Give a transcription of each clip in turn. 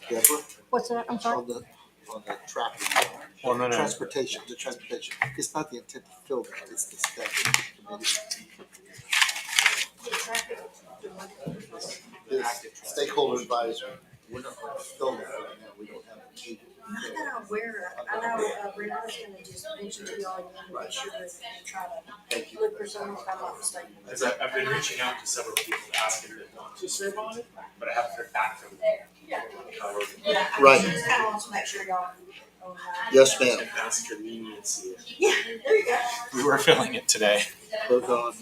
Deborah, What's that? I'm sorry. on the traffic, Well, no. transportation, the transportation. It's not the intent to fill that, it's the staff committee. This stakeholder advisory, we're not going to fill that right now, we don't have a key. Not that I'm aware of. I know Brianna's gonna just mention to y'all again to make sure that you try to look for someone if I'm not mistaken. Because I've been reaching out to several people to ask if they want to serve on it, but I haven't heard back from them. Yeah, Right. I just kind of want to make sure y'all. Yes, ma'am. Ask for leniency. Yeah, there you go. We were filling it today. Click on.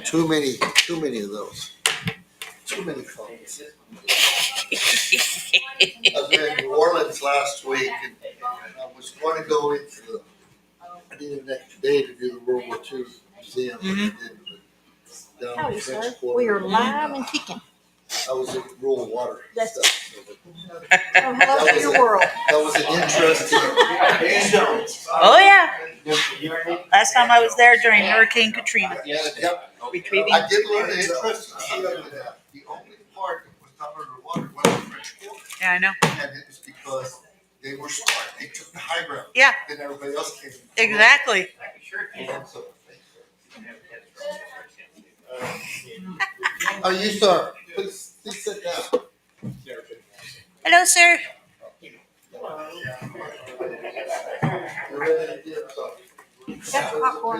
Too many of those. Too many phones. I was in New Orleans last week, and I was going to go into the. I needed an extra day to do the World War II museum. Down Howdy, in the sir. French Quarter. We are live and kicking. I was in rural water That's- stuff. Oh, hello to your world. That was an interesting. Oh yeah. Last time I was there during Hurricane Katrina. Yep. Retrieving. I did learn the interesting thing of that. The only part that was not underwater was the French Quarter. Yeah, I know. And it was because they were smart. They took the high ground. Yeah. Then everybody else came. Exactly. And so. Oh, you sir. Please sit down. Hello, sir. You're ready to give some. Got your popcorn.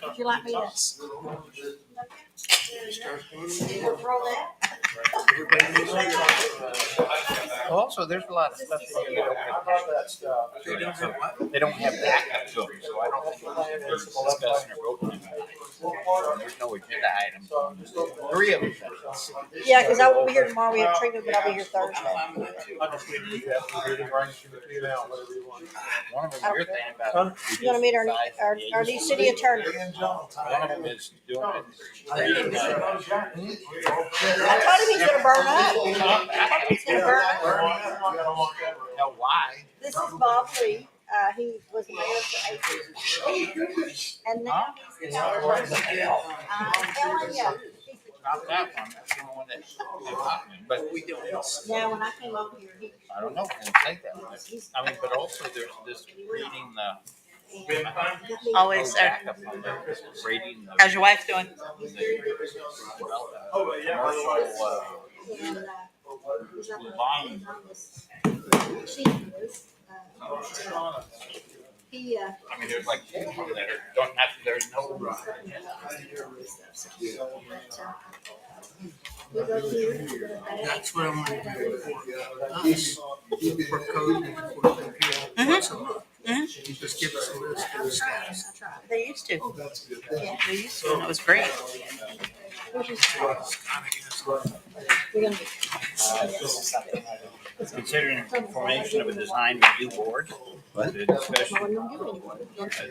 Would you like me to throw that? Also, there's a lot of stuff that you don't have. They don't have backup to them, so I don't think there's discussion or voting. There's no agenda items. 3 of them. Yeah, because I won't be here tomorrow. We have treatment, but I'll be here Thursday. One of them you're thinking about. You want to meet our new city attorney? One of them is doing it. I told him he's gonna burn up. I told him he's gonna burn up. Now, why? This is Bob Lee. He was mayor for 8 years. And now he's I'm telling you. Not that one. That's the one that. But we don't know. Now, when I came over here, he. I don't know. Didn't take that one. I mean, but also there's this reading the. Always there. Backup on the reading the. How's your wife doing? Line. She is. He. I mean, there's like 2 of them that don't have. There's no. That's what I'm going to do for code and for computer. Just give us a list of the stuff. They used to. That's good. They used to, and it was great. We're gonna Considering the formation of a design review board, the discussion,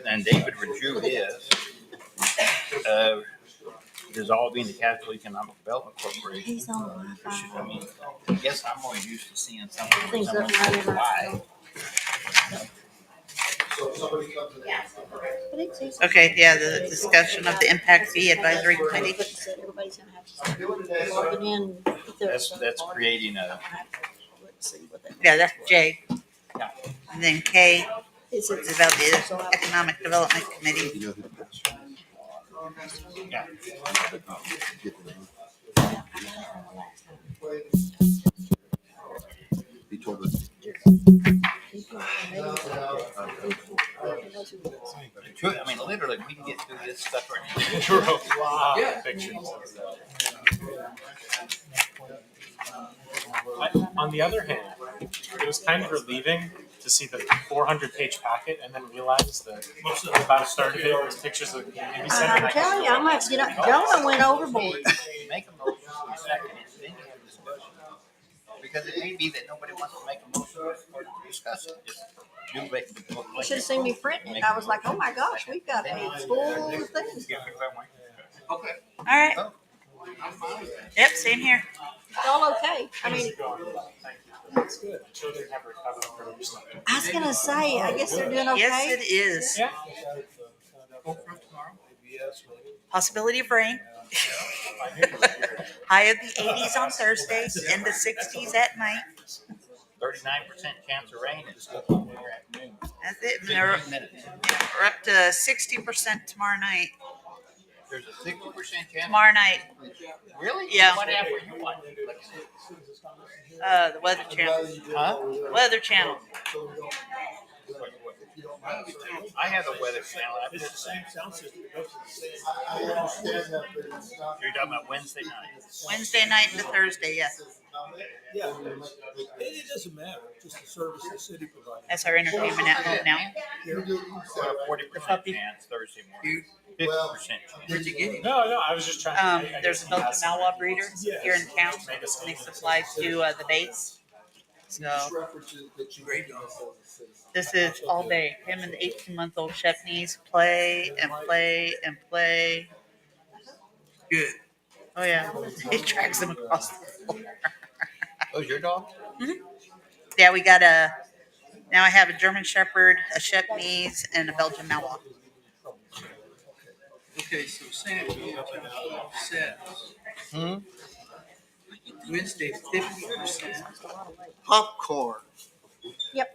and David Raju is dissolving the Castroville Economic Development Corporation. He's on I mean, I guess I'm more used to seeing something. Things Someone up right says in why. So if somebody comes in. Okay, yeah, the discussion of the impact fee advisory committee. Everybody's gonna have to log it in. That's creating a. Let's see what that. Yeah, that's J. Yeah. And then K Is is about the economic development committee. Yeah. He told us. I mean, literally, we can get through this stuff right now. Sure. Wow. Fictions. On the other hand, it was kind of relieving to see the 400-page packet and then realize that most of the start of it was pictures of the community center. I'm telling you, I'm like, Jonah went overboard. Make a motion for a second, and then you have discussion. Because it may be that nobody wants to make a motion or discuss it. Just do it. You should have seen me printing it. I was like, oh my gosh, we've got a full thing. Okay. All right. Yep, same here. It's all okay. I mean, That's good. Children have recovered from something. I was gonna say, I guess they're doing Yes, okay. it is. Yeah. Possibility of rain. I knew you were here. High of the 80s on Thursdays, in the 60s at night. 39% chance of rain is tomorrow afternoon. That's it. And We're 15 minutes. up to 60% tomorrow night. There's a 60% chance. Tomorrow night, Really? Yeah. What app were you on? the Weather Channel. Huh? Weather Channel. I have a weather channel. It's the same sound system. It goes to the same. I understand that, but it's not. You're talking about Wednesday night. Wednesday night to Thursday, yes. Yeah. It doesn't matter. Just the service the city provides. That's our entertainment at home now. You do- Or a 40% chance Thursday morning. 50% chance. Where'd you get it? No, I was just trying to. There's a Belgian Malwa breeder here in town. And they supply to the base. So Great dog. this is all day. Him and the 18-month-old Shepnese play and play and play. Good. Oh yeah, he tracks them across the floor. Oh, is your dog? Yeah, we got now I have a German Shepherd, a Shepnese, and a Belgian Malwa. Okay, so Sandy says Wednesday 50%. Popcorn.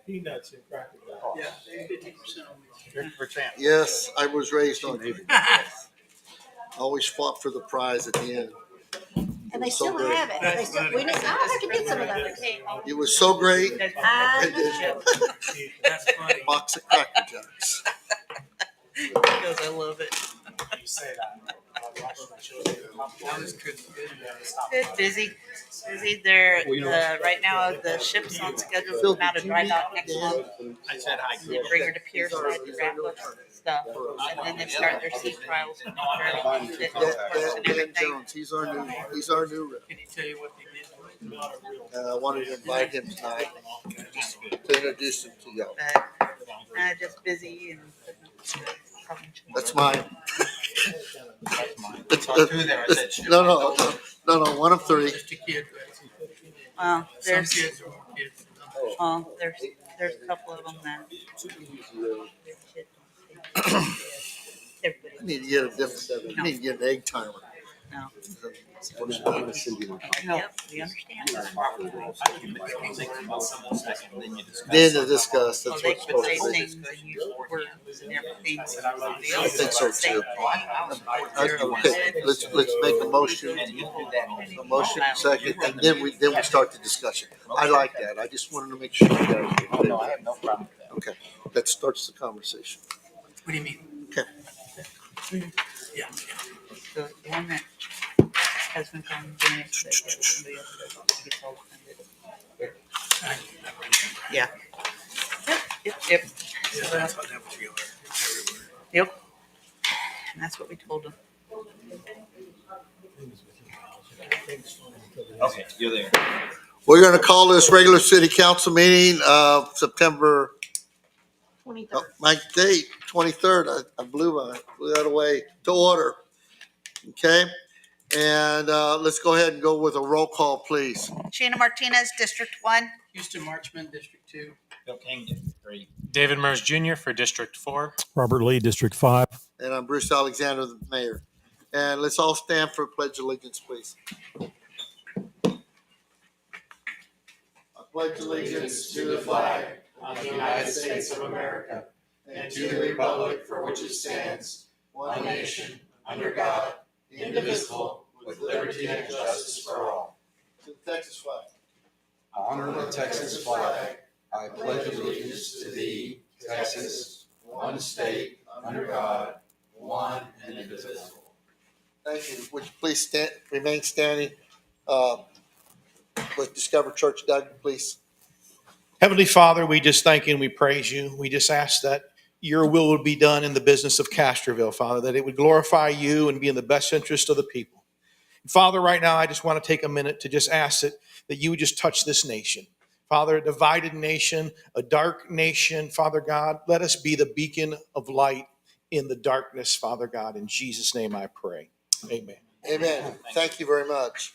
Peanuts and Cracker Barrel. Yeah, 50% on 50%. Yes, I was raised on it. Always fought for the prize at the end. And they So still great. have it. They still, I'll have to get some of those. It was so great. I And then That's funny. box of Cracker Jacks. Because I love it. You say that. I'll watch my children. That was good. It's busy. Busy. They're right now the ship's on schedule to come out of dry dock next month. I said hi. They bring her to pier side to wrap up stuff, and then they start their sea trials and fitness course and Dan everything. Jones, he's our new rep. Can you tell you what they did? I wanted to invite him tonight to introduce him to y'all. But just busy and. That's mine. That's mine. It's- Two there. I said, No, one of three. Just a kid, right? Well, Some there's kids are more kids than others. there's a couple of them that. I need to get a different, I need to get an egg timer. No. What is Yep, we understand. Then to discuss, Well, that's they what's could supposed say to be. things and use words and everything. I think so too. Okay, let's make a motion, second, and then we start the discussion. I like that. I just wanted to make sure you guys. Oh, no, I have no problem with that. Okay, that starts the conversation. What do you mean? Okay. Yeah. So the one that has been calling doing it, that somebody else does, gets all offended. Yeah. Yep. Yeah, I thought that was you everywhere. Yep. And that's what we told them. Okay, you're there. We're gonna call this regular city council meeting of September, 23rd. my date, 23rd. I blew that away to order. Okay, and let's go ahead and go with a roll call, please. Sheena Martinez, District 1. Houston Marchman, District 2. Bill King, District 3. David Mers Jr. for District 4. Robert Lee, District 5. And I'm Bruce Alexander, the mayor. And let's all stand for pledge allegiance, please. I pledge allegiance to the flag of the United States of America and to the republic for which it stands, one nation, under God, indivisible, with liberty and justice for all. To the Texas flag. I honor the Texas flag. I pledge allegiance to thee, Texas, one state, under God, one and indivisible. Thank you. Would you please remain standing with Discover Church? Doug, please. Heavenly Father, we just thank you and we praise you. We just ask that your will would be done in the business of Castroville, Father, that it would glorify you and be in the best interest of the people. Father, right now, I just want to take a minute to just ask that that you would just touch this nation. Father, a divided nation, a dark nation, Father God, let us be the beacon of light in the darkness, Father God. In Jesus' name I pray. Amen. Amen. Thank you very much.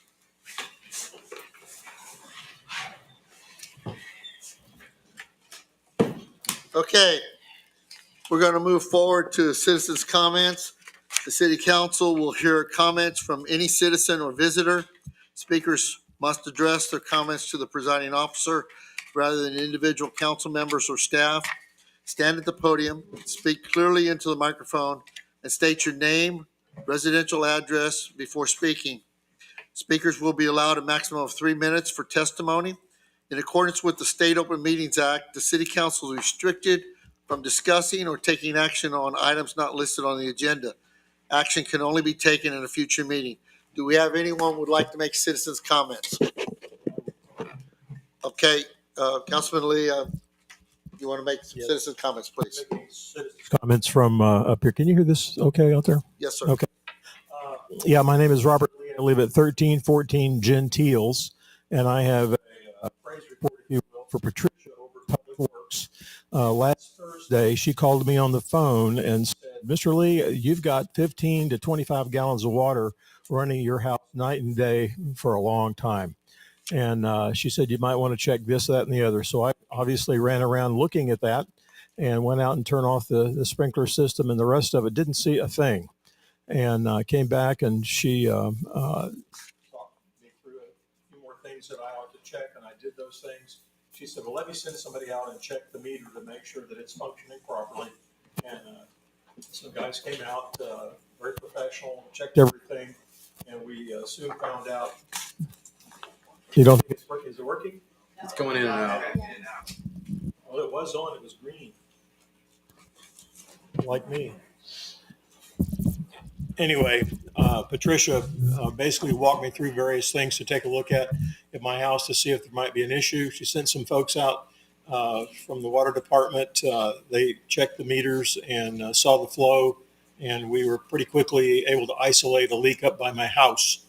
Okay, we're going to move forward to citizens' comments. The city council will hear comments from any citizen or visitor. Speakers must address their comments to the presiding officer rather than individual council members or staff. Stand at the podium, speak clearly into the microphone, and state your name, residential address before speaking. Speakers will be allowed a maximum of 3 minutes for testimony. In accordance with the State Open Meetings Act, the City Council is restricted from discussing or taking action on items not listed on the agenda. Action can only be taken in a future meeting. Do we have anyone who would like to make citizens' comments? Okay, Councilman Lee, you want to make some citizen comments, please? Comments from up here. Can you hear this okay out there? Yes, sir. Okay. Yeah, my name is Robert Lee. I live at 1314 Gentiles, and I have a praise report, if you will, for Patricia over at Public Works. Last Thursday, she called me on the phone and said, Mr. Lee, you've got 15 to 25 gallons of water running your house night and day for a long time. And she said, you might want to check this, that, and the other. So I obviously ran around looking at that and went out and turned off the sprinkler system and the rest of it. Didn't see a thing. And came back and she talked me through a few more things that I ought to check, and I did those things. She said, well, let me send somebody out and check the meter to make sure that it's functioning properly. And some guys came out, very professional, checked everything, and we soon found out. You don't think it's working? Is it working? It's going in and out. Well, it was on. It was green. Like me. Anyway, Patricia basically walked me through various things to take a look at my house to see if there might be an issue. She sent some folks out from the water department. They checked the meters and saw the flow, and we were pretty quickly able to isolate a leak up by my house.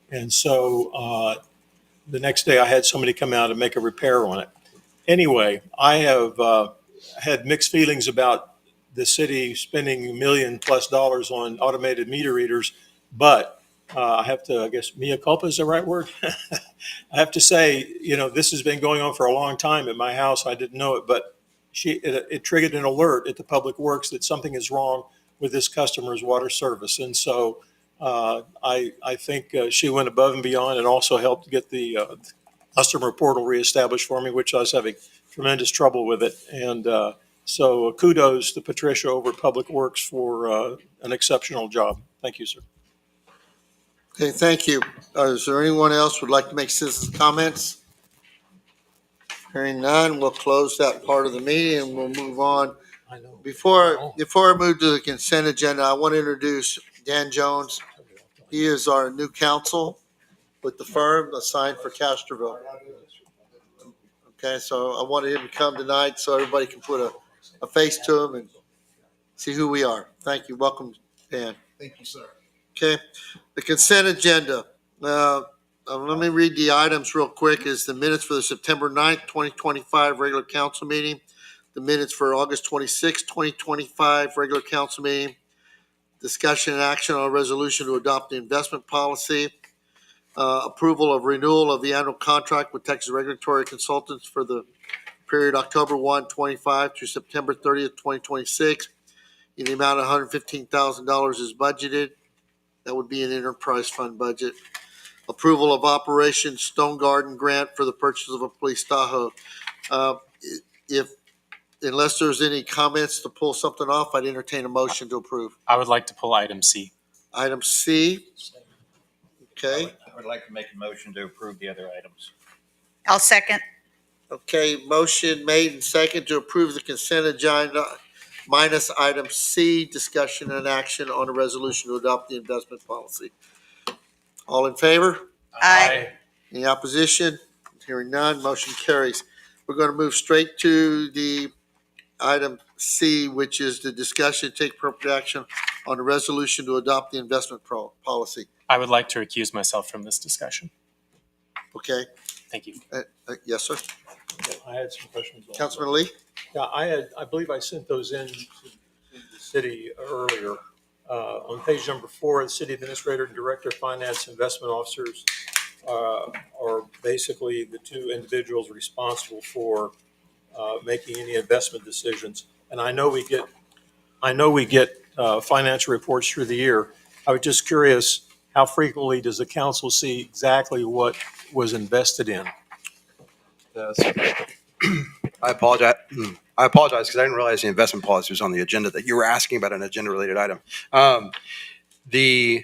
And so the next day I had somebody come out and make a repair on it. Anyway, I have had mixed feelings about the city spending $1 million+ on automated meter readers, but I have to, I guess, mea culpa is the right word. I have to say, this has been going on for a long time at my house. I didn't know it, but it triggered an alert at the Public Works that something is wrong with this customer's water service. And so I think she went above and beyond and also helped get the customer portal reestablished for me, which I was having tremendous trouble with it. And so kudos to Patricia over at Public Works for an exceptional job. Thank you, sir. Okay, thank you. Is there anyone else who would like to make citizens' comments? Hearing none, we'll close that part of the meeting and we'll move on. Before I move to the consent agenda, I want to introduce Dan Jones. He is our new counsel with the firm assigned for Castroville. Okay, so I wanted him to come tonight so everybody can put a face to him and see who we are. Thank you. Welcome, Dan. Thank you, sir. Okay, the consent agenda. Let me read the items real quick. Is the minutes for the September 9th, 2025 regular council meeting, the minutes for August 26th, 2025 regular council meeting, discussion and action on a resolution to adopt the investment policy, approval of renewal of the annual contract with Texas Regulatory Consultants for the period October 1, 25 through September 30th, 2026. In the amount of $115,000 is budgeted. That would be an enterprise fund budget. Approval of Operation Stone Garden grant for the purchase of a police Tahoe. Unless there's any comments to pull something off, I'd entertain a motion to approve. I would like to pull item C. Item C. Okay. I would like to make a motion to approve the other items. I'll second. Okay, motion made and second to approve the consent agenda minus item C, discussion and action on a resolution to adopt the investment policy. All in favor? Aye. Any opposition? Hearing none, motion carries. We're going to move straight to the item C, which is the discussion, take appropriate action on a resolution to adopt the investment policy. I would like to recuse myself from this discussion. Okay, Thank you. Yes, sir. I had some questions. also. Councilman Lee? Yeah, I believe I sent those in to the city earlier. On page number 4, the city administrator and director of finance investment officers are basically the two individuals responsible for making any investment decisions. And I know we get financial reports through the year. I was just curious, how frequently does the council see exactly what was invested in? Yes. I apologize. I apologize because I didn't realize the investment policy was on the agenda, that you were asking about an agenda-related item. You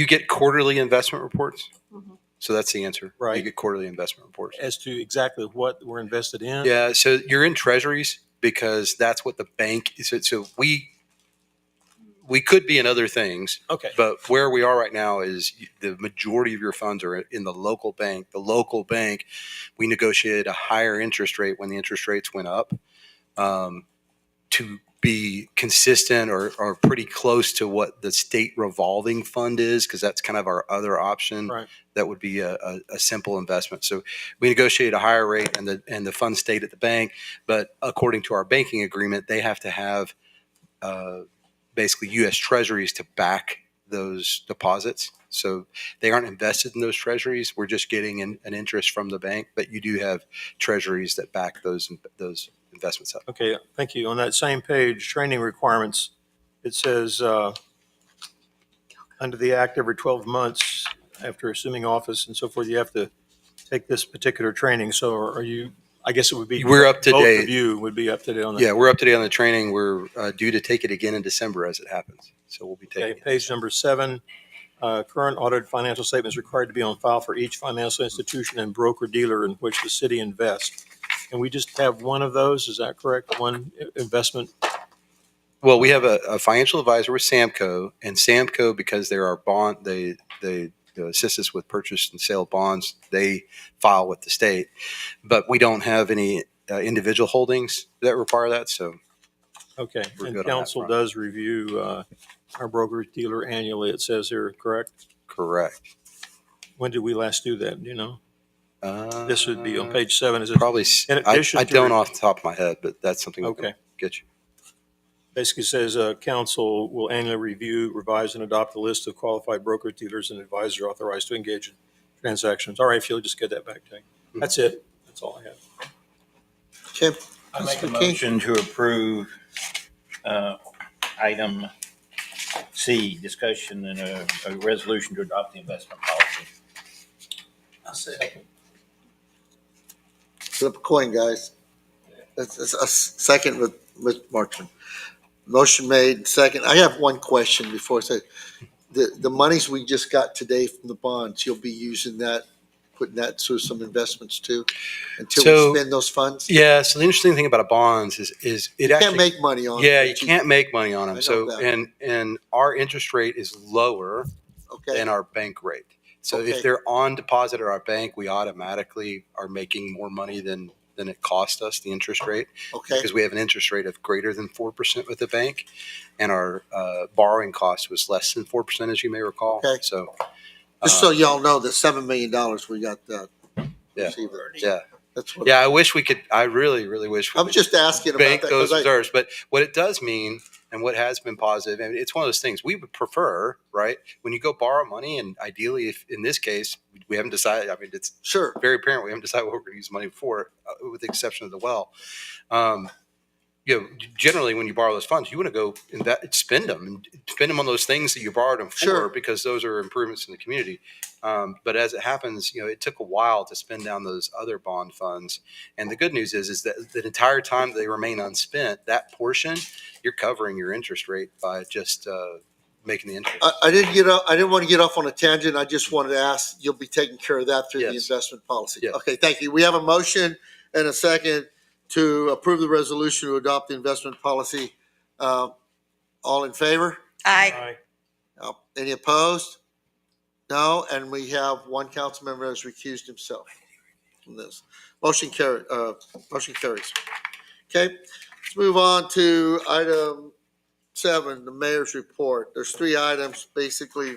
get quarterly investment reports. So that's the answer. Right. You get quarterly investment reports. As to exactly what we're invested in? Yeah. So you're in treasuries because that's what the bank is. So we could be in other things. Okay. But where we are right now is the majority of your funds are in the local bank. The local bank, we negotiated a higher interest rate when the interest rates went up to be consistent or pretty close to what the state revolving fund is, because that's kind of our other option. Right. That would be a simple investment. So we negotiated a higher rate, and the funds stayed at the bank. But according to our banking agreement, they have to have basically U.S. Treasuries to back those deposits. So they aren't invested in those treasuries. We're just getting an interest from the bank, but you do have treasuries that back those investments up. Okay, thank you. On that same page, training requirements, it says under the act, every 12 months after assuming office and so forth, you have to take this particular training. So are you, I guess it would be. We're up to both date. of you would be up to date on that. Yeah, we're up to date on the training. We're due to take it again in December as it happens. So we'll be taking Okay, page number 7, current audited financial statements required to be on file for each financial institution and broker dealer in which the city invests. And we just have one of those, is that correct? One investment? Well, we have a financial advisor with Samco, and Samco, because they're our bond, they assist us with purchase and sale of bonds. They file with the state, but we don't have any individual holdings that require that. So, Okay, We're and good on that council front. does review our broker dealer annually, it says here, correct? correct. When did we last do that, do you know? This would be on page 7, is it? Probably. In I addition to- don't off the top of my head, but that's something we Okay. can get you. Basically says, council will annually review, revise, and adopt a list of qualified broker dealers and advisors authorized to engage in transactions. All right, if you'll just get that back to me. That's it. That's all I have. Okay. I make a Mr. King? motion to approve item C, discussion and a resolution to adopt the investment policy. I say, Flip a coin, guys. It's a second with Marchman. Motion made, second. I have one question before I say, the monies we just got today from the bonds, you'll be using that, putting that through some investments too, until So- we spend those funds? Yeah. So the interesting thing about a bonds is it You actually can't make money on it. Yeah, you but can't make money on I them. know So that. and our interest rate is lower Okay, than our bank rate. So Okay. if they're on deposit at our bank, we automatically are making more money than it cost us, the interest rate, okay, because we have an interest rate of greater than 4% with the bank, and our borrowing cost was less than 4%, as you may recall. Okay. So just so y'all know, the $7 million we got that. Yeah. received it. yeah, That's what. yeah. I wish we could. I really, really wish we I was just asking about that. bank those 'Cause reserves. But what it does mean, and what has been positive, and it's one of those things we would prefer, right? When you go borrow money, and ideally, if in this case we haven't decided. I mean, it's Sure, very apparent we haven't decided what we're going to use money for, with the exception of the well. Generally, when you borrow those funds, you want to go spend them on those things that you borrowed them for, Sure. because those are improvements in the community. But as it happens, it took a while to spend down those other bond funds. And the good news is that the entire time they remain unspent, that portion, you're covering your interest rate by just making the interest. I didn't want to get off on a tangent. I just wanted to ask, you'll be taking care of that through the Yes. investment policy? Yes. Okay, thank you. We have a motion and a second to approve the resolution to adopt the investment policy. All in favor? Aye. Any opposed? No, and we have one council member has recused himself from this. Motion carries. Okay, let's move on to item 7, the mayor's report. There's 3 items, basically.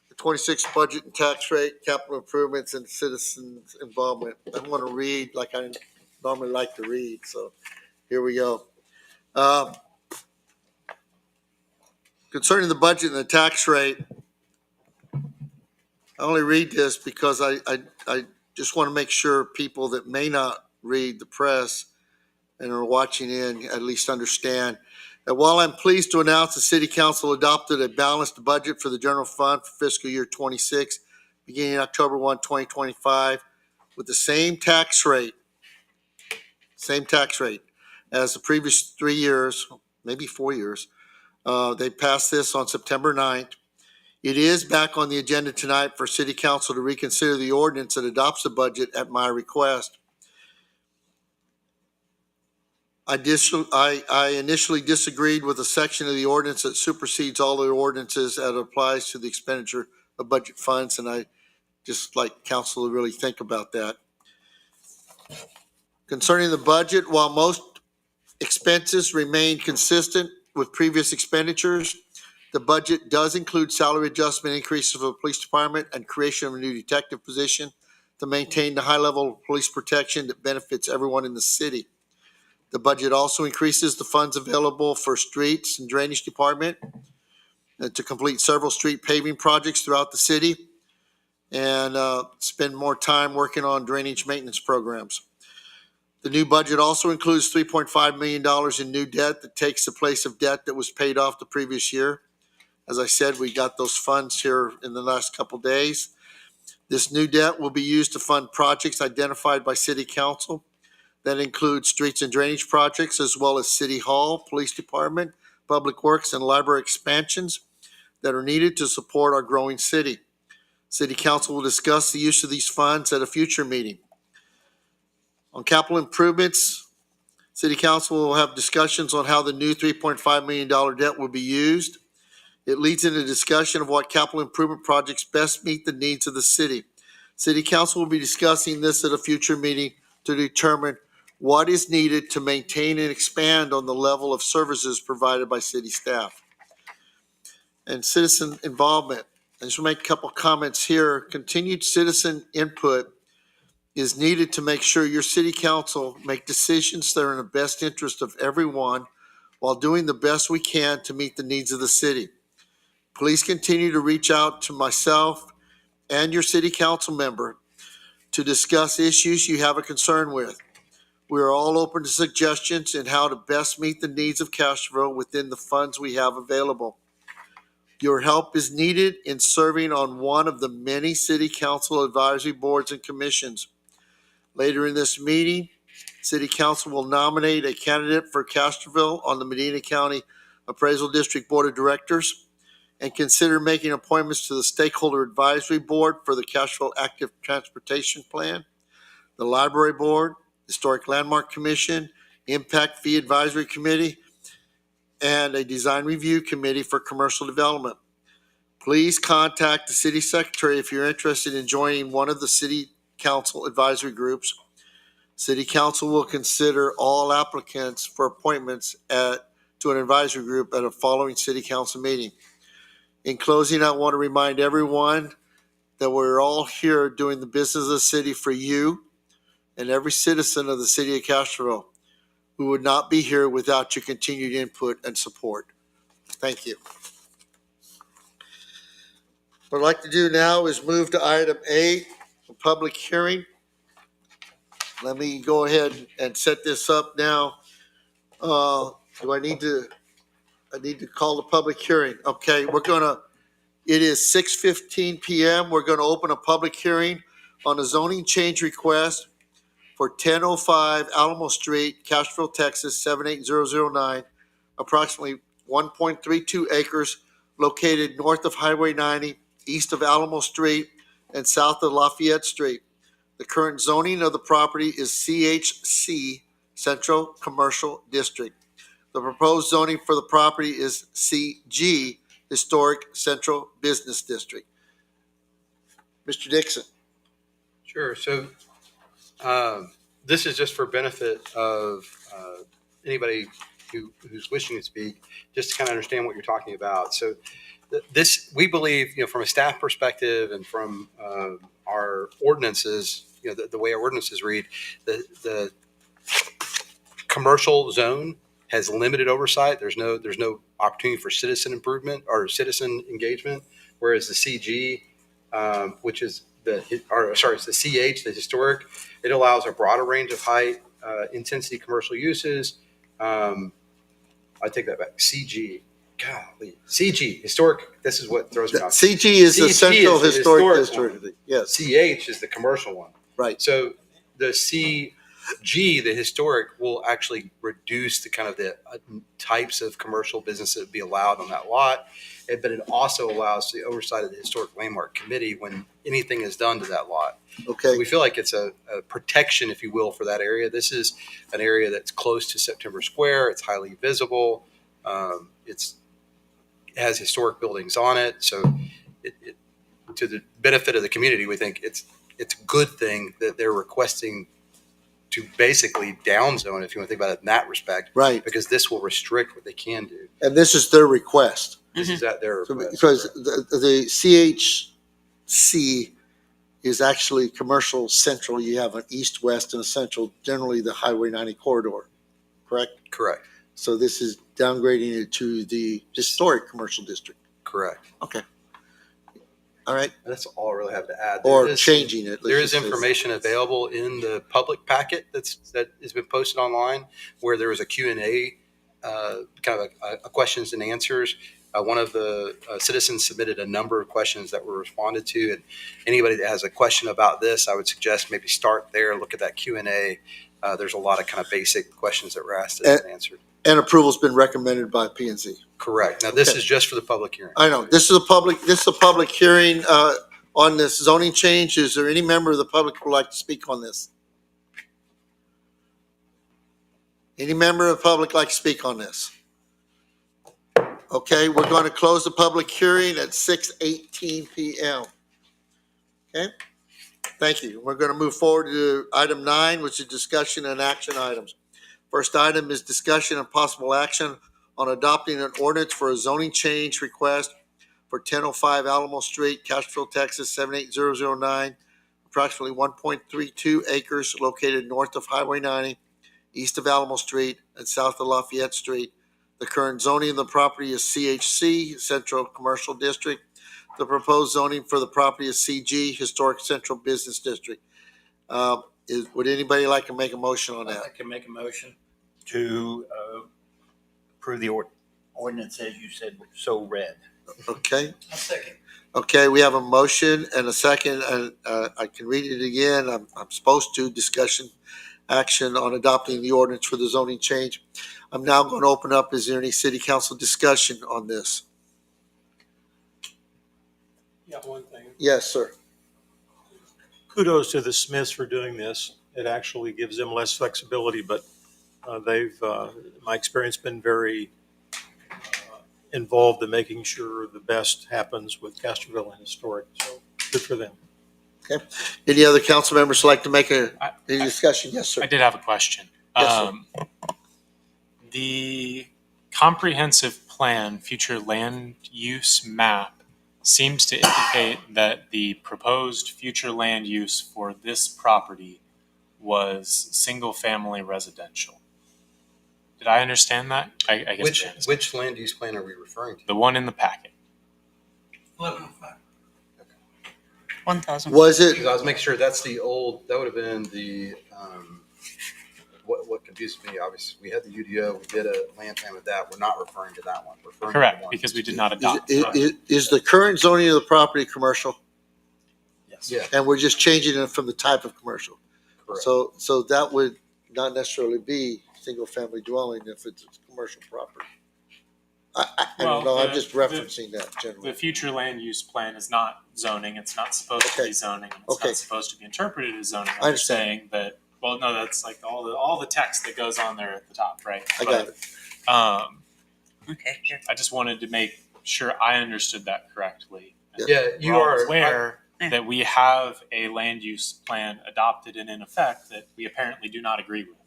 The 26 budget and tax rate, capital improvements, and citizens' involvement. I'm going to read like I normally like to read, so here we go. Concerning the budget and the tax rate, I only read this because I just want to make sure people that may not read the press and are watching in at least understand that while I'm pleased to announce the City Council adopted a balanced budget for the general fund for fiscal year 26, beginning October 1, 2025, with the same tax rate as the previous 3 years, maybe 4 years. They passed this on September 9th. It is back on the agenda tonight for City Council to reconsider the ordinance that adopts the budget at my request. I initially disagreed with a section of the ordinance that supersedes all the ordinances that applies to the expenditure of budget funds, and I just like council to really think about that. Concerning the budget, while most expenses remain consistent with previous expenditures, the budget does include salary adjustment increases for the police department and creation of a new detective position to maintain the high level of police protection that benefits everyone in the city. The budget also increases the funds available for streets and drainage department to complete several street paving projects throughout the city and spend more time working on drainage maintenance programs. The new budget also includes $3.5 million in new debt that takes the place of debt that was paid off the previous year. As I said, we got those funds here in the last couple days. This new debt will be used to fund projects identified by City Council. That includes streets and drainage projects, as well as City Hall, Police Department, Public Works, and library expansions that are needed to support our growing city. City Council will discuss the use of these funds at a future meeting. On capital improvements, City Council will have discussions on how the new $3.5 million debt will be used. It leads into discussion of what capital improvement projects best meet the needs of the city. City Council will be discussing this at a future meeting to determine what is needed to maintain and expand on the level of services provided by city staff. And citizen involvement. I just want to make a couple comments here. Continued citizen input is needed to make sure your city council make decisions that are in the best interest of everyone while doing the best we can to meet the needs of the city. Please continue to reach out to myself and your city council member to discuss issues you have a concern with. We are all open to suggestions in how to best meet the needs of Castroville within the funds we have available. Your help is needed in serving on one of the many city council advisory boards and commissions. Later in this meeting, City Council will nominate a candidate for Castroville on the Medina County Appraisal District Board of Directors and consider making appointments to the Stakeholder Advisory Board for the Castroville Active Transportation Plan, the Library Board, Historic Landmark Commission, Impact Fee Advisory Committee, and a Design Review Committee for Commercial Development. Please contact the City Secretary if you're interested in joining one of the City Council advisory groups. City Council will consider all applicants for appointments to an advisory group at a following City Council meeting. In closing, I want to remind everyone that we're all here doing the business of the city for you and every citizen of the city of Castroville. We would not be here without your continued input and support. Thank you. What I'd like to do now is move to item 8, a public hearing. Let me go ahead and set this up now. I need to call the public hearing. Okay, it is 6:15 p.m. We're going to open a public hearing on a zoning change request for 1005 Alamo Street, Castroville, Texas, 78009, approximately 1.32 acres, located north of Highway 90, east of Alamo Street, and south of Lafayette Street. The current zoning of the property is CHC, Central Commercial District. The proposed zoning for the property is CG, Historic Central Business District. Mr. Dixon. Sure. So this is just for benefit of anybody who's wishing to speak, just to kind of understand what you're talking about. So this, we believe, from a staff perspective and from our ordinances, the way our ordinances read, the commercial zone has limited oversight. There's no opportunity for citizen improvement or citizen engagement, whereas the CG, which is it's the CH, the historic, it allows a broader range of height, intensity commercial uses. I take that back. CG. Golly. CG, historic. This is what throws me off. CG is the CG Central is the Historic historic District. Yes. CH is the commercial one. Right. So the CG, the historic, will actually reduce the kind of the types of commercial business that would be allowed on that lot. But it also allows the oversight of the Historic Landmark Committee when anything is done to that lot. Okay. So we feel like it's a protection, if you will, for that area. This is an area that's close to September Square. It's highly visible. It has historic buildings on it. So to the benefit of the community, we think it's a good thing that they're requesting to basically downzone, if you want to think about it in that respect. Right. Because this will restrict what they can do. And this is their request. This is at their So, request. because the CHC is actually commercial central. You have an east, west, and a central, generally the Highway 90 corridor, correct? Correct. So this is downgrading it to the historic commercial district. Correct. Okay. All right. That's all I really have to add. Or changing it. There is information available in the public packet that has been posted online, where there was a Q&A, kind of a questions and answers. One of the citizens submitted a number of questions that were responded to, and anybody that has a question about this, I would suggest maybe start there, look at that Q&A. There's a lot of kind of basic questions that were asked and answered. And approval's been recommended by P&Z. Correct. Now this is just for the public hearing. I know. This is a public hearing on this zoning change. Is there any member of the public who would like to speak on this? Any member of the public like to speak on this? Okay, we're going to close the public hearing at 6:18 p.m. Okay, thank you. We're going to move forward to item 9, which is discussion and action items. First item is discussion and possible action on adopting an ordinance for a zoning change request for 1005 Alamo Street, Castroville, Texas 78009, approximately 1.32 acres located north of Highway 90, east of Alamo Street, and south of Lafayette Street. The current zoning of the property is CHC, Central Commercial District. The proposed zoning for the property is CG, Historic Central Business District. Would anybody like to make a motion on that? I can make a motion to approve the ordinance as you said, so read. Okay. A second. Okay, we have a motion and a second, and I can read it again. I'm supposed to. Discussion, action on adopting the ordinance for the zoning change. I'm now going to open up. Is there any city council discussion on this? Yeah, one thing. Yes, sir. Kudos to the Smiths for doing this. It actually gives them less flexibility, but my experience, been very involved in making sure the best happens with Castroville and Historic. So good for them. Okay. Any other council members like to make any discussion? Yes, sir. I did have a question. Yes, sir. The comprehensive plan future land use map seems to indicate that the proposed future land use for this property was single-family residential. Did I understand that? I guess Which land use plan are we referring to? the one in the packet. 1105. 1,000. Was it? I was making sure that's the old. That would have been the. What confused me, obviously, we had the UDO. We did a land plan with that. We're not referring to that one. We're referring to the Correct, one because we did not adopt. Is the current zoning of the property commercial? Yes. Yeah. And we're just changing it from the type of commercial. Correct. So that would not necessarily be single-family dwelling if it's commercial property. I don't know, I'm just referencing that generally. The future land use plan is not zoning. It's not supposed to Okay. be zoning. It's Okay. not supposed to be interpreted as zoning. I I'm just understand. saying that. Well, no, that's like all the text that goes on there at the top, right? I got it. Okay, here. I just wanted to make sure I understood that correctly. Yeah, you We're all are aware Yeah. that we have a land use plan adopted and in effect that we apparently do not agree with.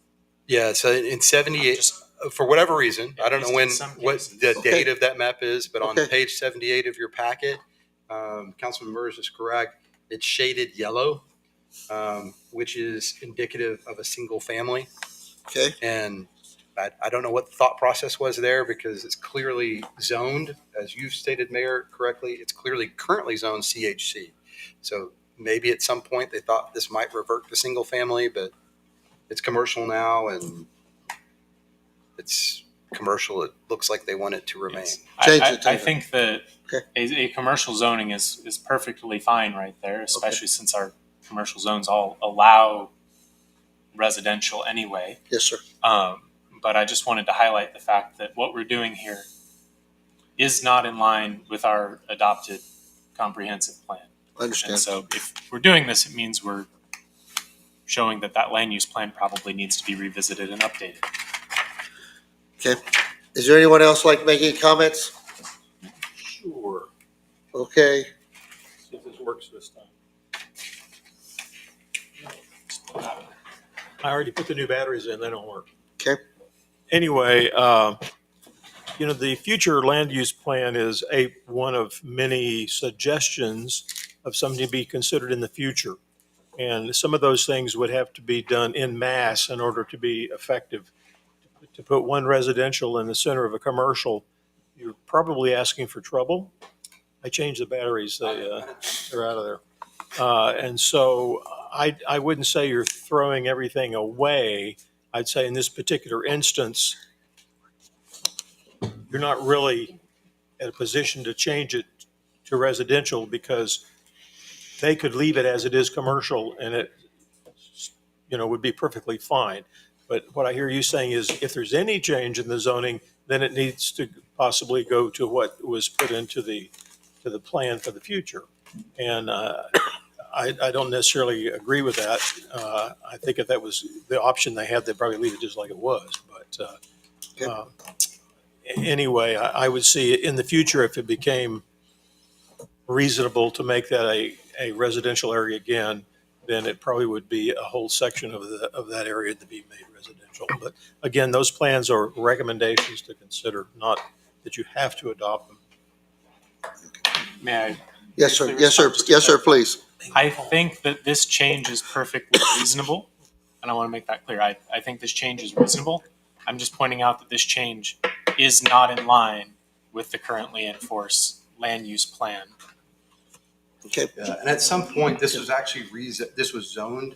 Yeah, so in 78, For whatever reason, I don't know At least in some what cases. the Okay. date of that map is, but on Okay. page 78 of your packet, Councilman Murs is correct. It's shaded yellow, which is indicative of a single family. Okay. And I don't know what the thought process was there, because it's clearly zoned, as you've stated, Mayor, correctly. It's clearly currently zoned CHC. So maybe at some point they thought this might revert to single family, but it's commercial now, and it's commercial. It looks like they want it to remain. Yes. Change I, it to I that. think that Okay. a commercial zoning is perfectly fine right there, especially since our commercial zones all allow residential anyway. Yes, sir. But I just wanted to highlight the fact that what we're doing here is not in line with our adopted comprehensive plan. I understand. And so if we're doing this, it means we're showing that that land use plan probably needs to be revisited and updated. Okay. Is there anyone else like making comments? Sure. Okay. See if this works this time. I already put the new batteries in, they don't work. Okay. Anyway, the future land use plan is one of many suggestions of something to be considered in the future. And some of those things would have to be done en masse in order to be effective. To put one residential in the center of a commercial, you're probably asking for trouble. I changed the batteries, they're out of there. And so I wouldn't say you're throwing everything away. I'd say in this particular instance, you're not really at a position to change it to residential, because they could leave it as it is commercial and it, would be perfectly fine. But what I hear you saying is if there's any change in the zoning, then it needs to possibly go to what was put into the plan for the future. And I don't necessarily agree with that. I think if that was the option they had, they'd probably leave it just like it was. But anyway, I would see in the future, if it became reasonable to make that a residential area again, then it probably would be a whole section of that area to be made residential. But again, those plans are recommendations to consider, not that you have to adopt them. May I? Yes, sir. Yes, sir. Yes, sir, please. I think that this change is perfectly reasonable, and I want to make that clear. I think this change is reasonable. I'm just pointing out that this change is not in line with the currently enforced land use plan. Okay. And at some point, this was actually this was zoned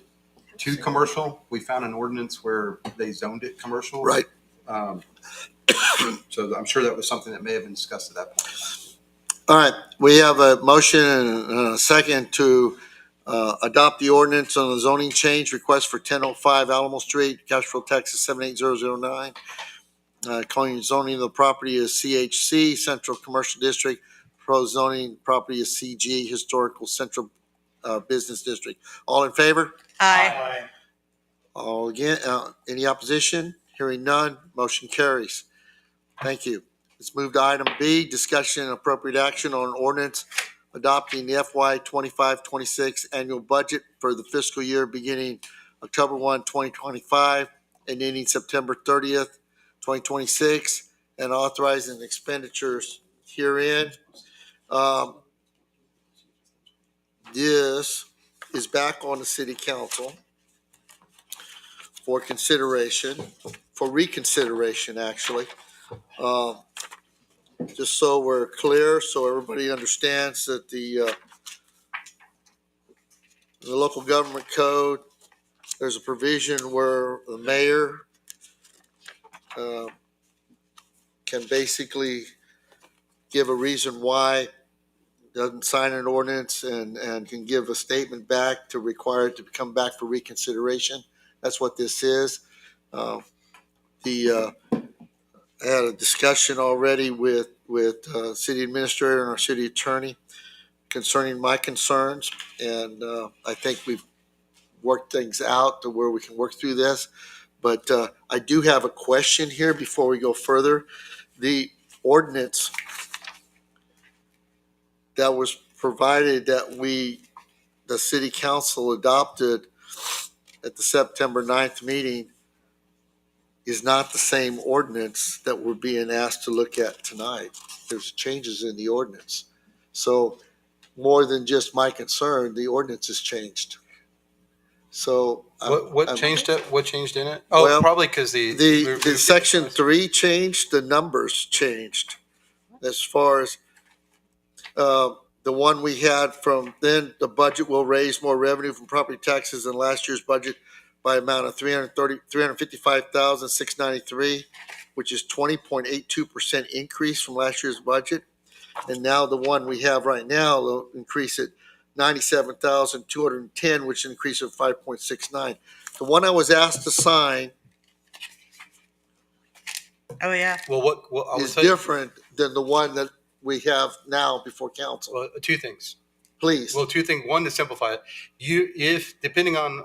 to commercial. We found an ordinance where they zoned it commercial. Right. So I'm sure that was something that may have been discussed at that point. All right. We have a motion and a second to adopt the ordinance on the zoning change request for 1005 Alamo Street, Castroville, Texas 78009. Calling zoning of the property as CHC, Central Commercial District. Proposed zoning property is CG, Historical Central Business District. All in favor? Aye. All again, any opposition? Hearing none, motion carries. Thank you. Let's move to item B, discussion and appropriate action on ordinance adopting the FY 25-26 annual budget for the fiscal year beginning October 1, 2025 and ending September 30th, 2026, and authorizing expenditures herein. This is back on the city council for reconsideration, actually. Just so we're clear, so everybody understands that the local government code, there's a provision where the mayor can basically give a reason why doesn't sign an ordinance and can give a statement back to require it to come back for reconsideration. That's what this is. I had a discussion already with city administrator and our city attorney concerning my concerns, and I think we've worked things out to where we can work through this. But I do have a question here before we go further. The ordinance that was provided that the city council adopted at the September 9th meeting is not the same ordinance that we're being asked to look at tonight. There's changes in the ordinance. So more than just my concern, the ordinance has changed. So. What changed it? What changed in it? Oh, Well, probably because The section 3 changed, the numbers changed. As far as the one we had from then, the budget will raise more revenue from property taxes than last year's budget by amount of 355,693, which is 20.82% increase from last year's budget. And now the one we have right now will increase it 97,210, which is an increase of 5.69. The one I was asked to sign Oh, yeah. well, what I is was saying, different than the one that we have now before council. well, two things. Please. Well, two things. One, to simplify it, if depending on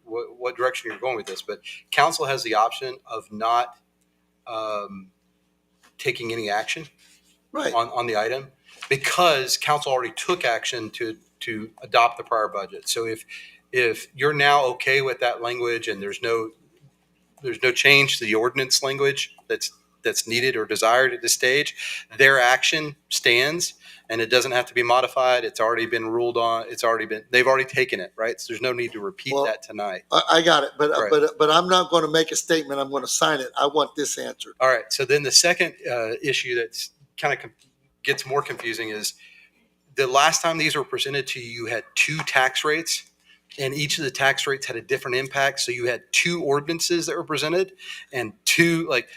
what direction you're going with this, but council has the option of not taking any action Right. on the item because council already took action to adopt the prior budget. So if you're now okay with that language and there's no change to the ordinance language that's needed or desired at this stage, their action stands and it doesn't have to be modified. It's already been ruled on. They've already taken it, right? So there's no need to repeat that tonight. I got it, but Right. but I'm not going to make a statement. I'm going to sign it. I want this answered. All right. So then the second issue that's kind of gets more confusing is the last time these were presented to you, you had two tax rates and each of the tax rates had a different impact. So you had two ordinances that were presented and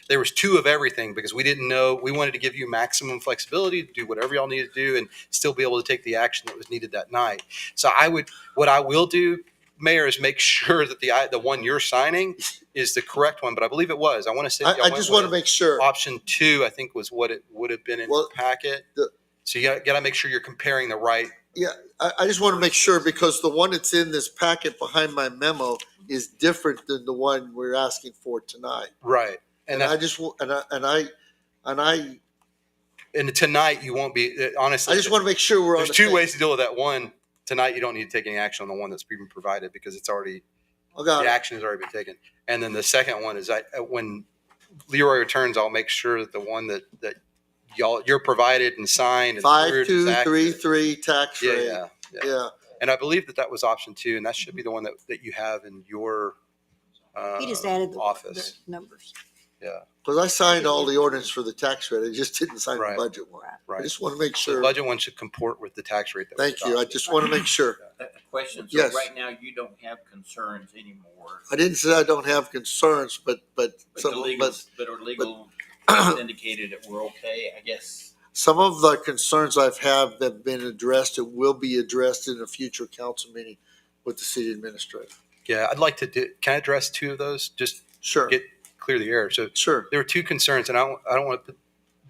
there was two of everything because we didn't know, we wanted to give you maximum flexibility to do whatever y'all needed to do and still be able to take the action that was needed that night. So what I will do, Mayor, is make sure that the one you're signing is the correct one, but I believe it was. I want to say I just want to make sure. option 2, I think, was what it would have been in the packet. So you got to make sure you're comparing the right. Yeah, I just want to make sure because the one that's in this packet behind my memo is different than the one we're asking for tonight. Right. And I just and tonight you won't be honestly. I just want to make sure we're on. There's two ways to deal with that. One, tonight you don't need to take any action on the one that's being provided because it's already the action has already been taken. And then the second one is when Leroy returns, I'll make sure that the one that you're provided and signed and 5233 tax rate. Yeah. And I believe that was option 2, and that should be the one that you have in your He just added the office. numbers. Yeah. Because I signed all the ordinance for the tax rate. I just didn't sign the budget one. Right. I just want to make sure. The budget one should comport with the tax rate. Thank you. I just want to make sure. A question. So Yes. right now you don't have concerns anymore. I didn't say I don't have concerns, but But our legal indicated that we're okay, I guess. some of the concerns I've had have been addressed and will be addressed in a future council meeting with the city administrator. Yeah, I'd like to can I address 2 of those? Just Sure. get clear the air. So Sure. there were 2 concerns, and I don't want to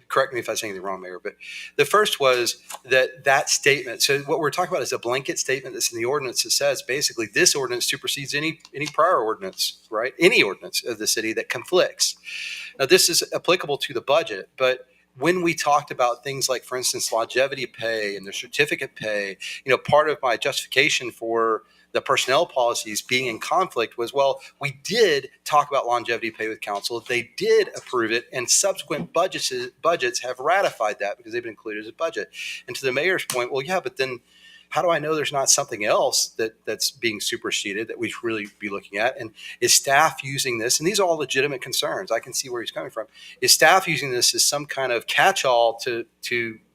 correct me if I say anything wrong, Mayor, but the first was that statement. So what we're talking about is a blanket statement that's in the ordinance that says basically this ordinance supersedes any prior ordinance, right? Any ordinance of the city that conflicts. Now this is applicable to the budget, but when we talked about things like, for instance, longevity pay and the certificate pay, part of my justification for the personnel policies being in conflict was, well, we did talk about longevity pay with council. They did approve it, and subsequent budgets have ratified that because they've been included as a budget. And to the mayor's point, well, yeah, but then how do I know there's not something else that's being superseded that we should really be looking at? And is staff using this? And these are all legitimate concerns. I can see where he's coming from. Is staff using this as some kind of catch-all to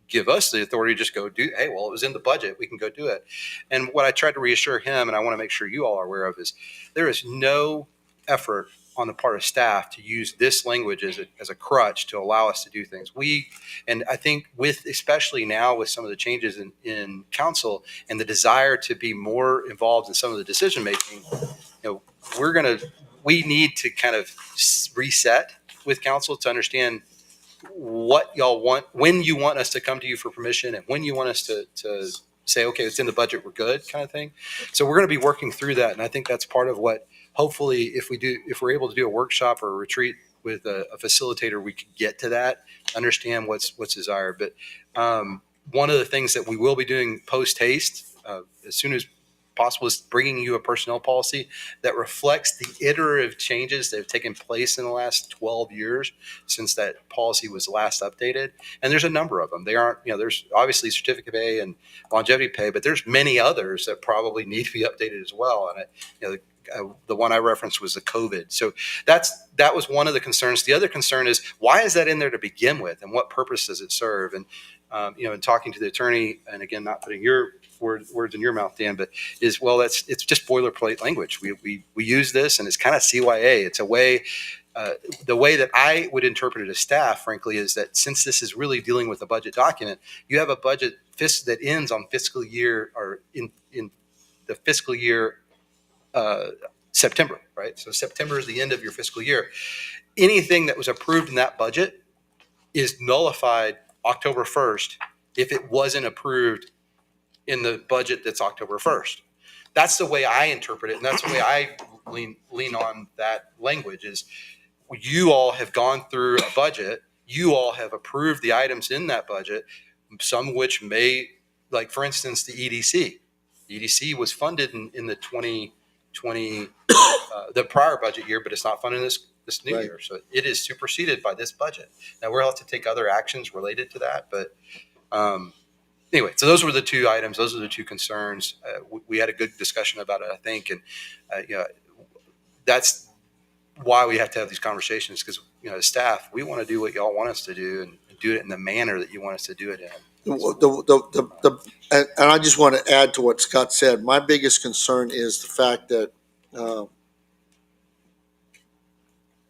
give us the authority to just go do, hey, well, it was in the budget, we can go do it. And what I tried to reassure him, and I want to make sure you all are aware of, is there is no effort on the part of staff to use this language as a crutch to allow us to do things. And I think especially now with some of the changes in council and the desire to be more involved in some of the decision making, we need to kind of reset with council to understand what y'all want, when you want us to come to you for permission, and when you want us to say, okay, it's in the budget, we're good, kind of thing. So we're going to be working through that, and I think that's part of what, hopefully, if we're able to do a workshop or a retreat with a facilitator, we could get to that, understand what's desired. But one of the things that we will be doing post haste, as soon as possible is bringing you a personnel policy that reflects the iterative changes that have taken place in the last 12 years since that policy was last updated. And there's a number of them. They aren't, there's obviously certificate pay and longevity pay, but there's many others that probably need to be updated as well. And the one I referenced was the COVID. So that was one of the concerns. The other concern is, why is that in there to begin with, and what purpose does it serve? And in talking to the attorney, and again, not putting your words in your mouth, Dan, but it's just boilerplate language. We use this, and it's kind of CYA. It's a way. The way that I would interpret it as staff, frankly, is that since this is really dealing with a budget document, you have a budget that ends on fiscal year, or in the fiscal year September, right? So September is the end of your fiscal year. Anything that was approved in that budget is nullified October 1st if it wasn't approved in the budget that's October 1st. That's the way I interpret it, and that's the way I lean on that language. Is you all have gone through a budget, you all have approved the items in that budget, some of which may, like for instance, the EDC. The EDC was funded in the 2020, the prior budget year, but it's not funded this new year. So it is superseded by this budget. Now we'll have to take other actions related to that, but anyway, so those were the two items. Those are the two concerns. We had a good discussion about it, I think, and that's why we have to have these conversations, because as staff, we want to do what y'all want us to do and do it in the manner that you want us to do it in. And I just want to add to what Scott said. My biggest concern is the fact that,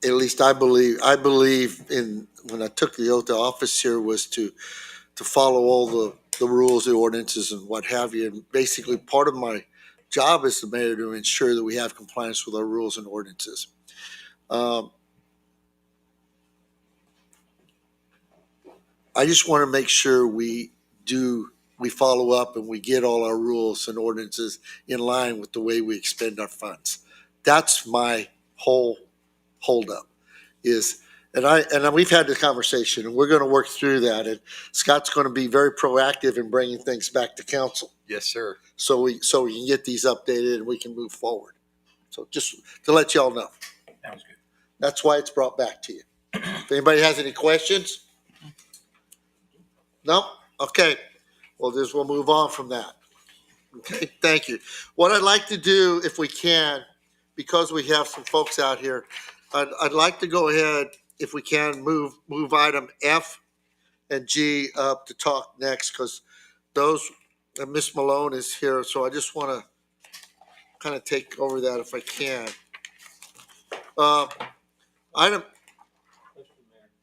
at least I believe in, when I took the oath of office here, was to follow all the rules, the ordinances, and what have you. And basically, part of my job as the mayor to ensure that we have compliance with our rules and ordinances. I just want to make sure we follow up and we get all our rules and ordinances in line with the way we expend our funds. That's my whole holdup and we've had this conversation, and we're going to work through that. And Scott's going to be very proactive in bringing things back to council. Yes, sir. So we can get these updated and we can move forward. So just to let y'all know. That was good. That's why it's brought back to you. If anybody has any questions? No? Okay. Well, we'll move on from that. Okay, thank you. What I'd like to do, if we can, because we have some folks out here, I'd like to go ahead, if we can, move item F and G up to talk next, because Miss Malone is here, so I just want to kind of take over that if I can. Item,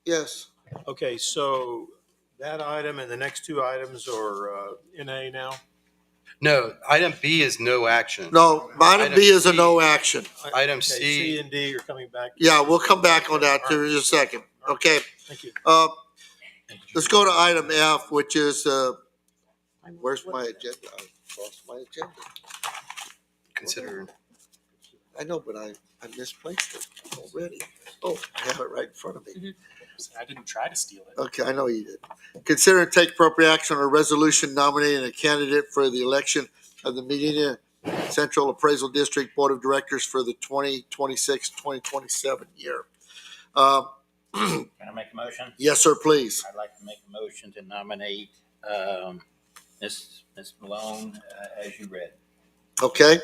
yes. Okay, so that item and the next two items are NA now? No, item B is no action. No, item B is a no action. Item Okay, C. C and D are coming back. Yeah, we'll come back on that too in just a second. Okay. Thank you. Let's go to item F, which is, where's my agenda? I lost my agenda. Consider. I know, but I misplaced it already. Oh, I have it right in front of me. I didn't try to steal it. Okay, I know you did. Consider and take appropriate action on a resolution nominating a candidate for the election of the Medina Central Appraisal District Board of Directors for the 2026-2027 year. Can I make a motion? Yes, sir, please. I'd like to make a motion to nominate Ms. Malone, as you read. Okay,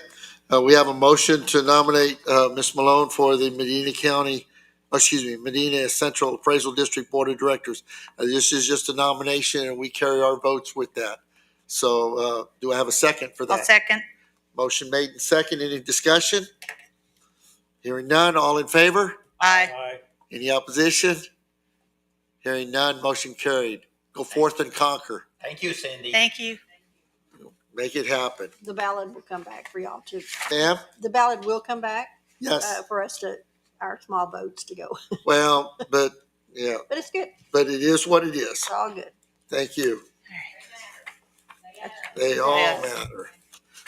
we have a motion to nominate Ms. Malone for the Medina Central Appraisal District Board of Directors. This is just a nomination, and we carry our votes with that. So do I have a second for that? I'll second. Motion made and second. Any discussion? Hearing none. All in favor? Aye. Aye. Any opposition? Hearing none. Motion carried. Go forth and conquer. Thank you, Cindy. Thank you. Make it happen. The ballot will come back for y'all too. Ma'am? The ballot will come back Yes. for us our small votes to go. Well, but yeah, But it's good. but it is what it is. It's all good. Thank you. They all Yes. matter.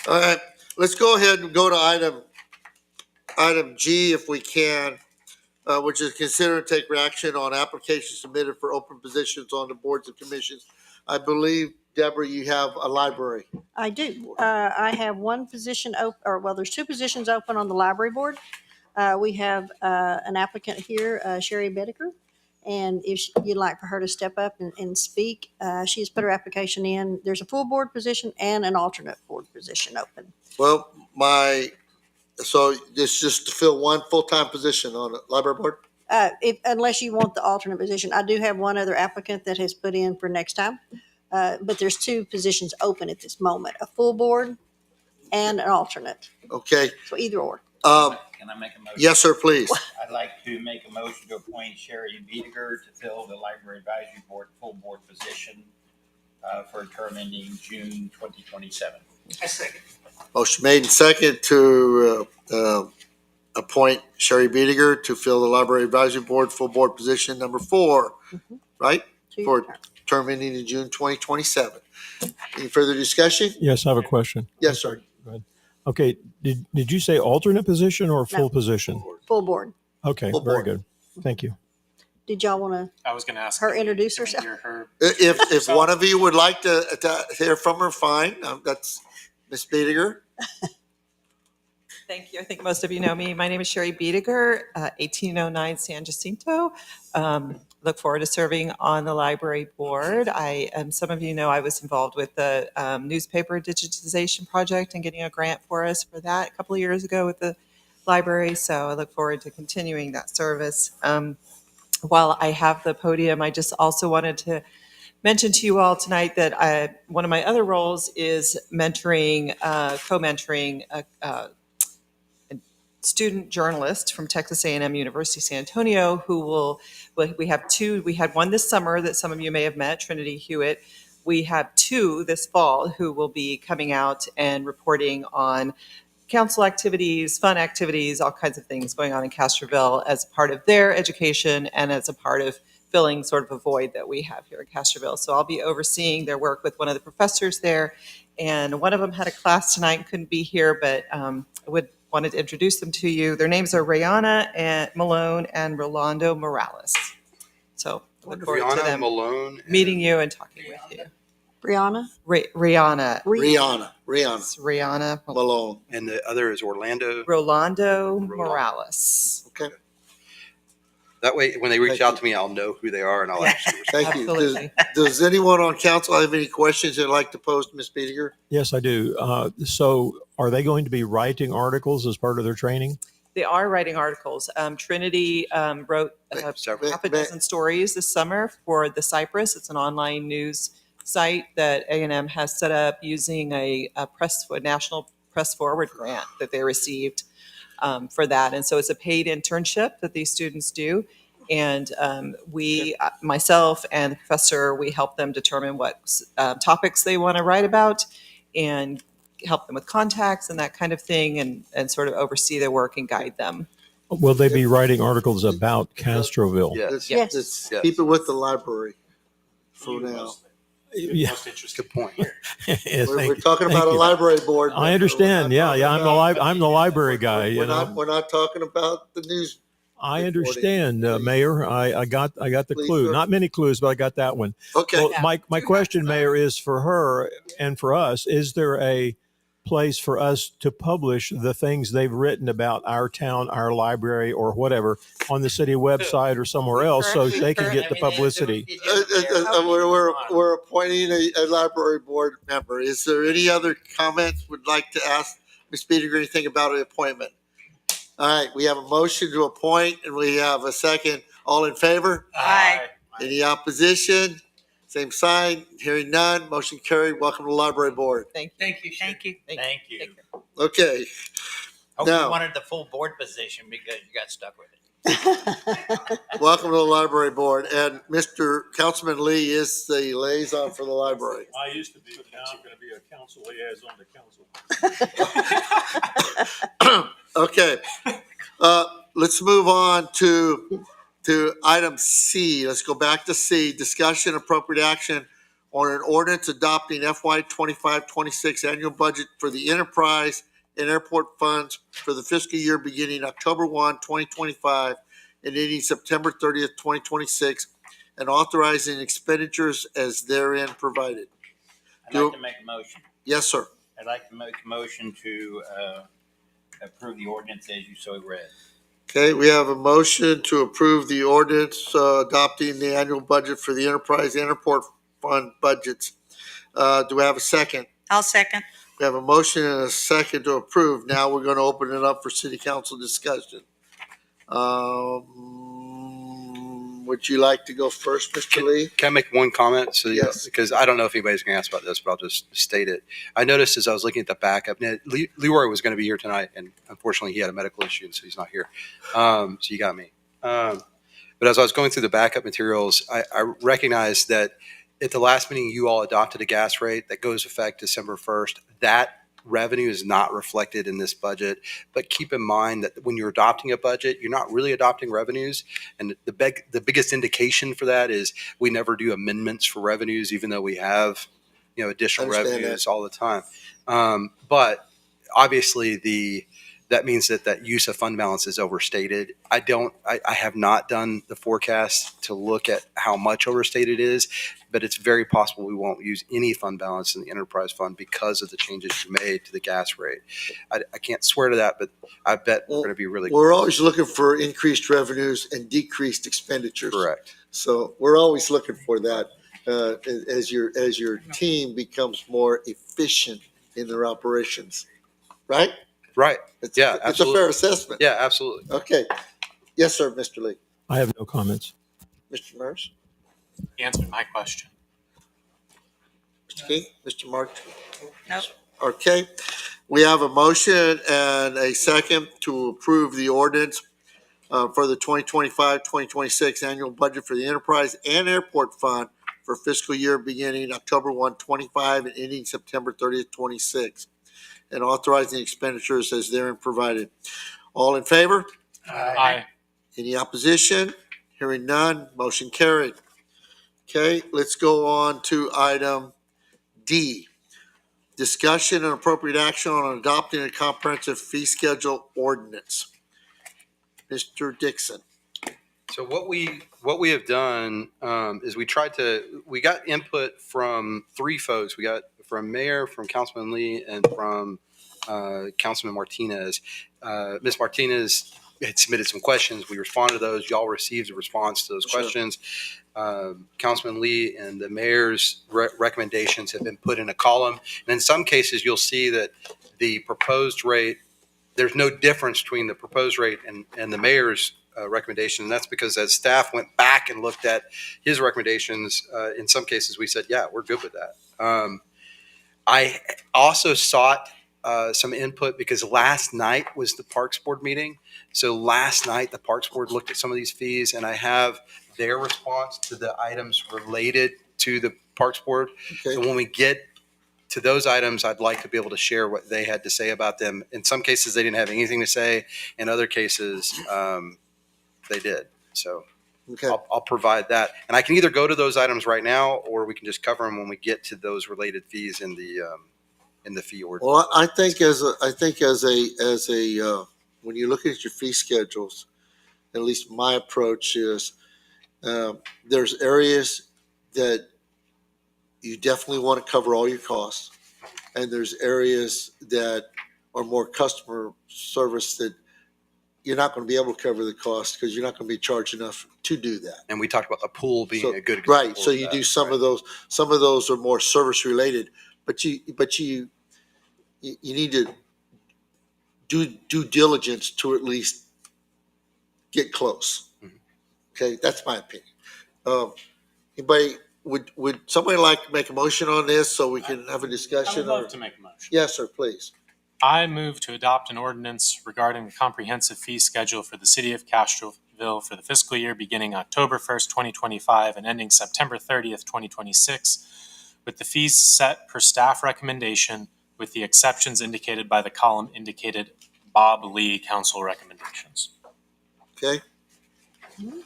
All right, let's go ahead and go to item G if we can, which is consider and take action on applications submitted for open positions on the boards and commissions. I believe Deborah, you have a library. I do. I have one position open, or well, there's two positions open on the library board. We have an applicant here, Sherry Bedecker, and if you'd like for her to step up and speak, she's put her application in. There's a full board position and an alternate board position open. Well, so it's just to fill one full-time position on the library board? Unless you want the alternate position. I do have one other applicant that has put in for next time. But there's two positions open at this moment, a full board and an alternate. Okay. So either or. Can I make a motion? Yes, sir, please. I'd like to make a motion to appoint Sherry Biediger to fill the Library Advisory Board full board position for a term ending June 2027. I second. Motion made and second to appoint Sherry Biediger to fill the Library Advisory Board full board position number 4, right? For term ending in June 2027. Any further discussion? Yes, I have a question. Yes, sir. Go ahead. Okay, did you say alternate position or full position? Full board. Okay, Full very board. good. Thank you. Did y'all want I was going to ask her can we- introduce can we herself? hear her? If one of you would like to hear from her, fine. That's Ms. Biediger. Thank you. I think most of you know me. My name is Sherry Biediger, 1809 San Jacinto. Look forward to serving on the library board. Some of you know I was involved with the newspaper digitization project and getting a grant for us for that a couple of years ago with the library. So I look forward to continuing that service. While I have the podium, I just also wanted to mention to you all tonight that one of my other roles is mentoring, co-mentoring a student journalist from Texas A&M University San Antonio we had one this summer that some of you may have met, Trinity Hewitt. We have two this fall who will be coming out and reporting on council activities, fun activities, all kinds of things going on in Castroville as part of their education and as a part of filling sort of a void that we have here at Castroville. So I'll be overseeing their work with one of the professors there. And one of them had a class tonight and couldn't be here, but wanted to introduce them to you. Their names are Rihanna Malone and Rolando Morales. So I look forward to them Malone meeting you and talking with you. Brianna? Rihanna. Rihanna It's Rihanna Malone. and the other is Orlando. Rolando Morales. Okay. That way, when they reach out to me, I'll know who they are and I'll actually respond. Thank you. Absolutely. Does anyone on council have any questions they'd like to pose to Ms. Biediger? Yes, I do. So are they going to be writing articles as part of their training? They are writing articles. Trinity wrote Several. half a dozen stories this summer for the Cypress. It's an online news site that A&M has set up using a national press forward grant that they received for that. And so it's a paid internship that these students do. And myself and the professor, we help them determine what topics they want to write about and help them with contacts and that kind of thing and sort of oversee their work and guide them. Will they be writing articles about Castroville? Yes. Yes. Let's Yes. keep it with the library for now. Yeah. Most interesting. Good point. Yes, We're thank- talking thank about a you. library board. I understand. We're not Yeah, talking I'm the library guy. We're You know, we're not talking about the news. I understand, Mayor. I got the Please, clue. sir. Not many clues, but I got that one. Okay. Well, my question, Mayor, is for her and for us. Is there a place for us to publish the things they've written about our town, our library, or whatever on the city website or somewhere else, so they can get the publicity? We're appointing a library board member. Is there any other comments would like to ask Ms. Biediger anything about an appointment? All right, we have a motion to appoint and we have a second. All in favor? Aye. Any opposition? Same sign. Hearing none. Motion carried. Welcome to the library board. Thank you. Thank you. Thank you. Take care. Okay. Hope Now- you wanted the full board position because you got stuck with it. Welcome to the library board. And Mr. Councilman Lee is the liaison for the library. I used to be, but now I'm going to be a council liaison to council. Okay. Let's move on to item C. Let's go back to C, discussion appropriate action on an ordinance adopting FY 25-26 annual budget for the enterprise and airport funds for the fiscal year beginning October 1, 2025 and ending September 30th, 2026, and authorizing expenditures as therein provided. I'd Do- like to make a motion. Yes, sir. I'd like to make a motion to approve the ordinance as you so read. Okay, we have a motion to approve the ordinance adopting the annual budget for the enterprise and airport fund budgets. Do we have a second? I'll second. We have a motion and a second to approve. Now we're going to open it up for city council discussion. Would you like to go first, Mr. Lee? Can I make one comment? So, Yes. because I don't know if anybody's going to ask about this, but I'll just state it. I noticed as I was looking at the backup, now, Leroy was going to be here tonight, and unfortunately he had a medical issue, and so he's not here. So you got me. But as I was going through the backup materials, I recognized that at the last meeting, you all adopted a gas rate that goes effect December 1st. That revenue is not reflected in this budget, but keep in mind that when you're adopting a budget, you're not really adopting revenues. And the biggest indication for that is we never do amendments for revenues, even though we have, additional Understand revenues all the time. But obviously that means that use of fund balance is overstated. I have not done the forecast to look at how much overstated it is, but it's very possible we won't use any fund balance in the enterprise fund because of the changes you made to the gas rate. I can't swear to that, but I bet we're going to be really We're always looking for increased revenues and decreased expenditures. correct. So we're always looking for that as your team becomes more efficient in their operations, right? Right. It's Yeah, it's a fair absolutely. assessment. Yeah, absolutely. Okay. Yes, sir, Mr. Lee. I have no comments. Mr. Murs? He answered my question. Mr. King? Mr. Mark? Nope. Okay. We have a motion and a second to approve the ordinance for the 2025-2026 annual budget for the enterprise and airport fund for fiscal year beginning October 1, 25 and ending September 30th, 26, and authorizing expenditures as therein provided. All in favor? Aye. Any opposition? Hearing none, motion carried. Okay, let's go on to item D. Discussion and appropriate action on adopting a comprehensive fee schedule ordinance. Mr. Dixon. So what we have done is we got input from three folks. We got from Mayor, from Councilman Lee, and from Councilman Martinez. Ms. Martinez had submitted some questions. We responded to those. Y'all received a response to those Sure. questions. Councilman Lee and the mayor's recommendations have been put in a column. And in some cases, you'll see that the proposed rate, there's no difference between the proposed rate and the mayor's recommendation. And that's because as staff went back and looked at his recommendations, in some cases we said, yeah, we're good with that. I also sought some input because last night was the Parks Board meeting. So last night the Parks Board looked at some of these fees, and I have their response to the items related to the Parks Board. Okay. And when we get to those items, I'd like to be able to share what they had to say about them. In some cases, they didn't have anything to say. In other cases, they did. So Okay. I'll provide that. And I can either go to those items right now, or we can just cover them when we get to those related fees in the fee ordinance. Well, I think as a when you look at your fee schedules, at least my approach is there's areas that you definitely want to cover all your costs, and there's areas that are more customer service that you're not going to be able to cover the cost because you're not going to be charged enough to do that. And we talked about the pool being So- a good example. Right, so of you that, do some right? of those. Some of those are more service related, but you need to do due diligence to at least get close. Mhm. Okay, that's my opinion. Anybody, would somebody like to make a motion on this so we can have a I discussion? would love or- to make a motion. Yes, sir, please. I move to adopt an ordinance regarding the comprehensive fee schedule for the city of Castroville for the fiscal year beginning October 1st, 2025 and ending September 30th, 2026, with the fees set per staff recommendation with the exceptions indicated by the column indicated Bob Lee council recommendations. Okay.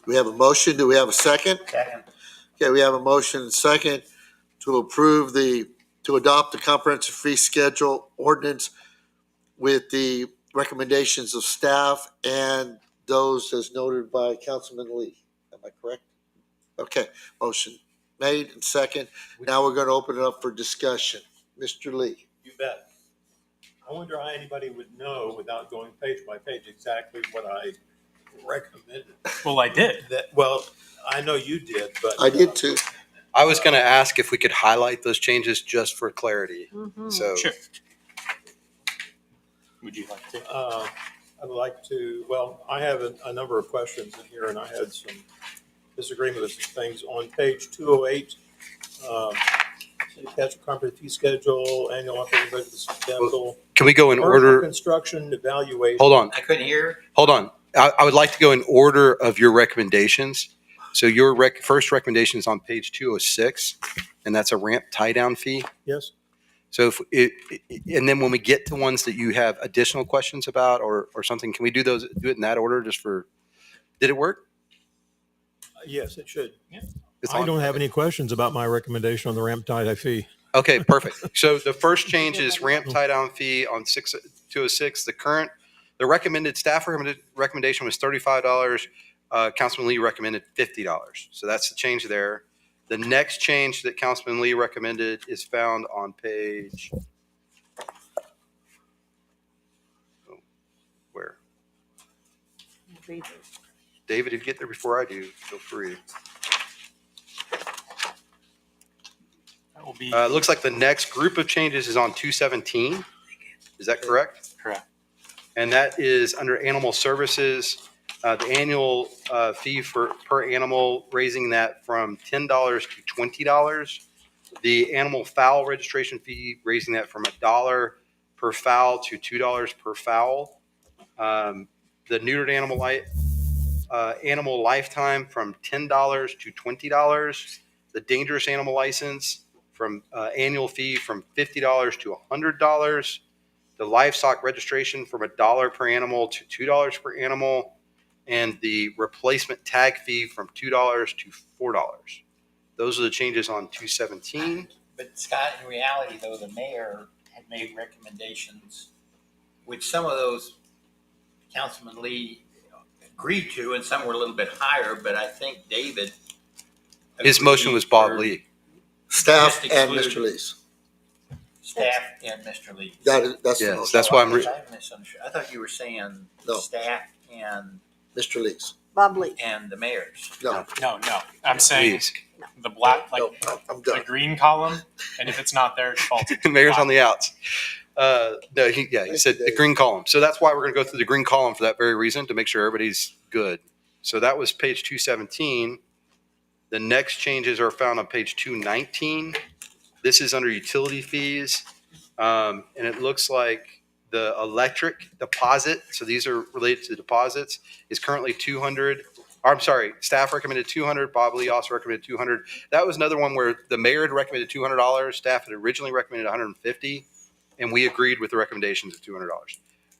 We have a motion. Do we have a second? Second. Okay, we have a motion and second to approve to adopt the comprehensive fee schedule ordinance with the recommendations of staff and those as noted by Councilman Lee. Am I correct? Okay, motion made and second. Now we're going to open it up for discussion. Mr. Lee. You bet. I wonder how anybody would know without going page by page exactly what I recommended. Well, I did. Well, I know you did, but. I did too. I was going to ask if we could highlight those changes just for clarity. Mhm. So Sure. Would you like to? I'd like to, well, I have a number of questions in here, and I had some disagreement with some things. On page 208, city council comprehensive fee schedule, annual operating budget schedule. can we go in Commercial order? Construction evaluation. Hold on. I couldn't hear. Hold on. I would like to go in order of your recommendations. So your first recommendation is on page 206, and that's a ramp tie down fee. Yes. So and then when we get to ones that you have additional questions about or something, can we do it in that order just for, did it work? Yes, it should. It's I on? don't have any questions about my recommendation on the ramp tie fee. Okay, perfect. So the first change is ramp tie down fee on 206. The recommended staff recommendation was $35. Councilman Lee recommended $50. So that's the change there. The next change that Councilman Lee recommended is found on page. Where? David, if you get there before I do, feel free. That will be It looks like the next group of changes is on 217. Is that correct? correct. And that is under animal services. The annual fee per animal, raising that from $10 to $20. The animal fowl registration fee, raising that from $1 per fowl to $2 per fowl. The neutered animal lifetime from $10 to $20. The dangerous animal license from annual fee from $50 to $100. The livestock registration from $1 per animal to $2 per animal. And the replacement tag fee from $2 to $4. Those are the changes on 217. But Scott, in reality, though, the mayor had made recommendations, which some of those Councilman Lee agreed to, and some were a little bit higher. But I think David, His motion was Bob agreed Lee. Staff Just and exclude- Mr. Lee's. for staff and Mr. Lee. That's the Yes, motion. that's why I'm. I misunderstood. I thought you were saying No. staff and Mr. Lee's. Bob Lee. the mayor's. No, No. I'm saying Please. the black, like no, I'm the done. green column, and if it's not there, default to The mayor's on black. the outs. No, he said the green column. So that's why we're going to go through the green column for that very reason, to make sure everybody's good. So that was page 217. The next changes are found on page 219. This is under utility fees. And it looks like the electric deposit, so these are related to deposits, is currently $200. I'm sorry, staff recommended $200. Bob Lee also recommended $200. That was another one where the mayor had recommended $200. Staff had originally recommended $150, and we agreed with the recommendations of $200.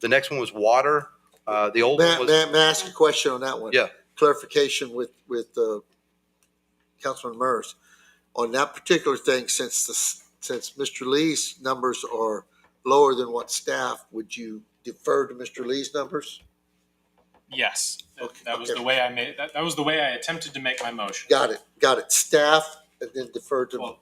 The next one was water. The old one was May I ask a question on that one? Yeah. Clarification with Councilman Murs. On that particular thing, since Mr. Lee's numbers are lower than what staff, would you defer to Mr. Lee's numbers? Yes, that was Okay. the way I made that. That was the way I attempted to make my motion. Got it. Staff and then defer to. Well,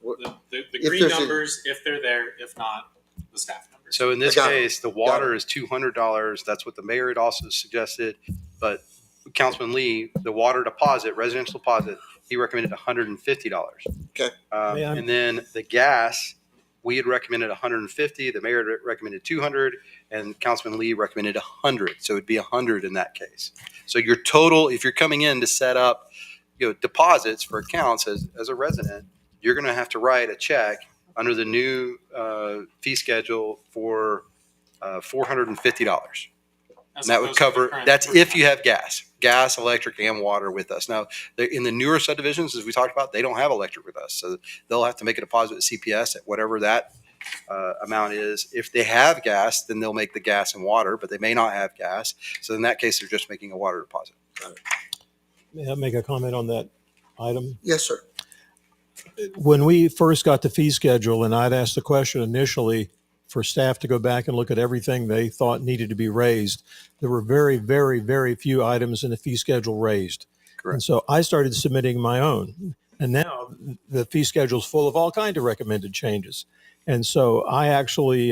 the If green there's a- numbers, if they're there, if not, the staff numbers. So in this I got it. case, the water is $200. That's what the mayor had also suggested. But Councilman Lee, the water deposit, residential deposit, he recommended $150. Okay. Yeah. And then the gas, we had recommended $150. The mayor had recommended $200, and Councilman Lee recommended $100. So it'd be $100 in that case. So your total, if you're coming in to set up, deposits for accounts as a resident, you're going to have to write a check under the new fee schedule for $450. As And that would opposed to the cover, current that's if you 300. have gas, electric, and water with us. Now, in the newer subdivisions, as we talked about, they don't have electric with us. So they'll have to make a deposit at CPS at whatever that amount is. If they have gas, then they'll make the gas and water, but they may not have gas. So in that case, they're just making a water deposit. May I make a comment on that item? Yes, sir. When we first got the fee schedule, and I'd asked the question initially for staff to go back and look at everything they thought needed to be raised, there were very, very, very few items in the fee schedule raised. Correct. And so I started submitting my own. And now the fee schedule is full of all kinds of recommended changes. And so I actually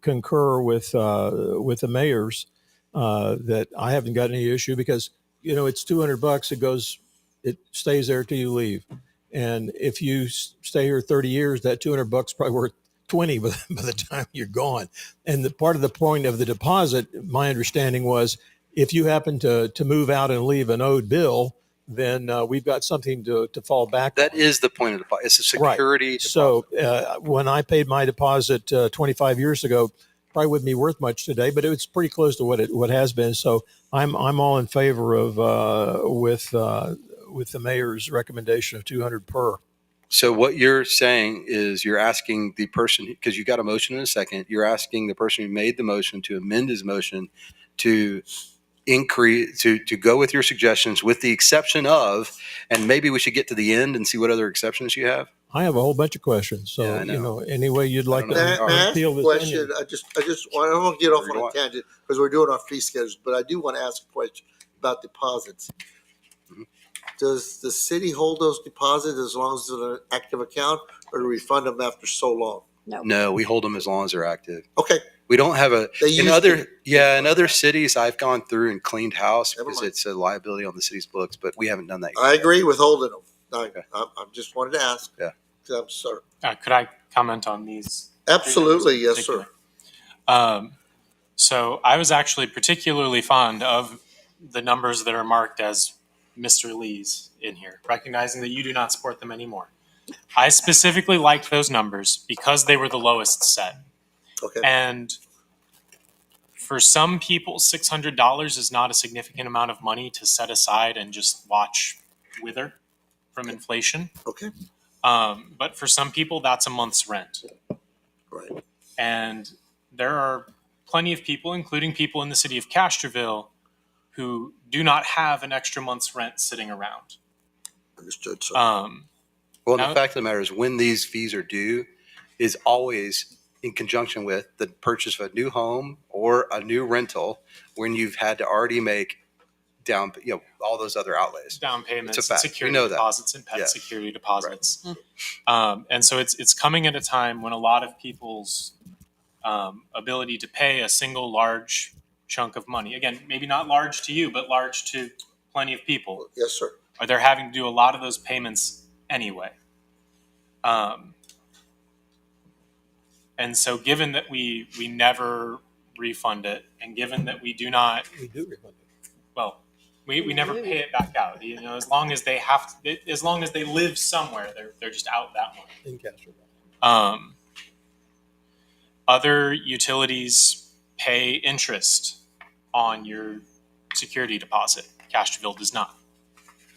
concur with the mayors that I haven't got any issue because, it's $200. It stays there till you leave. And if you stay here 30 years, that $200 probably worth 20 by the time you're gone. And the part of the point of the deposit, my understanding was, if you happen to move out and leave an owed bill, then we've got something to fall back That on. is the point of the deposit. It's a security deposit. So when I paid my deposit 25 years ago, probably wouldn't be worth much today, but it was pretty close to what has been. So I'm all in favor of with the mayor's recommendation of 200 per. So what you're saying is you're asking the person, because you got a motion in a second, you're asking the person who made the motion to amend his motion to increase, to go with your suggestions with the exception of, and maybe we should get to the end and see what other exceptions you have. I have a whole bunch of questions. So, Yeah, I know. any way you'd like to May I ask peel a this question? onion. I don't want to get off Whatever you on a want. tangent because we're doing our fee schedules, but I do want to ask a question about deposits. Mhm. Does the city hold those deposits as long as it's an active account, or do we fund them after so long? No, we hold them as long as they're active. Okay, We don't have a, they in used other, to. in other cities, I've gone through and cleaned house Never because mind. it's a liability on the city's books, but we haven't done that yet. I agree with holding them. Okay. I just wanted to ask. Yeah. I'm sorry. Could I comment on these? Absolutely, yes, Particular. sir. So I was actually particularly fond of the numbers that are marked as Mr. Lee's in here, recognizing that you do not support them anymore. I specifically liked those numbers because they were the lowest set. Okay. And for some people, $600 is not a significant amount of money to set aside and just watch wither from inflation. Okay. But for some people, that's a month's rent. Right. And there are plenty of people, including people in the city of Castroville, who do not have an extra month's rent sitting around. Understood, sir. Well, Now- the fact of the matter is when these fees are due is always in conjunction with the purchase of a new home or a new rental when you've had to already make down, all those other outlays. Down payments, It's a fact. security We know that. deposits, and pet Yeah. security deposits. And so it's coming at a time when a lot of people's ability to pay a single large chunk of money, again, maybe not large to you, but large to plenty of people, Yes, sir. or they're having to do a lot of those payments anyway. And so given that we never refund it, and given that we do not, We do refund it. well, we never pay it back out. As long as they have to, as long as they live somewhere, they're just out that money. In Castroville. Other utilities pay interest on your security deposit. Castroville does not.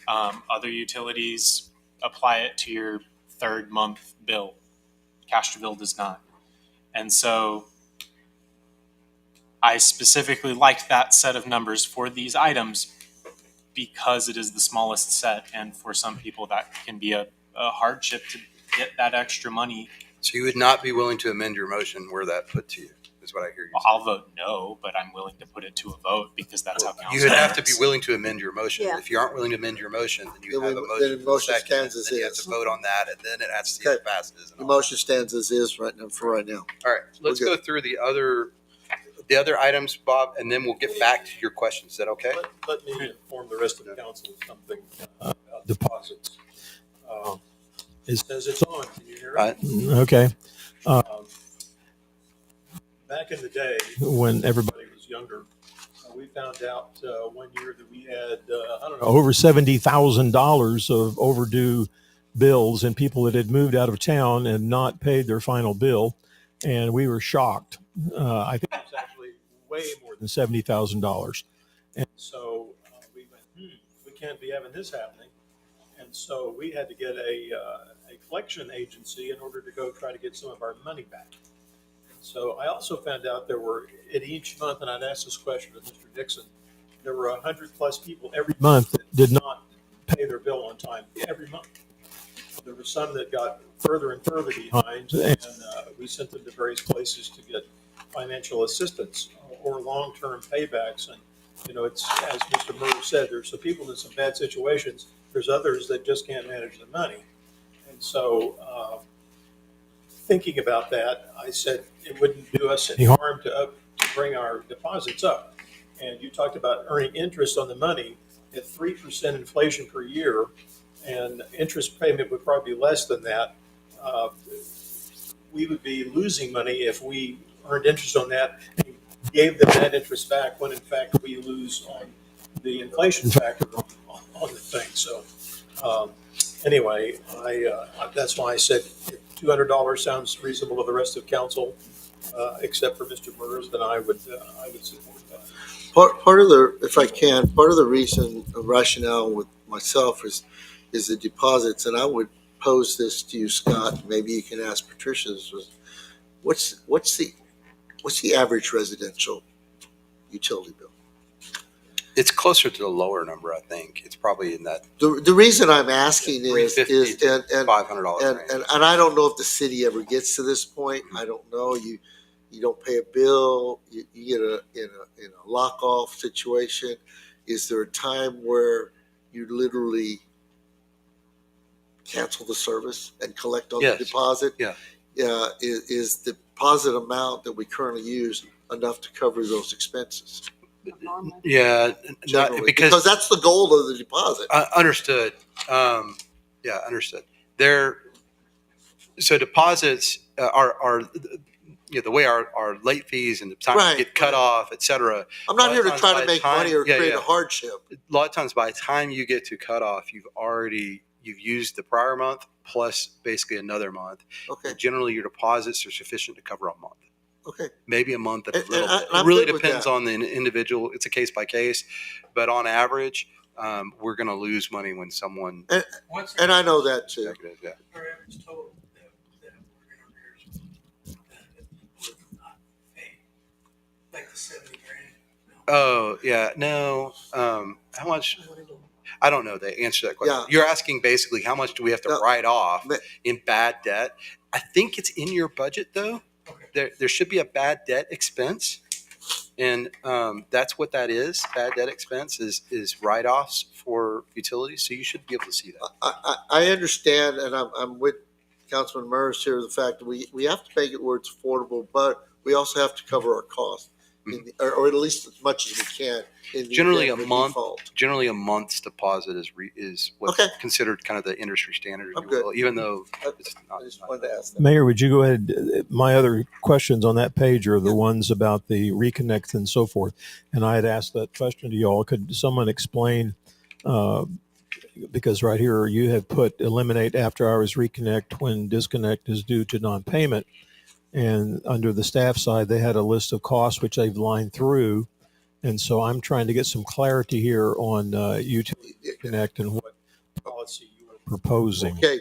Other utilities apply it to your third month bill. Castroville does not. And so I specifically liked that set of numbers for these items because it is the smallest set. And for some people, that can be a hardship to get that extra money. So you would not be willing to amend your motion were that put to you, is what I hear you Well, saying. I'll vote no, but I'm willing to put it to a vote because that's how council You would have to be works. willing to amend your motion. Yeah. If you aren't willing to amend your motion, then you Then have a we- motion. then the motion second, stands and as then you have is. to vote on that, and then it has to see if it Okay. passes. and The all motion stands as is right now, for right now. All right, let's We're go good. through the other items, Bob, and then we'll get back to your questions. Is that okay? Let me inform the rest of the council of something about deposits. It says it's on. Can you hear it? Okay. Back in the day, when everybody was younger, we found out one year that we had, over $70,000 of overdue bills and people that had moved out of town and not paid their final bill. And we were shocked. I think it was actually way more than $70,000. And so we went, we can't be having this happening. And so we had to get a collection agency in order to go try to get some of our money back. So I also found out there were, at each month, and I'd asked this question of Mr. Dixon, there were 100+ people every month that did not pay their bill on time every month. There were some that got further and further behind, and we sent them to various places to get financial assistance or long-term paybacks. And, it's, as Mr. Murray said, there's some people in some bad situations There's others that just can't manage the money. And so, thinking about that, I said it wouldn't do us any harm to bring our deposits up. And you talked about earning interest on the money at 3% inflation per year, and interest payment would probably be less than that. We would be losing money if we earned interest on that and gave them that interest back, when in fact we lose on the inflation factor on the thing. So anyway, that's why I said $200 sounds reasonable to the rest of council, except for Mr. Mers, then I would support that. Part of the, if I can, part of the reason, rationale with myself is the deposits, and I would pose this to you, Scott. Maybe you can ask Patricia. What's the average residential utility bill? It's closer to the lower number, I think. It's probably in that The reason I'm asking is $350 to and $500 range. and I don't know if the city ever gets to this point. I don't know. You don't pay a bill. You get in a lock off situation. Is there a time where you literally cancel the service and collect on Yes. the deposit? Yeah. Is the deposit amount that we currently use enough to cover those expenses? Yeah, Generally? not, Because that's the goal of the deposit. understood. Yeah, understood. So deposits are the way our late fees and the time Right, get cut off, et cetera. I'm not a here lot to of times try by to the make time- money or yeah, create yeah. a hardship. A lot of times by the time you get to cutoff, you've used the prior month plus basically another month. Okay, And generally, your deposits are sufficient to cover a month. okay. Maybe a month and a And little bit. I'm It really good with depends that. on the individual. It's a case by case, but on average, we're going to lose money when someone. And I know that too. Negative, yeah. Our average total that we're in arrears, that would not pay, like the 70 grand. Oh yeah, no. How much? I don't know the answer to that question. Yeah. You're asking basically how much do we have to No, write off but- in bad debt? I think it's in your budget though. Okay. There should be a bad debt expense, and that's what that is. Bad debt expense is write-offs for utilities, so you should be able to see that. I understand, and I'm with Councilman Murs here, the fact that we have to make it where it's affordable, but we also have to cover our costs, or at least as much as we can. In the Generally event a of month. default. Generally, a month's deposit is what's Okay. considered kind of the industry standard, if I'm you good. will, even though I it's not. I just wanted to ask that. Mayor, would you go ahead? My other questions on that page are the ones about the reconnect and so forth. And I had asked that question to y'all. Could someone explain, because right here you have put eliminate after hours reconnect when disconnect is due to non-payment. And under the staff side, they had a list of costs which they've lined through. And so I'm trying to get some clarity here on utility connect and what policy you are proposing. Okay,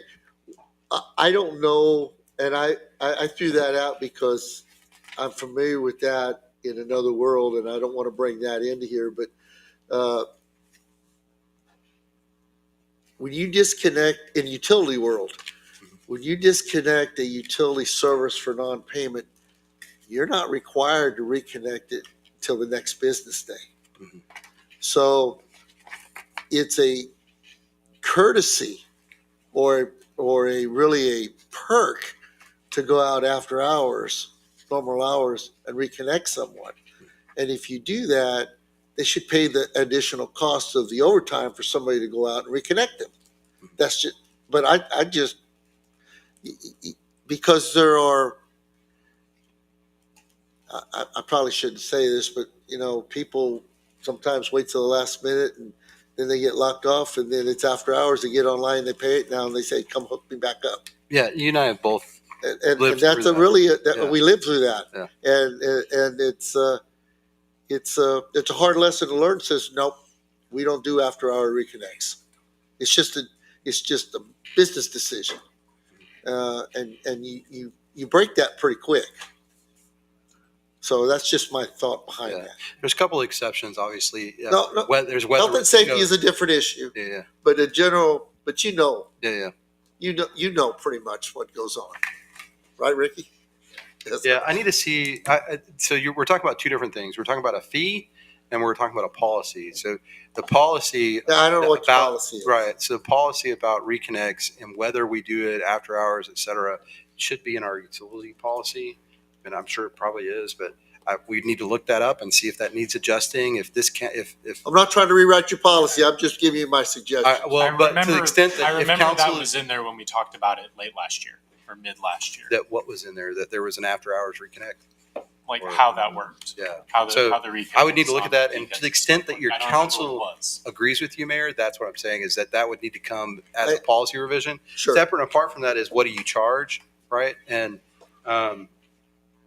I don't know, and I threw that out because I'm familiar with that in another world, and I don't want to bring that into here, but when you disconnect in utility world, when you disconnect a utility service for non-payment, you're not required to reconnect it till the next business day. Mhm. So it's a courtesy or a really a perk to go out after hours, normal hours, and reconnect someone. And if you do that, they should pay the additional cost of the overtime for somebody to go out and reconnect them. That's just, but I just, because there are, I probably shouldn't say this, but people sometimes wait till the last minute and then they get locked off, and then it's after hours. They get online, they pay it now, and they say, "Come hook me back up." Yeah, you and I have both. And Lived that's through a that. really Yeah. we live through that, Yeah. and it's a hard lesson to learn. Says nope, we don't do after hour reconnects. It's just a business decision, and you break that pretty quick. So that's just my thought behind Yeah. that. There's a couple of exceptions, obviously. Yeah. No. There's weather. Health and safety is a different issue, Yeah, but in general, but yeah. you know pretty much what goes on, right, Ricky? Yes. Yeah, I need to see. So we're talking about two different things. We're talking about a fee, and we're talking about a policy. So the policy. Yeah, I don't know what your about- policy is. Right. So the policy about reconnects and whether we do it after hours, et cetera, should be in our utility policy. And I'm sure it probably is, but we need to look that up and see if that needs adjusting. If this can't, if I'm not trying to rewrite your policy. I'm just giving you my suggestion. but to the extent that I if remember council that was in there when we talked about it late last year or mid last year, that what was in there, that there was an after hours reconnect. like how that worked. Yeah. How the So reconnect I would need to was look on at that, the and to the weekend. extent that your I don't remember what it council was. agrees with you, Mayor, that's what I'm saying, is that would need to come as a policy revision. Sure. Separate and apart from that is what do you charge, right? And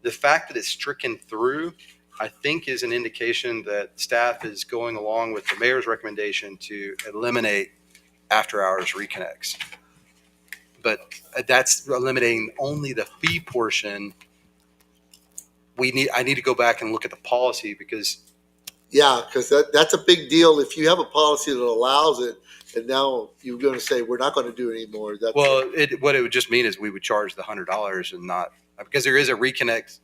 the fact that it's stricken through, I think, is an indication that staff is going along with the mayor's recommendation to eliminate after-hours reconnects. But that's eliminating only the fee portion. I need to go back and look at the policy because Yeah, because that's a big deal. If you have a policy that allows it, and now you're going to say, we're not going to do it anymore. That's what it would just mean is we would charge the $100 and not, because there is a reconnect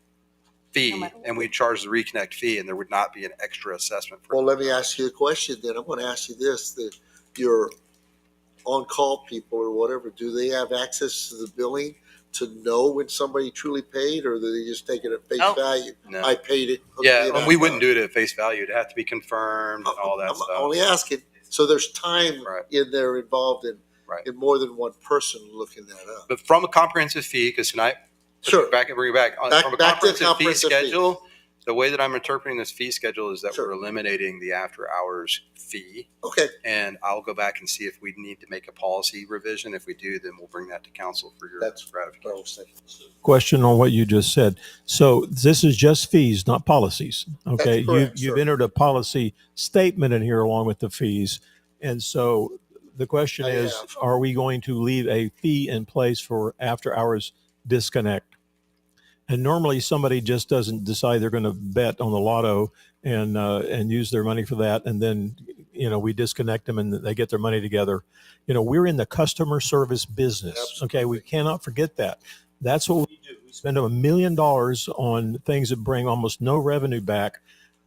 fee and we charge the reconnect fee and there would not be an extra assessment for. Well, let me ask you a question then. I'm going to ask you this, that your on-call people or whatever, do they have access to the billing to know when somebody truly paid, or do they just take it at face No. value? No. I paid it. hook Yeah, me and up. we wouldn't do it at face value. It'd have to be confirmed and all that I'm stuff. only asking. So there's time Right. in there involved in, Right. in more than one person looking that up. But from a comprehensive fee, because tonight, Sure. back and bring it back. Back- From a back to the comprehensive fee comprehensive fee. schedule, the way that I'm interpreting this fee schedule is that Sure. we're eliminating the after hours fee. Okay. And I'll go back and see if we need to make a policy revision. If we do, then we'll bring that to council for your That's ratification. what I was thinking. Question on what you just said. So this is just fees, not policies. Okay. That's correct, You've sir. entered a policy statement in here along with the fees. And so the question I is, have. are we going to leave a fee in place for after hours disconnect? And normally somebody just doesn't decide they're going to bet on the lotto and use their money for that. And then, we disconnect them and they get their money together. We're in the customer service business. Absolutely. Okay. We cannot forget that. That's what we do. We spend $1 million on things that bring almost no revenue back,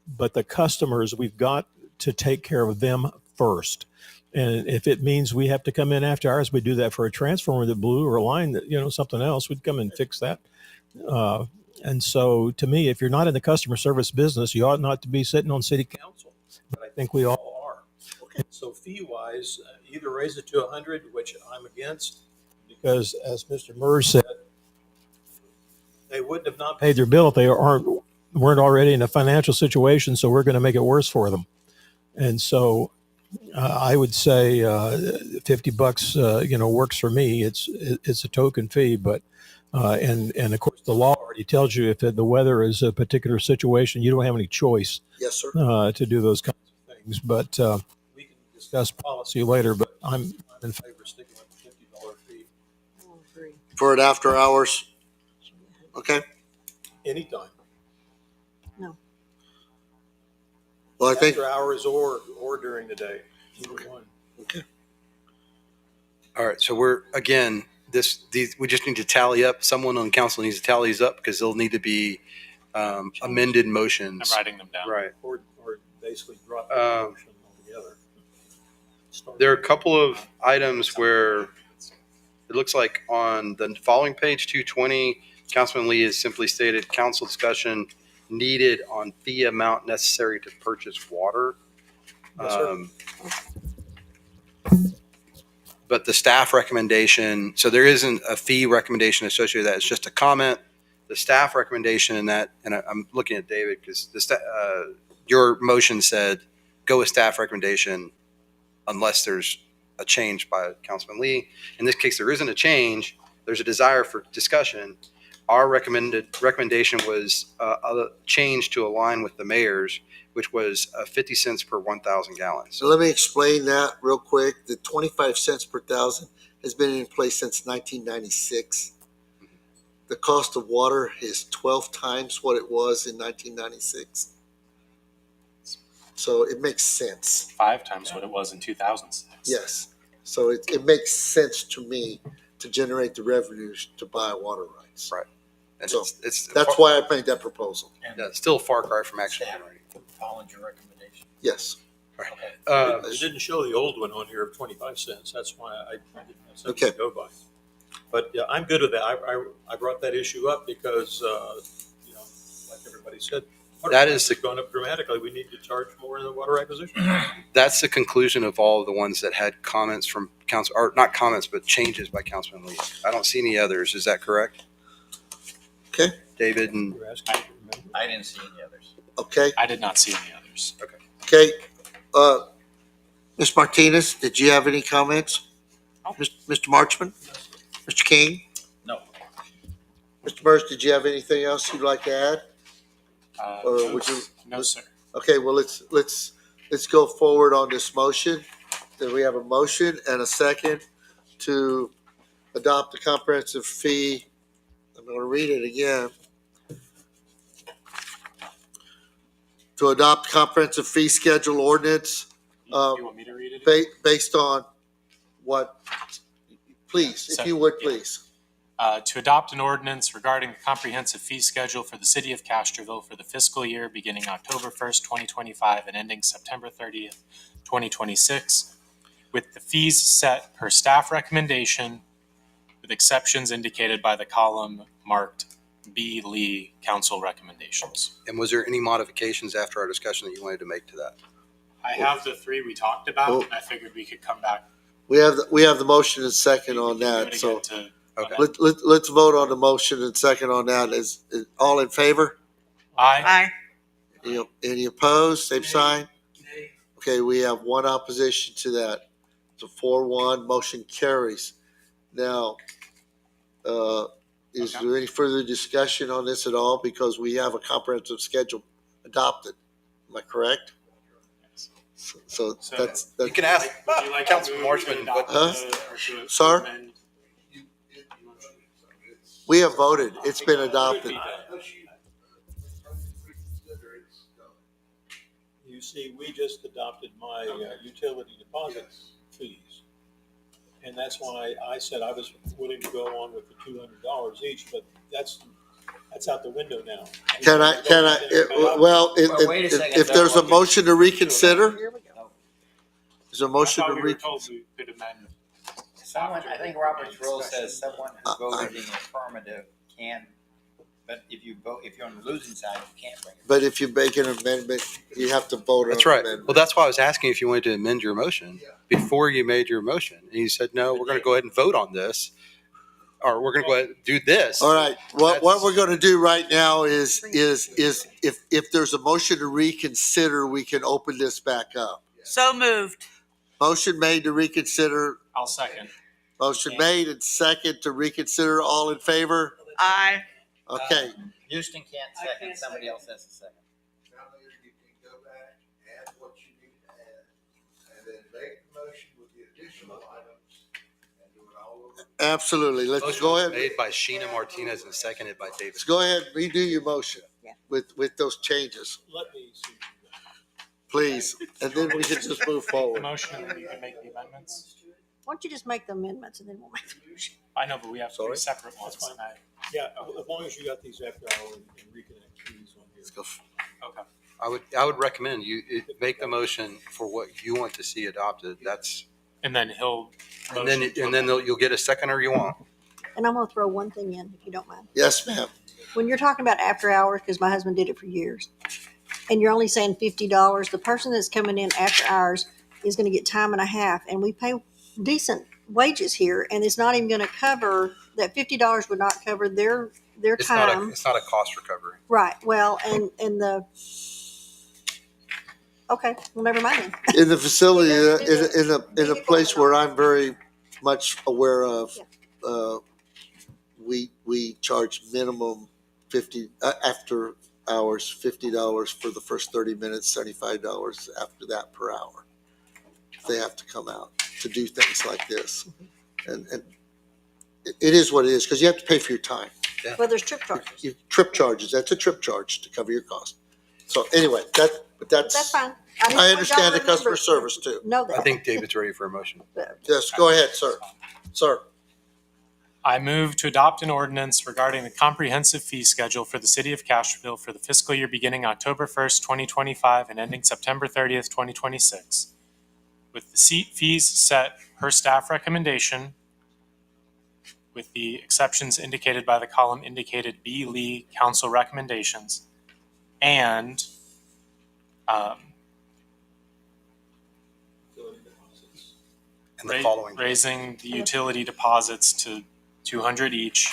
but the customers, we've got to take care of them first. And if it means we have to come in after hours, we do that for a transformer that blew or a line that, something else, we'd come and fix that. And so to me, if you're not in the customer service business, you ought not to be sitting on city council, but I think we all are. Okay. So fee wise, either raise it to 100, which I'm against, because as Mr. Mers said, they wouldn't have not paid their bill if they weren't already in a financial situation. So we're going to make it worse for them. And so I would say $50, works for me. It's a token fee, but and of course the law already tells you if the weather is a particular situation, you don't have any choice Yes, sir. to do those kinds of things. But we can discuss policy later. But I'm in favor of sticking with the $50 fee For an after hours. Okay. anytime. Well, I think, After hours or during the day. Either one. All right. So we're, again, we just need to tally up. Someone on council needs to tally these up because they'll need to be amended I'm motions. writing them down. Right. Or basically drop the motion altogether. There are a couple of items where it looks like on the following page, 220, Councilman Lee has simply stated council discussion needed on fee amount necessary to purchase water. Yes, sir. But the staff recommendation, so there isn't a fee recommendation associated with that. It's just a comment. The staff recommendation in that, and I'm looking at David because your motion said go with staff recommendation unless there's a change by Councilman Lee. In this case, there isn't a change. There's a desire for discussion. Our recommendation was a change to align with the mayor's, which was 50 cents per 1,000 gallons. so let me explain that real quick. The 25 cents per thousand has been in place since 1996. The cost of water is 12 times what it was in 1996. So it makes sense. 5 times what it was in 2006. Yes. So it makes sense to me to generate the revenues to buy water rights. Right. And So it's That's why I made that proposal. yeah, it's still a far cry from actually generating. acknowledge your recommendation. Yes. It didn't show the old one on here of 25 cents. That's why I didn't have something Okay. to go by. But yeah, I'm good with that. I brought that issue up because, like everybody said, water That prices is have gone up dramatically. We need to charge more in the water acquisition. That's the conclusion of all of the ones that had comments from council, or not comments, but changes by Councilman Lee. I don't see any others. Is that correct? Okay. David and You're asking to remember. I didn't see any others. Okay. I did not see any others. Okay. Ms. Martinez, did you have any comments? Mr. Marchman? Mr. King? No. Mr. Burrs, did you have anything else you'd like to add? Or No, would you? no, sir. Okay, well, let's go forward on this motion. Then we have a motion and a second to adopt the comprehensive fee. I'm going to read it again. To adopt comprehensive fee schedule ordinance, You want me to read it? based on what? Please, if you would, please. To adopt an ordinance regarding the comprehensive fee schedule for the city of Castroville for the fiscal year beginning October 1st, 2025 and ending September 30th, 2026, with the fees set per staff recommendation, with exceptions indicated by the column marked B. Lee Council recommendations. was there any modifications after our discussion that you wanted to make to that? I have the three we talked about, and I figured we could come back. We have the motion and second on We can do that, it so again Okay. let's vote on the motion and second on that. Is all in favor? Aye. Any opposed? Same sign? Okay, we have one opposition to that. It's a 4-1, motion carries. Now, is there any further discussion on this at all? Because we have a comprehensive schedule adopted. Am I correct? So that's, You can ask Would you like Councilman to move Marchman, to adopt Huh? or to Sir? amend? we have voted. It's been adopted. You see, we just adopted my utility deposit fees. And that's why I said I was willing to go on with the $200 each, but that's out the window now. Wait a second, If there's a motion to reconsider, Here we go. is there a I motion to thought we were reconsider? told we could amend. Someone, I think Robert's rule says someone who voted in the affirmative can, but if you're on the losing side, you can't bring it. But if you make an amendment, you have to vote on That's the right. amendment. Well, that's why I was asking if you wanted to amend your motion before you made your motion. And you said, no, we're going to go ahead and vote on this. Or we're going to go ahead and do this. All right, what we're gonna do right now is if there's a motion to reconsider, we can open this back up. So moved. Motion made to reconsider, I'll second. motion made and second to reconsider, all in favor? Aye. Okay, Houston can't second, somebody else has to second. Now you can go back, add what you need to add, and then make the motion with the additional items and do it all over. absolutely, let's Motion go was ahead, made by Sheena Martinez and seconded by David. let's go ahead and redo your motion Yeah. with those changes, Let me see. please, and then we can just move The forward. motion, and you can make the amendments. Why don't you just make the amendments and then we'll make the motion? I know, but we have three Sorry? separate ones. That's fine. and Yeah, as long as you got these after hour and reconnect keys on here. Let's go. Okay. I would recommend you make the motion for what you want to see adopted. That's, And then he'll. and then you'll get a second or you won't. And I'm gonna throw one thing in, if you don't mind. Yes, ma'am. When you're talking about after hours, because my husband did it for years, and you're only saying $50, the person that's coming in after hours is gonna get time and a half, and we pay decent wages here, and it's not even gonna cover, that $50 would not cover their It's not time. it's not a cost recovery. Right, well, and okay, well, never mind then. In the facility, in a place where I'm very much aware of, we charge minimum 50 after hours, $50 for the first 30 minutes, $75 after that per hour. They have to come out to do things like this, and it is what it is because you have to pay for your time. Well, there's trip charges. Trip charges. That's a trip charge to cover your cost. So anyway, That's fine. I just want y'all understand to the customer remember- service too. Know that. I think David's ready for a motion. Yes, go ahead, sir. Sir. I move to adopt an ordinance regarding the comprehensive fee schedule for the city of Castroville for the fiscal year beginning October 1st, 2025 and ending September 30th, 2026, with the seat fees set per staff recommendation, with the exceptions indicated by the column indicated B. Lee Council recommendations, and And the following. raising the utility deposits to $200 each,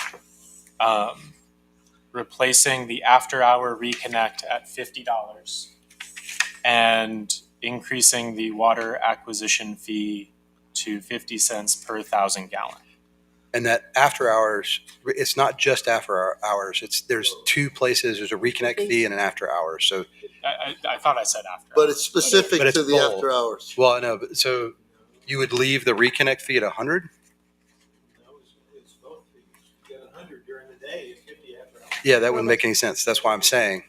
replacing the after-hour reconnect at $50, and increasing the water acquisition fee to 50 cents per 1,000 gallon. And that after hours, it's not just after hours. There's two places. There's a reconnect fee and an after hours. So, I thought I said after. But it's specific But it's to the both. after hours. well, no, but so you would leave the reconnect fee at 100? It's both fees. You get 100 during the day and 50 after hours. Yeah, that wouldn't make any sense. That's why I'm saying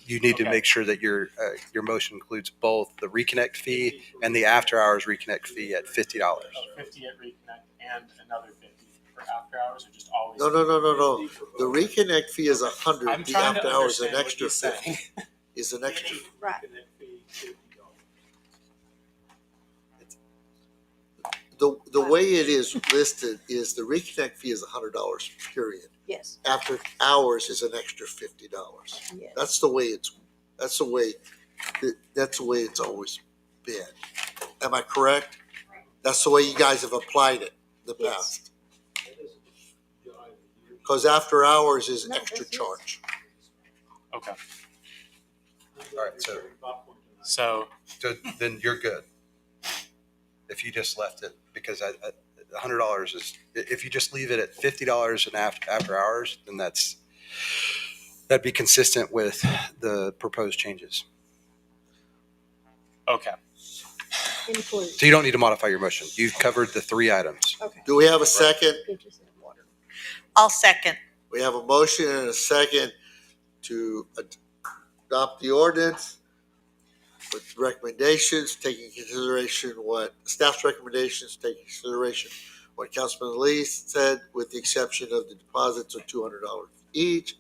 you need to Okay. make sure that your motion includes both the reconnect fee and the after hours reconnect fee at $50. 50 at reconnect and another 50 for after hours, or just always? No. The reconnect fee is 100. I'm The trying to after hours an understand what extra he's saying. 50. Is an extra. Right. The way it is listed is the reconnect fee is $100 period. Yes, After hours is an extra $50. yes. That's the way that's the way it's always been. Am I correct? That's the way you guys have applied it in the Yes. past. Because after hours is No, extra that's it. charge. Okay, All right, so so then you're good. If you just left it, because $100 is, if you just leave it at $50 and after hours, then that'd be consistent with the proposed changes. okay. Include. So you don't need to modify your motion. You've covered the three items. Okay. Do we have a second? 50 cent water. I'll second. We have a motion and a second to adopt the ordinance with recommendations, taking consideration what staff's recommendations, taking consideration what Councilman Lee said, with the exception of the deposits of $200 each.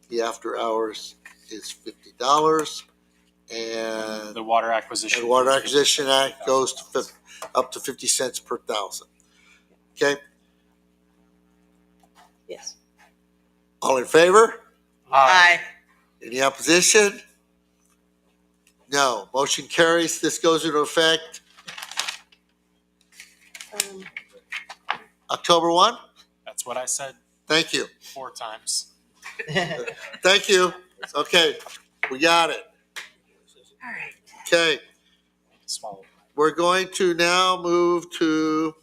The after hours is $50, and The water acquisition. the Water Acquisition Act goes to up to 50 cents per thousand. Okay, Yes. all in favor? Aye. Any opposition? No. Motion carries. This goes into effect Um, October 1. That's what I said Thank you. 4 times. Thank you. Okay, we got it. All right. Okay, Swallow. we're going to now move to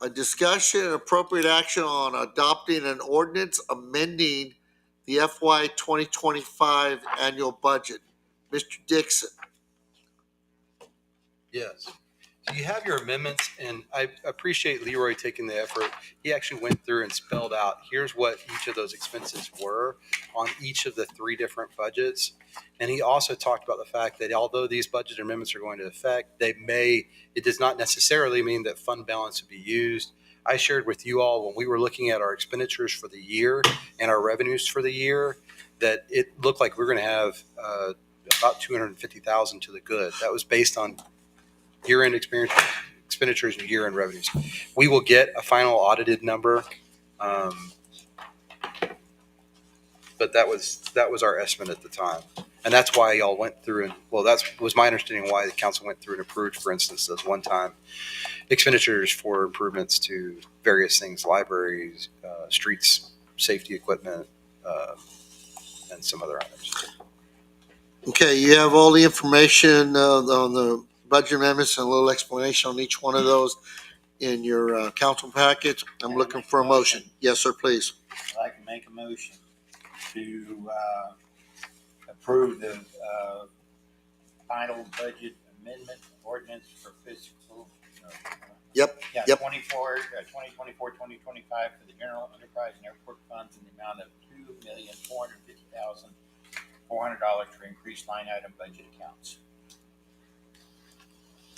a discussion and appropriate action on adopting an ordinance amending the FY 2025 annual budget. Mr. Dixon. Yes. So you have your amendments, and I appreciate Leroy taking the effort. He actually went through and spelled out, here's what each of those expenses were on each of the 3 different budgets. And he also talked about the fact that although these budget amendments are going to affect, it does not necessarily mean that fund balance will be used. I shared with you all when we were looking at our expenditures for the year and our revenues for the year, that it looked like we're going to have about $250,000 to the good. That was based on year-end expenditures and year-end revenues. We will get a final audited number, but that was our estimate at the time, and that's why y'all went through and that was my understanding why the council went through and approved, for instance, those one-time expenditures for improvements to various things, libraries, streets, safety equipment, and some other items. Okay, you have all the information on the budget amendments and a little explanation on each one of those in your council package. I'm looking for a motion. Yes, sir, please. I'd like to make a motion to approve the final budget amendment ordinance for fiscal. Yep, Yeah, yep. 2024, 2025 for the general enterprise and airport funds in the amount of $2,450,400 for increased line item budget accounts.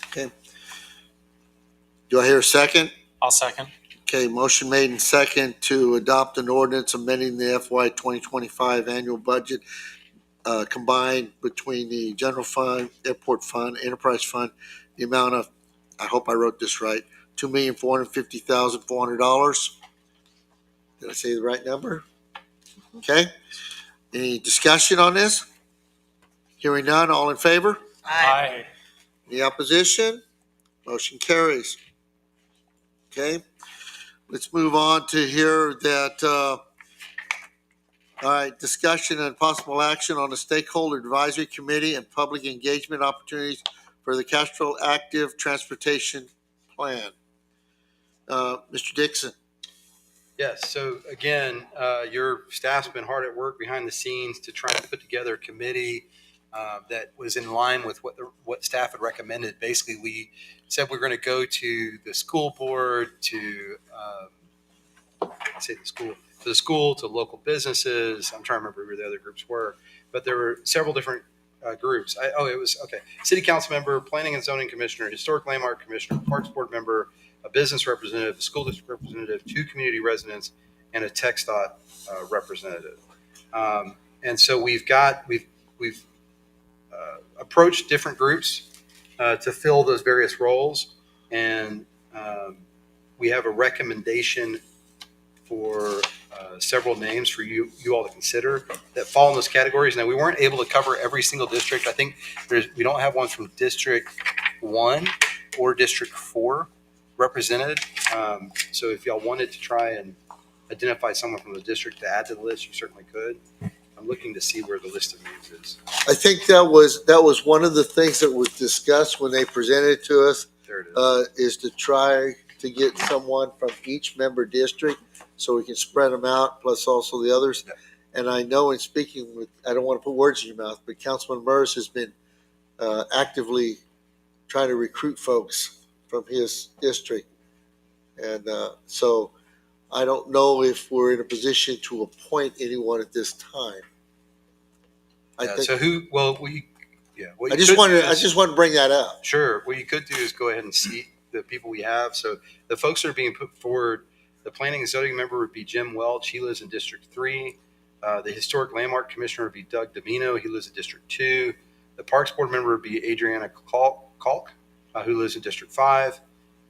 Okay. Do I hear a second? I'll second. Okay, motion made and second to adopt an ordinance amending the FY 2025 annual budget combined between the general fund, airport fund, enterprise fund, the amount of, I hope I wrote this right, $2,450,400. Did I say the right number? Okay. Any discussion on this? Hearing none, all in favor? Aye. Any opposition? Motion carries. Okay. Let's move on to hear that, all right, discussion and possible action on the Stakeholder Advisory Committee and public engagement opportunities for the Castroville Active Transportation Plan. Mr. Dixon. Yes, so again, your staff's been hard at work behind the scenes to try and put together a committee that was in line with what staff had recommended. Basically, we said we're going to go to the school board, to the school, to local businesses. I'm trying to remember who the other groups were, but there were several different groups. It was okay. City council member, planning and zoning commissioner, historic landmark commissioner, parks board member, a business representative, a school district representative, 2 community residents, and a TxDOT representative. And so we've approached different groups to fill those various roles, and we have a recommendation for several names for you all to consider that fall in those categories. Now, we weren't able to cover every single district. I think we don't have one from District 1 or District 4 represented. So if y'all wanted to try and identify someone from the district to add to the list, you certainly could. I'm looking to see where the list of names is. I think that was one of the things that was discussed when they presented it to us. There it is. Is to try to get someone from each member district so we can spread them out, plus also the others. Yeah. And I know in speaking with, I don't want to put words in your mouth, but Councilman Murs has been actively trying to recruit folks from his district. And so I don't know if we're in a position to appoint anyone at this time. I just wanted to bring that up. Sure. What you could do is go ahead and see the people we have. So the folks that are being put forward, the planning and zoning member would be Jim Welch. He lives in District 3. The historic landmark commissioner would be Doug Domino. He lives in District 2. The parks board member would be Adriana Kalk, who lives in District 5.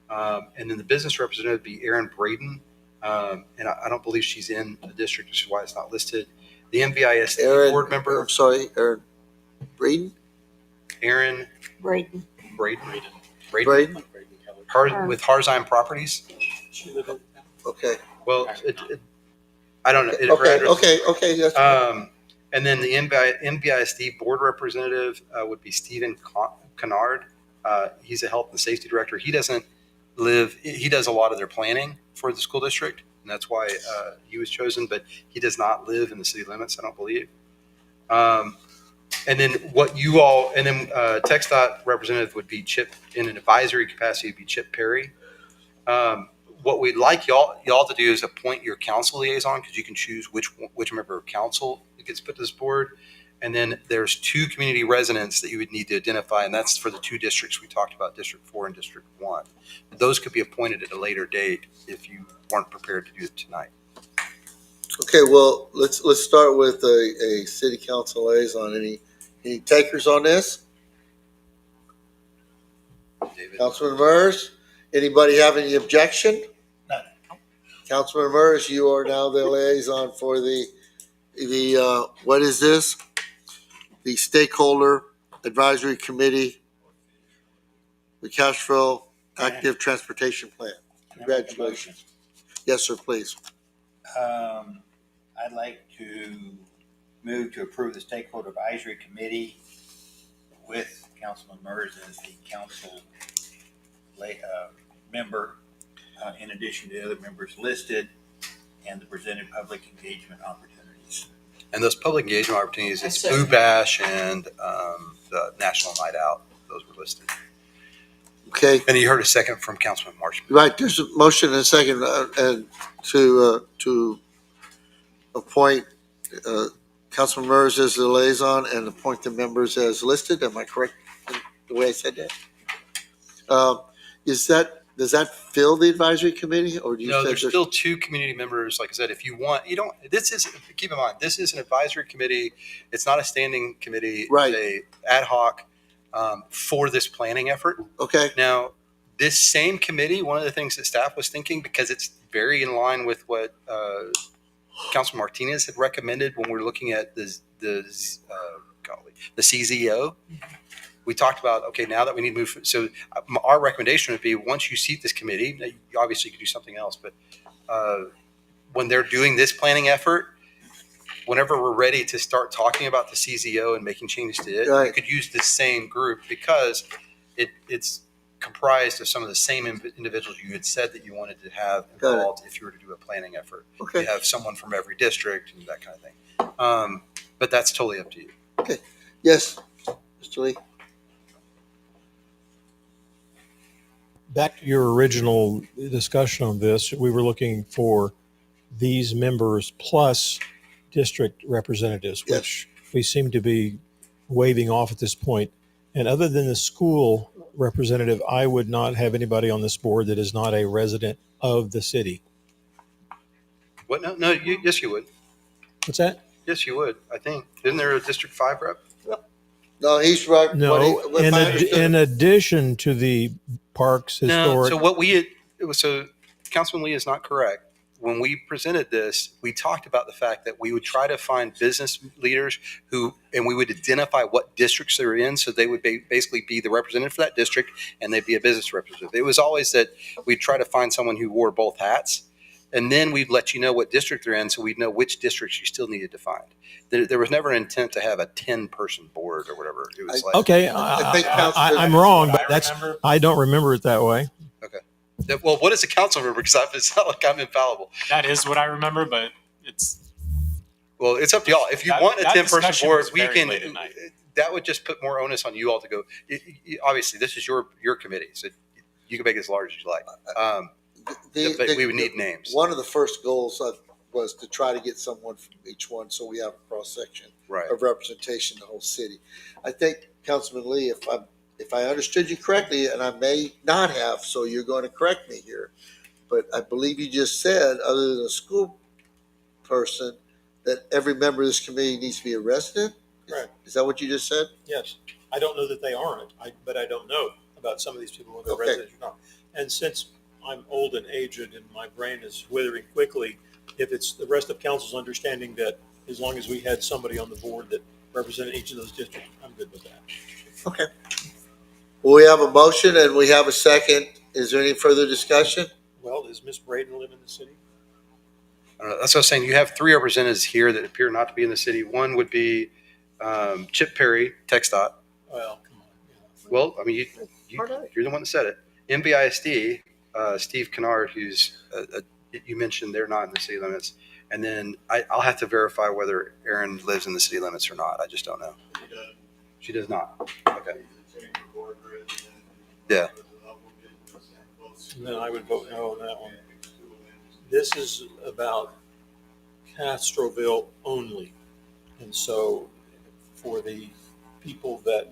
And then the business representative would be Erin Braden. And I don't believe she's in the district, which is why it's not listed. The MVISD board member. I'm sorry, Erin Braden? Aaron Braden. Braden. Braden? With Harzheim Properties. Okay. Well, I don't know. Okay. That's and then the MVISD board representative would be Stephen Kennard. He's a health and safety director. He does a lot of their planning for the school district, and that's why he was chosen, but he does not live in the city limits, I don't believe. And then TxDOT representative would be Chip, in an advisory capacity, would be Chip Perry. What we'd like y'all to do is appoint your council liaison, because you can choose which member of council gets put to this board. And then there's 2 community residents that you would need to identify, and that's for the 2 districts we talked about, District 4 and District 1. Those could be appointed at a later date if you weren't prepared to do it tonight. Okay, well, let's start with a city council liaison. Any takers on this? David? Councilman Murs, anybody have any objection? None. Councilman Murs, you are now the liaison for the what is this? The Stakeholder Advisory Committee, the Castroville Active Transportation Plan. Congratulations. Yes, sir, please. I'd like to move to approve the Stakeholder Advisory Committee with Councilman Murs as the council member, in addition to the other members listed, and the presented public engagement opportunities. And those public engagement opportunities, it's Boo Bash and the National Night Out. Those were listed. Okay. And you heard a second from Councilman Marshman. Right, there's a motion and a second, and to appoint Councilman Murs as the liaison and appoint the members as listed. Am I correct in the way I said that? Is that does that fill the advisory committee, or do you? No, say there's still two community members. Like I said, if you want, you don't, this is, keep in mind, this is an advisory committee. It's not a standing committee. Right. It's a ad hoc for this planning effort. Okay, Now, this same committee, one of the things that staff was thinking, because it's very in line with what Councilman Martinez had recommended when we were looking at the CZO. We talked about, okay, now that we need to move, so our recommendation would be, once you seat this committee, you obviously could do something else, but when they're doing this planning effort, whenever we're ready to start talking about the CZO and making changes to it, Right. you could use the same group, because it's comprised of some of the same individuals you had said that you wanted to have Got it. involved if you were to do a planning effort. okay, You have someone from every district and that kind of thing. But that's totally up to you. yes, Mr. Lee. Back to your original discussion on this, we were looking for these members plus district representatives, Yes. which we seem to be waving off at this point. And other than the school representative, I would not have anybody on this board that is not a resident of the city. What? No, yes, you would. What's that? Yes, you would. I think. Isn't there a District 5 rep? No, he's right. No, If I understood- in addition to the parks, No. historic. So what we had, so Councilman Lee is not correct. When we presented this, we talked about the fact that we would try to find business leaders and we would identify what districts they're in. So they would basically be the representative for that district, and they'd be a business representative. It was always that we'd try to find someone who wore both hats. And then we'd let you know what district they're in, so we'd know which districts you still needed to find. There was never an intent to have a 10-person board or whatever. It was like, Okay, I think Councilman- I'm wrong, but remember. I don't remember it that way. well, what is a council member? Because it's not like I'm infallible. That is what I remember, but it's Well, it's up to y'all. If you That- want a that 10-person discussion board, was we very can. late at night. That would just put more onus on you all to go. Obviously, this is your committee, so you can make it as large as you like. But we would need names. One of the first goals was to try to get someone from each one, so we have a cross section Right. of representation in the whole city. I think, Councilman Lee, if I understood you correctly, and I may not have, so you're going to correct me here, but I believe you just said, other than a school person, that every member of this committee needs to be a resident? Right. Is that what you just said? Yes, I don't know that they aren't, but I don't know about some of these people, whether they're Okay. residents or not. And since I'm old and aged and my brain is withering quickly, if it's the rest of council's understanding that as long as we had somebody on the board that represented each of those districts, I'm good with that. Okay. Well, we have a motion and we have a second. Is there any further discussion? Well, does Ms. Braden live in the city? I don't know. That's what I was saying. You have 3 representatives here that appear not to be in the city. One would be Chip Perry, TxDOT. Well, come on. Yeah. Well, I mean, Part of it. you're the one that said it. MBISD, Steve Kennard, who's you mentioned they're not in the city limits. And then I'll have to verify whether Erin lives in the city limits or not. I just don't know. She does not. Okay. Yeah. And then I would vote no on that one. This is about Castroville only. And so for the people that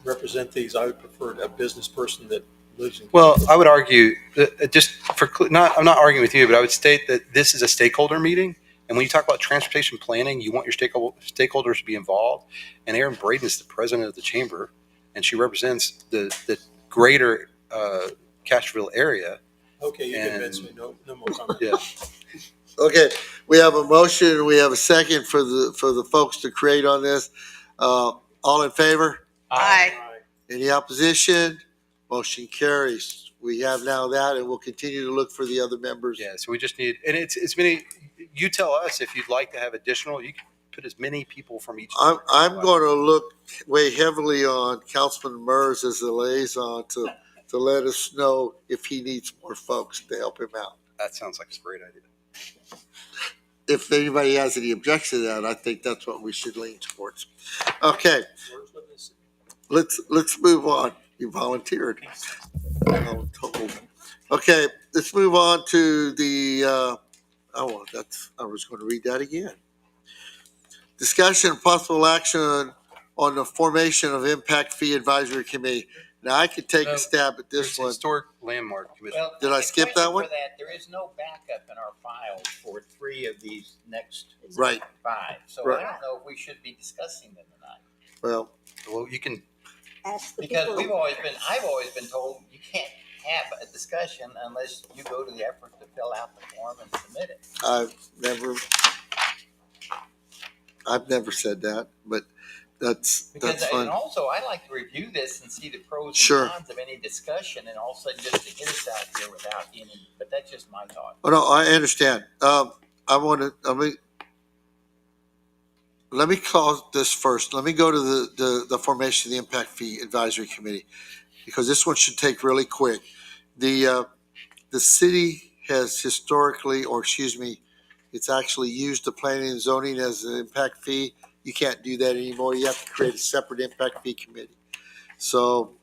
represent these, I would prefer a business person that lives in. Well, I would argue just for I'm not arguing with you, but I would state that this is a stakeholder meeting. And when you talk about transportation planning, you want your stakeholders to be involved. And Erin Braden is the president of the chamber, and she represents the greater Castroville area. Okay, you convinced me. No more comment. Yeah. Okay, we have a motion, we have a second for the folks to create on this. All in favor? Aye. Any opposition? Motion carries. We have now that, and we'll continue to look for the other members. Yeah. So we just need, and it's many. You tell us if you'd like to have additional. You can put as many people from each. I'm going to look way heavily on Councilman Mers as the liaison to let us know if he needs more folks to help him out. That sounds like a great idea. If anybody has any objection to that, I think that's what we should lean towards. Okay, let's move on. You volunteered. Okay, let's move on to the, I was going to read that again. Discussion and possible action on the formation of Impact Fee Advisory Committee. Now I could take No, a stab at There's this a one. Historic Landmark Commission. Well, Did I the skip that question one? For that, there is no backup in our files for 3 of these next Right. 5. So Right. I don't know if we should be discussing them tonight. Well, Well, you can, Ask the Because people. I've always been told you can't have a discussion unless you go to the effort to fill out the form and submit it. I've never said that, but that's And fine. also, I like to review this and see the pros Sure. and cons of any discussion, and all of a sudden just to get us out here without any. But that's just my thought. Oh, no, I understand. Let me call this first. Let me go to the formation of the Impact Fee Advisory Committee, because this one should take really quick. The city has historically, or excuse me, it's actually used the planning and zoning as an impact fee. You can't do that anymore. You have to create a separate impact fee committee. So,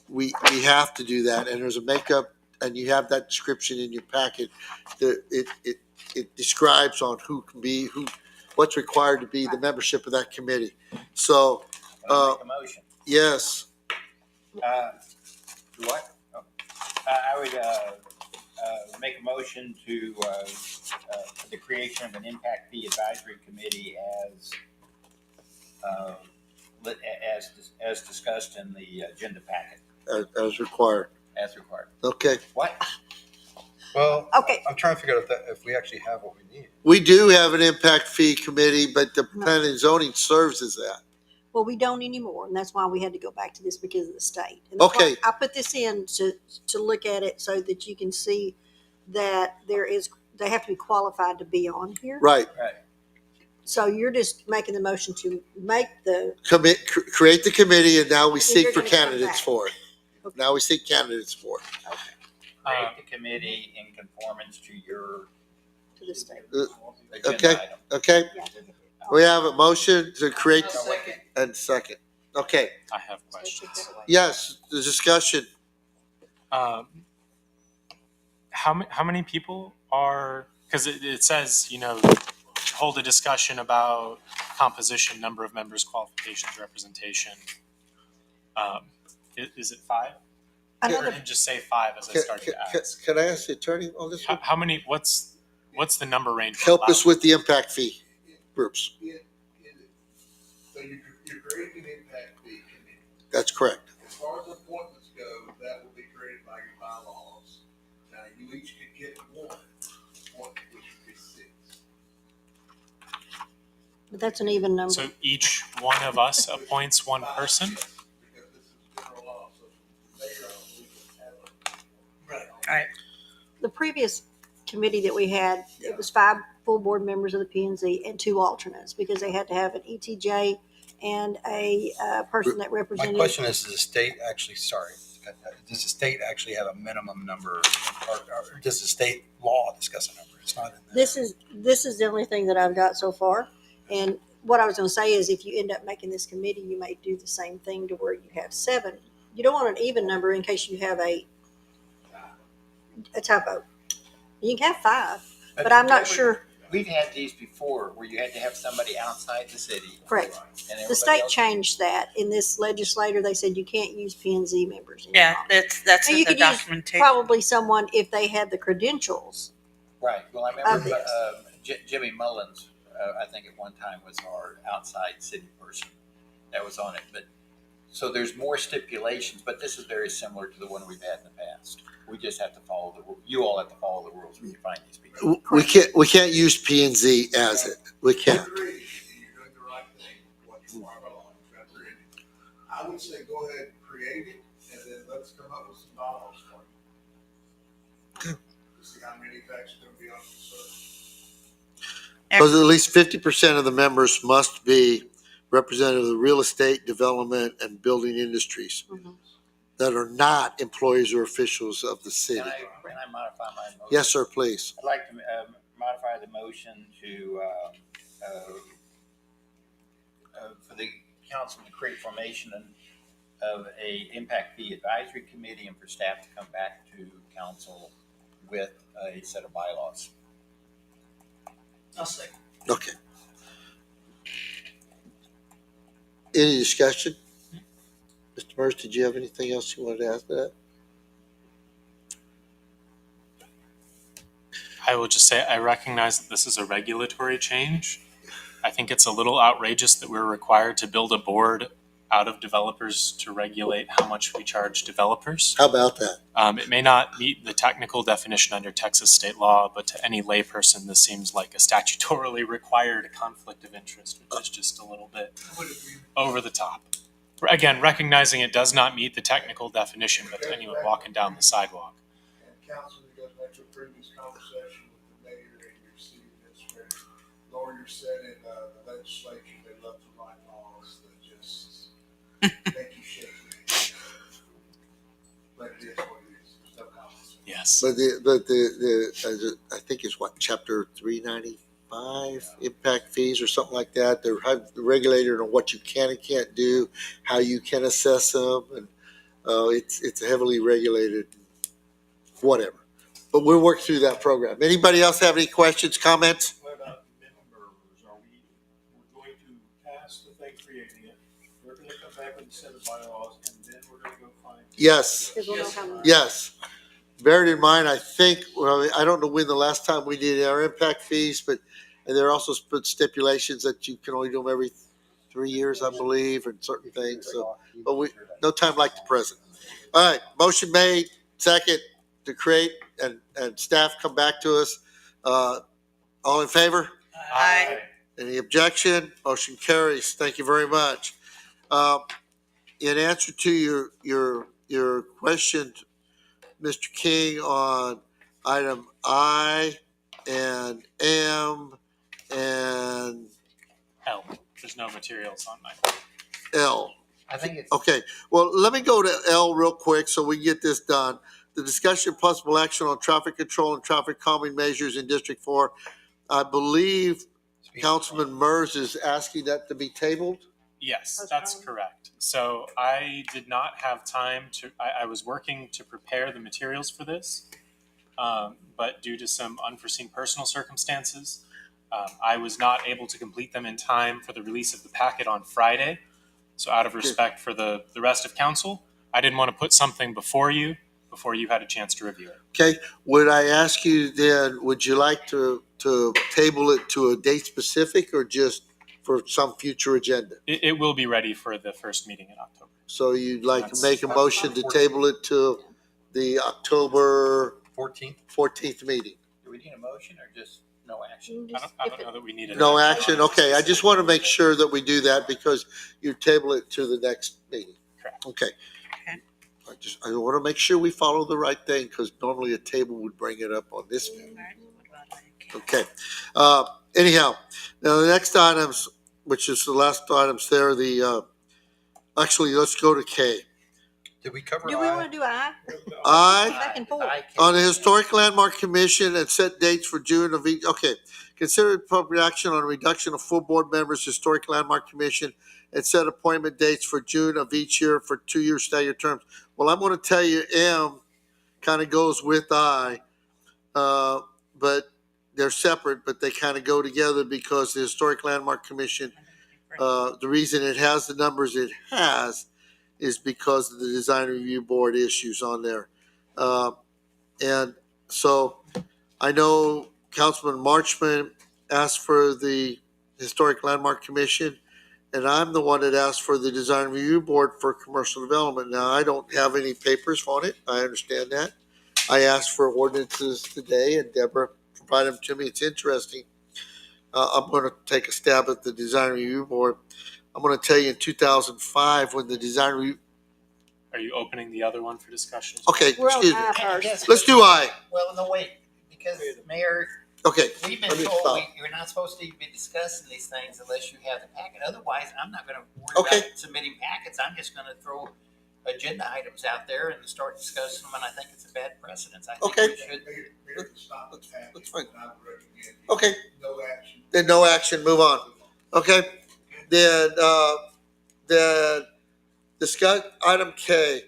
we have to do that, and there's a makeup, and you have that description in your packet. It describes on what's required to be the membership of that committee. So, I'll make a motion. yes, What? Oh. I would make a motion to for the creation of an impact fee advisory committee as discussed in the agenda packet. as required. As required. Okay. What? well, Okay. I'm trying to figure out if we actually have what we need. We do have an impact fee committee, but the planning and zoning serves as that. Well, we don't anymore, and that's why we had to go back to this because of the state. And that's why Okay. I put this in to look at it so that you can see that they have to be qualified to be on here. Right. Right. So you're just making the motion to make the, Create the committee, and now we And seek you're for gonna come candidates back. for it. Okay. Now we seek candidates for it. Create the committee in conformance to your to the state. agenda Okay. item. Okay, Yeah. we have a motion to create Second. and second. Okay, I have questions. yes, the discussion. How many people are, because it says, hold a discussion about composition, number of members, qualifications, representation. Is it 5? Or Another, did it just say 5 as I started to ask? Can I ask the attorney on this one? How many, what's the number range? for Help us allowed? with the impact fee groups. So you're creating an impact fee committee. That's correct. As far as appointments go, that will be created by your bylaws. Now, you each could get one appointment, which would be 6. but that's an even number. So each one of us appoints one person? Because this is general law, so the mayor, I believe, would have a. Right. The previous committee that we had, it was 5 full board members of the P and Z and 2 alternates because they had to have an ETJ and a person that My represented. question is, does the state actually have a minimum number, or does the state law discuss a number? It's not in there. This is the only thing that I've got so far. And what I was going to say is if you end up making this committee, you may do the same thing to where you have 7. You don't want an even number in case you have a typo. You can have 5, but I'm not sure. We've had these before where you had to have somebody outside the city. Correct. And The everybody state else- changed that in this legislator. They said you can't use P and Z members anymore. Yeah, that's And in you the could use documentation. probably someone if they had the credentials. Right, well, I Of remember this. Jimmy Mullins, I think at one time was our outside city person that was on it, but, so there's more stipulations, but this is very similar to the one we've had in the past. We just have to follow you all have to follow the rules when you find these people. We can't use P and Z as it. We can't. Agreed, and you're doing the right thing, what you are allowed to create. I would say go ahead and create it, and then let's come up with some bylaws for you. To see how many facts are gonna be on the server. Because at least 50% of the members must be representative of the real estate, development, and building industries Mhm. that are not employees or officials of the city. Can I modify my motion? Yes, sir, please. I'd like to modify the motion to, for the council to create formation of a impact fee advisory committee and for staff to come back to council with a set of bylaws. I'll second. Okay. Any discussion? Mr. Merce, did you have anything else you wanted to ask that? I will just say I recognize that this is a regulatory change. I think it's a little outrageous that we're required to build a board out of developers to regulate how much we charge developers. How about that? It may not meet the technical definition under Texas state law, but to any layperson, this seems like a statutorily required conflict of interest, which is just a little bit over the top. Again, recognizing it does not meet the technical definition, but to anyone walking down the sidewalk. And council, goes back to a previous conversation with the mayor and your city administrator. Lawyers said in the legislature, they love to write laws that just make you shake. But it is what it is. There's no comments. Yes. But I think it's what, chapter 395, impact fees or something like that. They're regulated on what you can and can't do, how you can assess them, and it's heavily regulated, whatever. But we'll work through that program. Anybody else have any questions, comments? What about members? We're going to pass the thing creating it. We're going to come back with a set of bylaws, and then we're going to go find. Yes, Because we'll know how many. yes. Bear it in mind, I think, well, I don't know when the last time we did our impact fees, but and there are also stipulations that you can only do them every 3 years, I believe, and certain things. So, but no time like the present. All right, motion made, second to create, and staff come back to us. All in favor? Aye. Any objection? Motion carries. Thank you very much. In answer to your question, Mr. King, on item I and M and L. There's no materials on mine. L. I think it's. Okay, well, let me go to L real quick so we can get this done. The discussion of possible action on traffic control and traffic calming measures in District 4. I believe Councilman Mers is asking that to be tabled. Yes, that's correct. So I did not have time to, I was working to prepare the materials for this, but due to some unforeseen personal circumstances, I was not able to complete them in time for the release of the packet on Friday. So out of respect for the rest of council, I didn't want to put something before you had a chance to review it. Okay, would I ask you then, would you like to table it to a date specific or just for some future agenda? It will be ready for the first meeting in October. So you'd like to make a motion to table it to the October 14th meeting? Do we need a motion or just no action? I don't know that we need it. No action? Okay, I just want to make sure that we do that because you table it to the next meeting. Correct. Okay. Okay. I want to make sure we follow the right thing because normally a table would bring it up on this meeting. Okay. Anyhow, now the next items, which is the last items there, actually, let's go to K. Did we cover Do we want to do I? I, Back and forth. on the Historic Landmark Commission and set dates for June of each, okay. Consider appropriate action on reduction of full board members, Historic Landmark Commission, and set appointment dates for June of each year for 2-year staggered terms. Well, I'm going to tell you M kind of goes with I, but they're separate, but they kind of go together because the Historic Landmark Commission, the reason it has the numbers it has is because of the Design Review Board issues on there. And so I know Councilman Marchman asked for the Historic Landmark Commission, and I'm the one that asked for the Design Review Board for commercial development. Now, I don't have any papers on it. I understand that. I asked for ordinances today, and Deborah provided them to me. It's interesting. I'm going to take a stab at the Design Review Board. I'm going to tell you in 2005 when the Design Review. Are you opening the other one for discussion? Okay, We're on excuse me. I first. Let's do I. Well, no, wait, because Mayor, Okay. we've been Let me told stop. we're not supposed to be discussing these things unless you have the packet. Otherwise, I'm not gonna worry Okay. about submitting packets. I'm just gonna throw agenda items out there and start discussing them, and I think it's a bad precedence. I think Okay. we should. Mayor can stop the packet, That's fine. and I would recommend Okay. no action. Then no action, move on. Okay. Then discuss item K.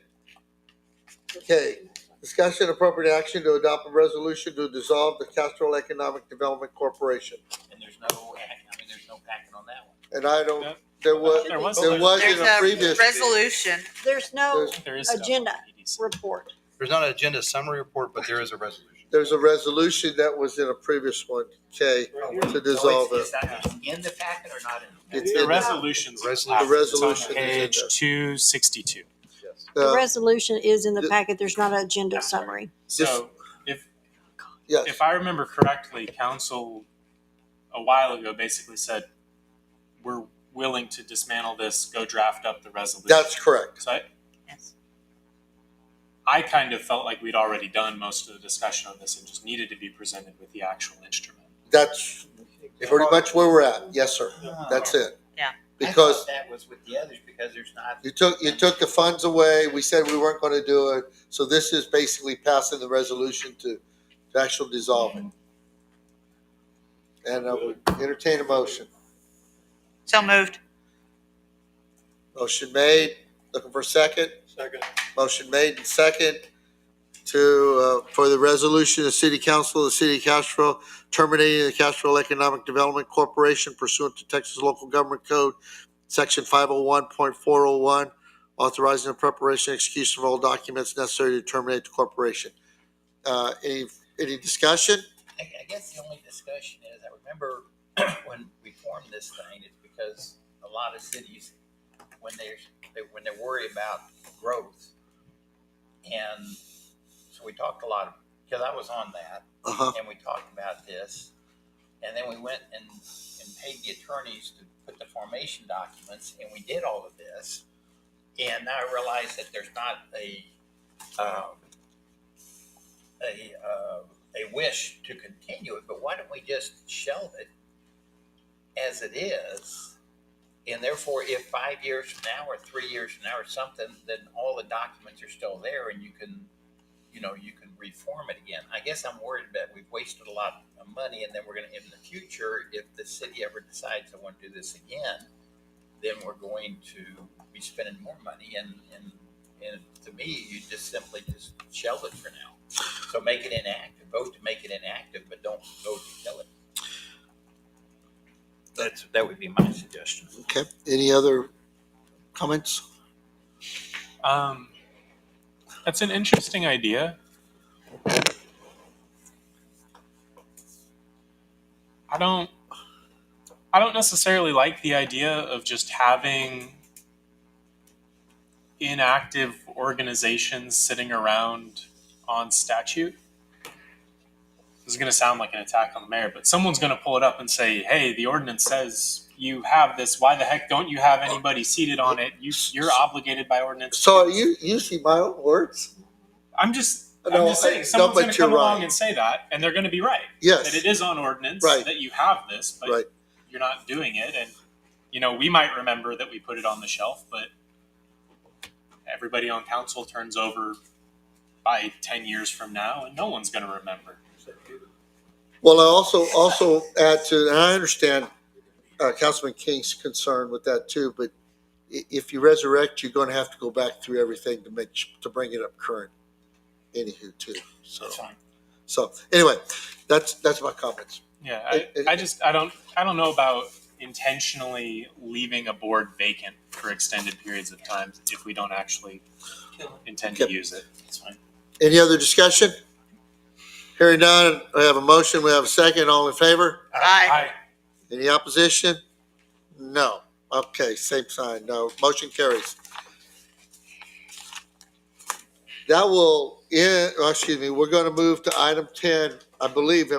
K, discussion appropriate action to adopt a resolution to dissolve the Castroville Economic Development Corporation. And there's no packet on that one. And I don't, That- there was, There was. there was There's in a previous. resolution. There's no There is agenda EDC. report. There's not an agenda summary report, but there is a resolution. There's a resolution that was in a previous one, Kay, to dissolve So is it. that in the packet or not in the packet? It's The in there. resolution's The last. resolution It's is on in page there. 262. The Uh, resolution is in the packet. There's not an agenda summary. So Yes, if I remember correctly, council a while ago basically said, we're willing to dismantle this, go draft up the resolution. that's correct. So Yes. I kind of felt like we'd already done most of the discussion on this and just needed to be presented with the actual instrument. That's pretty much where we're at. Yes, sir. That's it. Yeah. Because I thought that was with the others because there's not. you took the funds away. We said we weren't going to do it. So this is basically passing the resolution to actually dissolve it. And I would entertain a motion. So moved. Motion made. Looking for a second. Second. Motion made and second to, for the resolution of the City Council of the City of Castroville terminating the Castroville Economic Development Corporation pursuant to Texas Local Government Code, Section 501.401, authorizing the preparation and execution of all documents necessary to terminate the corporation. Any discussion? I guess the only discussion is, I remember when we formed this thing, it's because a lot of cities, when they worry about growth, and so we talked a lot, because I was on that, Uh-huh. and we talked about this, and then we went and paid the attorneys to put the formation documents, and we did all of this, and now I realize that there's not a wish to continue it, but why don't we just shelve it as it is? And therefore, if 5 years from now or 3 years from now or something, then all the documents are still there and you can reform it again. I guess I'm worried that we've wasted a lot of money, and then we're going to, in the future, if the city ever decides they want to do this again, then we're going to be spending more money. And to me, you just simply just shelve it for now. So make it inactive. Vote to make it inactive, but don't vote to kill it. That would be my suggestion. Okay. Any other comments? That's an interesting idea. I don't necessarily like the idea of just having inactive organizations sitting around on statute. This is going to sound like an attack on the mayor, but someone's going to pull it up and say, hey, the ordinance says you have this. Why the heck don't you have anybody seated on it? You're obligated by ordinance. So you see my own words? I'm just No, saying someone's but going to you're come along right. and say that, and they're going to be right. Yes. That it is on ordinance, Right. that you have this, but Right. you're not doing it. And, we might remember that we put it on the shelf, but everybody on council turns over by 10 years from now, and no one's going to remember. Well, I also add to, and I understand Councilman King's concern with that too, but if you resurrect, you're going to have to go back through everything to bring it up current. Anywho, too. That's fine. So anyway, that's my comments. Yeah, I don't know about intentionally leaving a board vacant for extended periods of time if we don't actually intend to Okay. use it. It's fine. Any other discussion? Hearing none, we have a motion, we have a second, all in favor? Aye. Any opposition? No. Okay, same sign, no. Motion carries. That will end, we're going to move to item 10. I believe,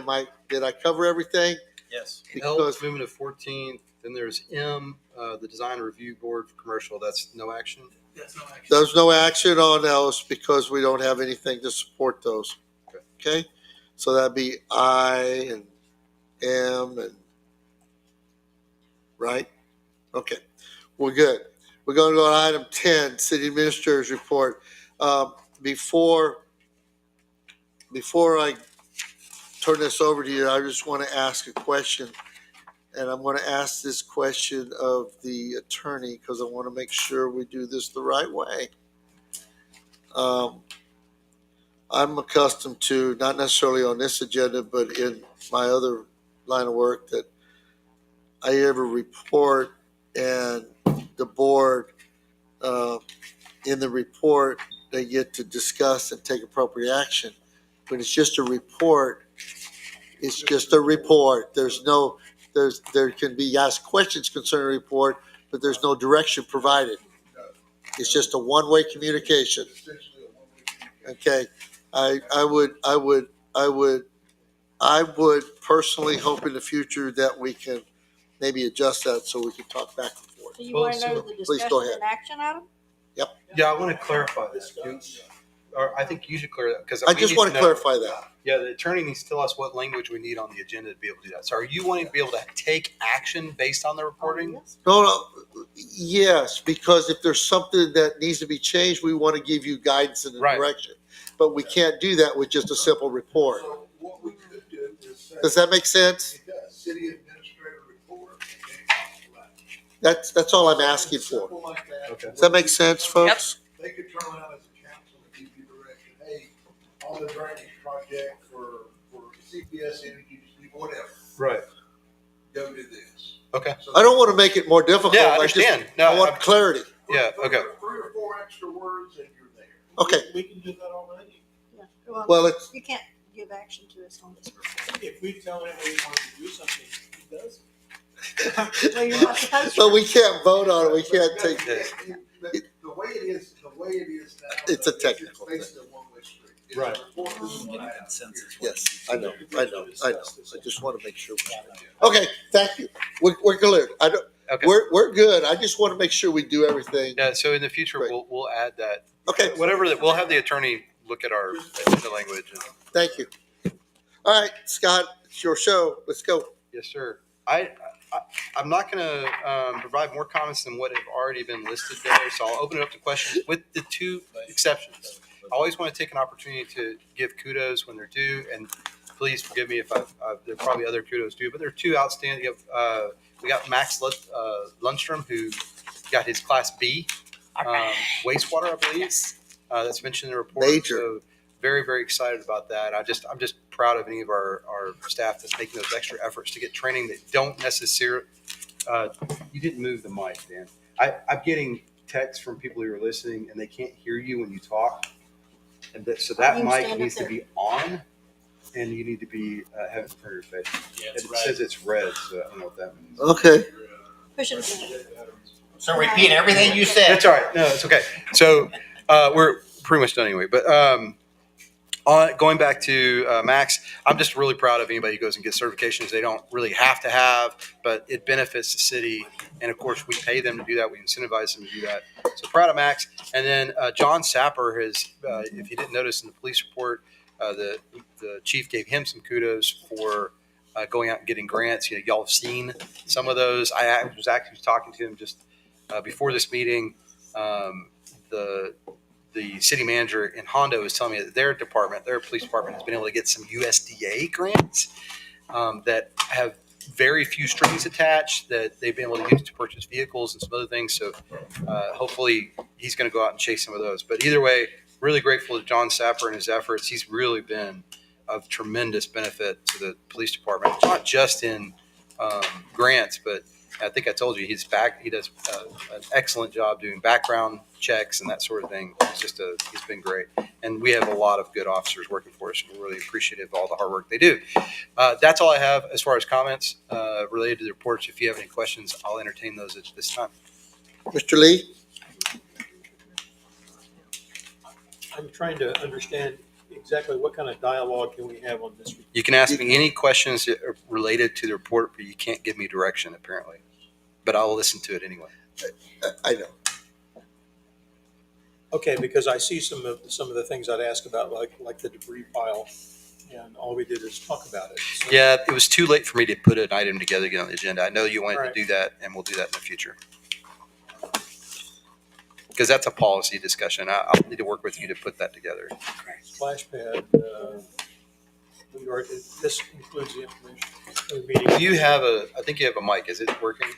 did I cover everything? Yes. L, Because, moving to 14. Then there's M, the Design Review Board for Commercial. That's no action. there's no action on those because we don't have anything to support those. Okay? So that'd be I and M and, right? Okay, we're good. We're going to go to item 10, City Administrator's Report. Before I turn this over to you, I just want to ask a question. And I'm going to ask this question of the attorney because I want to make sure we do this the right way. I'm accustomed to, not necessarily on this agenda, but in my other line of work, that I have a report and the board, in the report, they get to discuss and take appropriate action. When it's just a report, it's just a report. There can be asked questions concerning a report, but there's no direction provided. It's just a one-way communication. Essentially a one-way communication. Okay, I would personally hope in the future that we can maybe adjust that so we can talk back and forth. So you Well, want to know the please go discussion ahead. and action item? Yeah, I want to clarify that. Or I think you should clear that because I just want to clarify that. Yeah, the attorney needs to tell us what language we need on the agenda to be able to do that. So are you wanting to be able to take action based on the reporting? No, yes, because if there's something that needs to be changed, we want to give you guidance and Right. direction. But we can't do that with just a simple report. So what we could do is say. Does that make sense? It does. City administrator report. That's all I'm asking for. Simple like that. Okay. Does that make sense, folks? They could turn around as a council and give you direction, hey, on the drainage project for CPS Energy, whatever, Right. go do this. Okay. So I don't want to make it more difficult. Yeah, I just- understand. No, I want clarity. Yeah, okay. 3 or 4 extra words and you're there. Okay, We can do that already. Yeah. well, it's, You can't give action to us on this report. If we tell him we want to do something, he does. Well, you're not supposed but to. we can't vote on it. We can't take, The way it is now. It's a technical It's basically a one-way street. It's a Right. report to the flag. yes, I know. I just want to make sure. Okay, thank you. We're clear. Okay. We're good. I just want to make sure we do everything. Yeah, so in the future, Great. we'll add that. Okay, Whatever that, we'll have the attorney look at our agenda language. And, thank you. All right, Scott, it's your show. Let's go. yes, sir. I'm not going to provide more comments than what have already been listed there, so I'll open it up to questions with the 2 exceptions. I always want to take an opportunity to give kudos when they're due, and please forgive me if there are probably other kudos due, but there are 2 outstanding. We got Max Lundstrom, who got his Class B wastewater, I believe. That's mentioned in the report. Major. So very, very excited about that. I'm just proud of any of our staff that's making those extra efforts to get training that don't necessarily. You didn't move the mic, Dan. I'm getting texts from people who are listening and they can't hear you when you talk, and so that You can mic stand up needs to there. be on, and you need to be have it in front of your face. It says it's red, so I don't know what that means. Okay. Push it again. So repeat everything you said. That's all right. No, it's okay. So we're pretty much done anyway. But going back to Max, I'm just really proud of anybody who goes and gets certifications they don't really have to have, but it benefits the city. And of course, we pay them to do that. We incentivize them to do that. So proud of Max. And then John Sapper has, if you didn't notice in the police report, the chief gave him some kudos for going out and getting grants. You know, y'all have seen some of those. I was actually talking to him just before this meeting. The city manager in Hondo was telling me that their police department, has been able to get some USDA grants that have very few strings attached that they've been able to use to purchase vehicles and some other things. So hopefully he's going to go out and chase some of those. But either way, really grateful to John Sapper and his efforts. He's really been of tremendous benefit to the police department, not just in grants, but I think I told you he does an excellent job doing background checks and that sort of thing. He's been great. And we have a lot of good officers working for us. We're really appreciative of all the hard work they do. That's all I have as far as comments related to the reports. If you have any questions, I'll entertain those at this time. Mr. Lee? I'm trying to understand exactly what kind of dialogue can we have on this. You can ask me any questions that are related to the report, but you can't give me direction apparently. But I'll listen to it anyway. I know. Okay, because I see some of the things I'd ask about, like the debris pile, and all we did is talk about it. So- Yeah, it was too late for me to put an item together to get on the agenda. I know you wanted Right. to do that, and we'll do that in the future. Because that's a policy discussion. I'll need to work with you to put that together. Splash pad, this includes the information for the meeting. Do you have I think you have a mic. Is it working?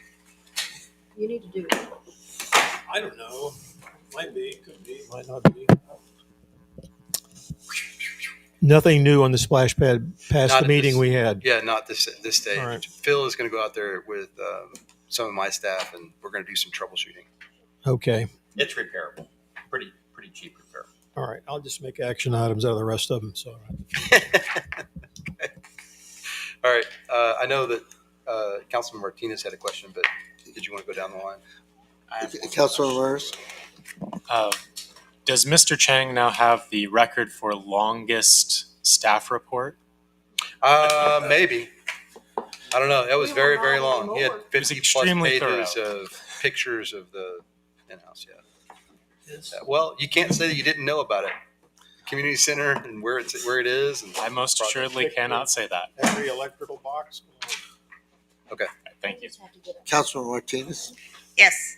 You need to do it. I don't know. Might be, could be, might not be. Nothing new on the splash pad past Not the at meeting this- we had. Yeah, not this stage. All right. Phil is going to go out there with some of my staff, and we're going to do some troubleshooting. Okay. It's repairable. Pretty cheap repair. All right. I'll just make action items out of the rest of them. So. All right. I know that Councilman Martinez had a question, but did you want to go down the line? Councilor Murs? Does Mr. Chang now have the record for longest staff report? Maybe. I don't know. That was very, very long. He had 50 plus extremely pages thorough. of pictures of the in-house. Yeah. Well, you can't say that you didn't know about it. Community center and where it is. And I most assuredly cannot say that. Every electrical box. Okay. Thank you. Councilman Martinez? Yes.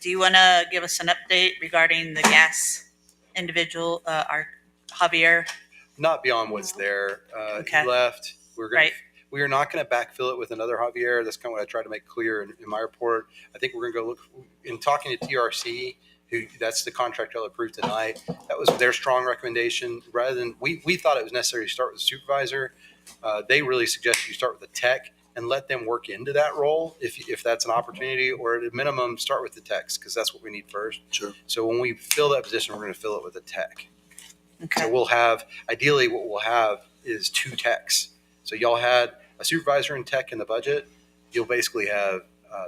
Do you want to give us an update regarding the gas individual, our Javier? Not beyond what's there. Okay. He left. Right. We are not going to backfill it with another Javier. That's kind of what I tried to make clear in my report. I think we're going to go look in talking to TRC, that's the contractor I'll approve tonight. That was their strong recommendation. Rather than we thought it was necessary to start with the supervisor. They really suggested you start with the tech and let them work into that role if that's an opportunity, or at a minimum start with the techs because that's what we need first. Sure. So when we fill that position, we're going to fill it with a tech. Okay. So we'll have, ideally what we'll have is 2 techs. So y'all had a supervisor and tech in the budget. You'll basically have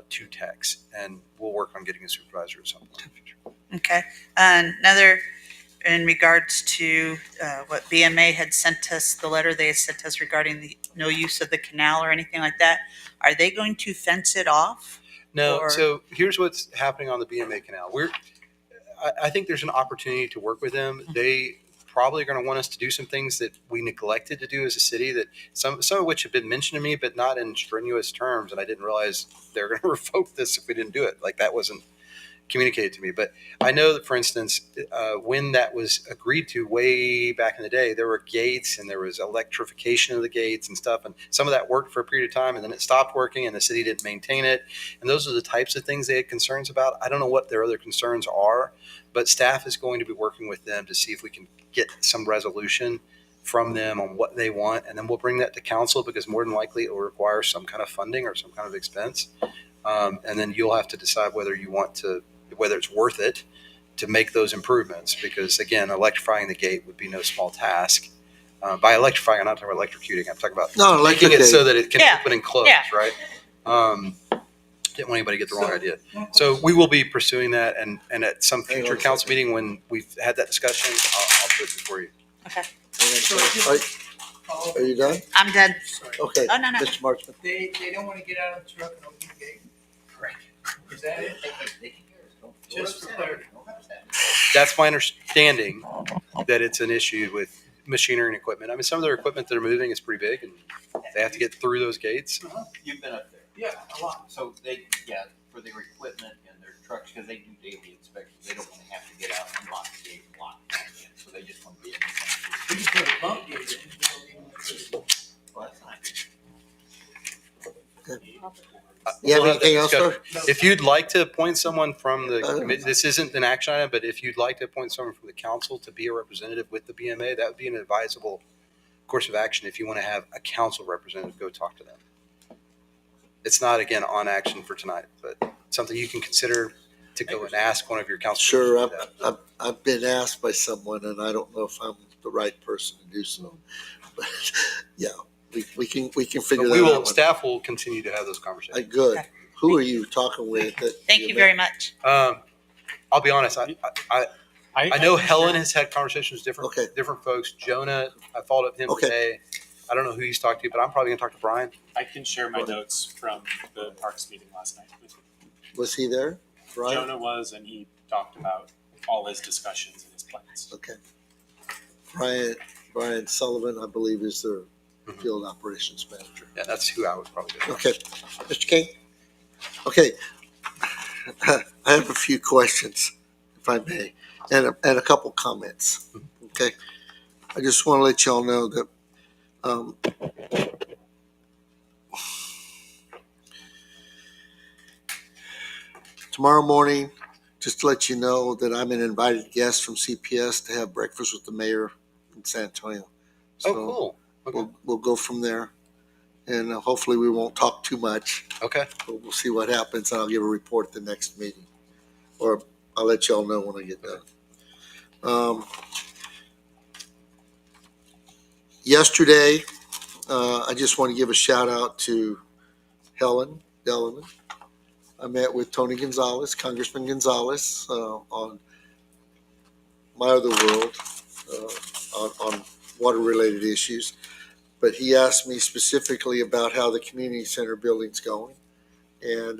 2 techs, and we'll work on getting a supervisor at some point in the future. Okay. Another in regards to what BMA had sent us, the letter they had sent us regarding the no use of the canal or anything like that. Are they going to fence it off? No. Or- So here's what's happening on the BMA canal. I think there's an opportunity to work with them. They probably going to want us to do some things that we neglected to do as a city, that some of which have been mentioned to me, but not in strenuous terms. And I didn't realize they're going to revoke this if we didn't do it. Like that wasn't communicated to me. But I know that, for instance, when that was agreed to way back in the day, there were gates and there was electrification of the gates and stuff. And some of that worked for a period of time and then it stopped working and the city didn't maintain it. And those are the types of things they had concerns about. I don't know what their other concerns are, but staff is going to be working with them to see if we can get some resolution from them on what they want. And then we'll bring that to council because more than likely it will require some kind of funding or some kind of expense. And then you'll have to decide whether it's worth it to make those improvements, because again, electrifying the gate would be no small task. By electrifying, I'm not talking about electrocuting. I'm talking about making it so that it can open and close, right? Didn't want anybody to get the wrong idea. So we will be pursuing that, and at some future council meeting when we've had that discussion, I'll put it before you. Okay. Are you done? I'm done. Okay. Oh, no. Mr. Marchman. They don't want to get out of the truck and open the gate. Correct. Is that it? Just for clarity. That's my understanding, that it's an issue with machinery and equipment. I mean, some of their equipment that are moving is pretty big, and they have to get through those gates. You've been up there. Yeah, a lot. So for their equipment and their trucks, because they do daily inspections, they don't want to have to get out and lock the gate and lock it in. So they just want to be able to. We just put a bump gate in. Well, that's nice. You have We'll have that anything else, sir? discussion. If you'd like to appoint someone from the committee, this isn't an action item, but if you'd like to appoint someone from the council to be a representative with the BMA, that would be an advisable course of action. If you want to have a council representative, go talk to them. It's not, again, on action for tonight, but something you can consider to go and ask one of your council. Sure. I've been asked by someone, and I don't know if I'm the right person to do so. But yeah, we can figure that out. Staff will continue to have those conversations. Good. Okay. Who are you talking with? Thank you very much. I'll be honest. I know Helen has had conversations with Okay. different folks. Jonah, I followed up with him Okay. today. I don't know who he's talked to, but I'm probably going to talk to Brian. I can share my notes from the Parks meeting last night with you. Was he there? Brian? Jonah was, and he talked about all his discussions and his plans. Okay. Brian Sullivan, I believe, is their Mhm. field operations manager. Yeah, that's who I would probably do. Okay. Mr. King? Okay. I have a few questions, if I may, and a couple comments. Okay. I just want to let y'all know that tomorrow morning, just to let you know that I'm an invited guest from CPS to have breakfast with the mayor in San Antonio. Oh, cool. Okay. We'll go from there. and hopefully we won't talk too much. Okay. But we'll see what happens, and I'll give a report at the next meeting. Or I'll let y'all know when I get done. Yesterday, I just want to give a shout out to Helen Delliman. I met with Tony Gonzalez, Congressman Gonzalez, on my other world, on water-related issues. But he asked me specifically about how the community center building's going. And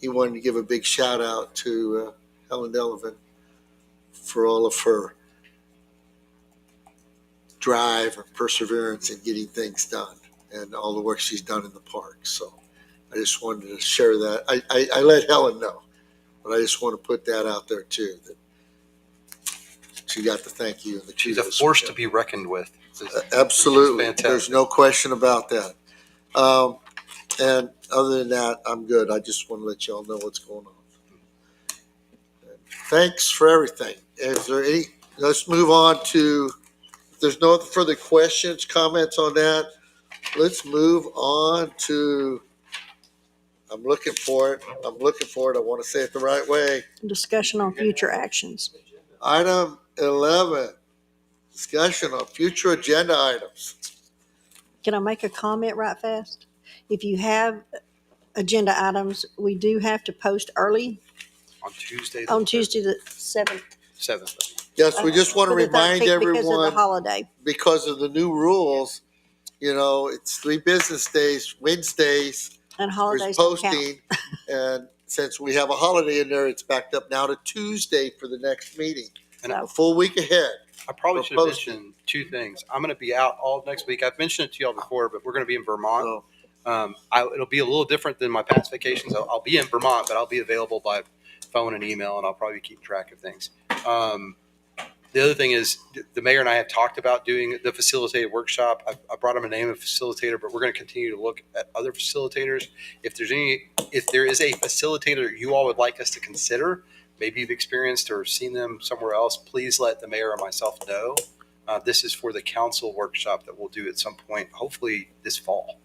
he wanted to give a big shout out to Helen Delliman for all of her drive and perseverance in getting things done and all the work she's done in the park. So I just wanted to share that. I let Helen know, but I just want to put that out there too, that she got to thank you. And the She's a force to be reckoned with. Absolutely. Fantastic. There's no question about that. And other than that, I'm good. I just want to let y'all know what's going on. Thanks for everything. Is there any, let's move on to, if there's no further questions, comments on that, let's move on to, I'm looking for it. I want to say it the right way. Discussion on future actions. Item 11, discussion on future agenda items. Can I make a comment right fast? If you have agenda items, we do have to post early On Tuesday. on Tuesday the 7th. 7th. Yes, we just want to for the remind 13th because of the everyone, holiday. because of the new rules, you know, it's 3 business days, Wednesdays, And there's holidays don't count. posting. And since we have a holiday in there, it's backed up now to Tuesday for the next meeting. And A full week ahead. I probably For should have posting. mentioned 2 things. I'm going to be out all next week. I've mentioned it to y'all before, but we're going to be in Vermont. So, It'll be a little different than my past vacations. I'll be in Vermont, but I'll be available by phone and email, and I'll probably keep track of things. The other thing is the mayor and I have talked about doing the facilitated workshop. I brought him a name of facilitator, but we're going to continue to look at other facilitators. If there is a facilitator you all would like us to consider, maybe you've experienced or seen them somewhere else, please let the mayor or myself know. This is for the council workshop that we'll do at some point, hopefully this fall.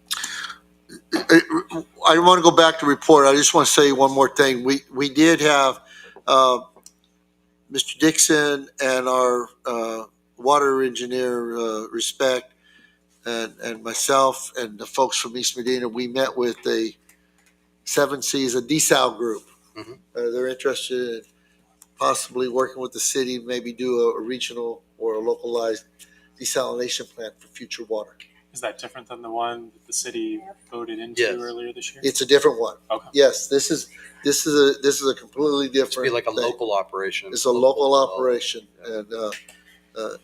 I want to go back to report. I just want to say one more thing. We did have Mr. Dixon and our water engineer, Respect, and myself and the folks from East Medina. We met with a 7 Cs, a desal group. Mhm. They're interested in possibly working with the city, maybe do a regional or a localized desalination plant for future water. Is that different than the one that the city voted into Yes. earlier this year? It's a different one. Okay. Yes, this is a completely It's different. be like a thing. local operation. It's a local operation, Yeah. and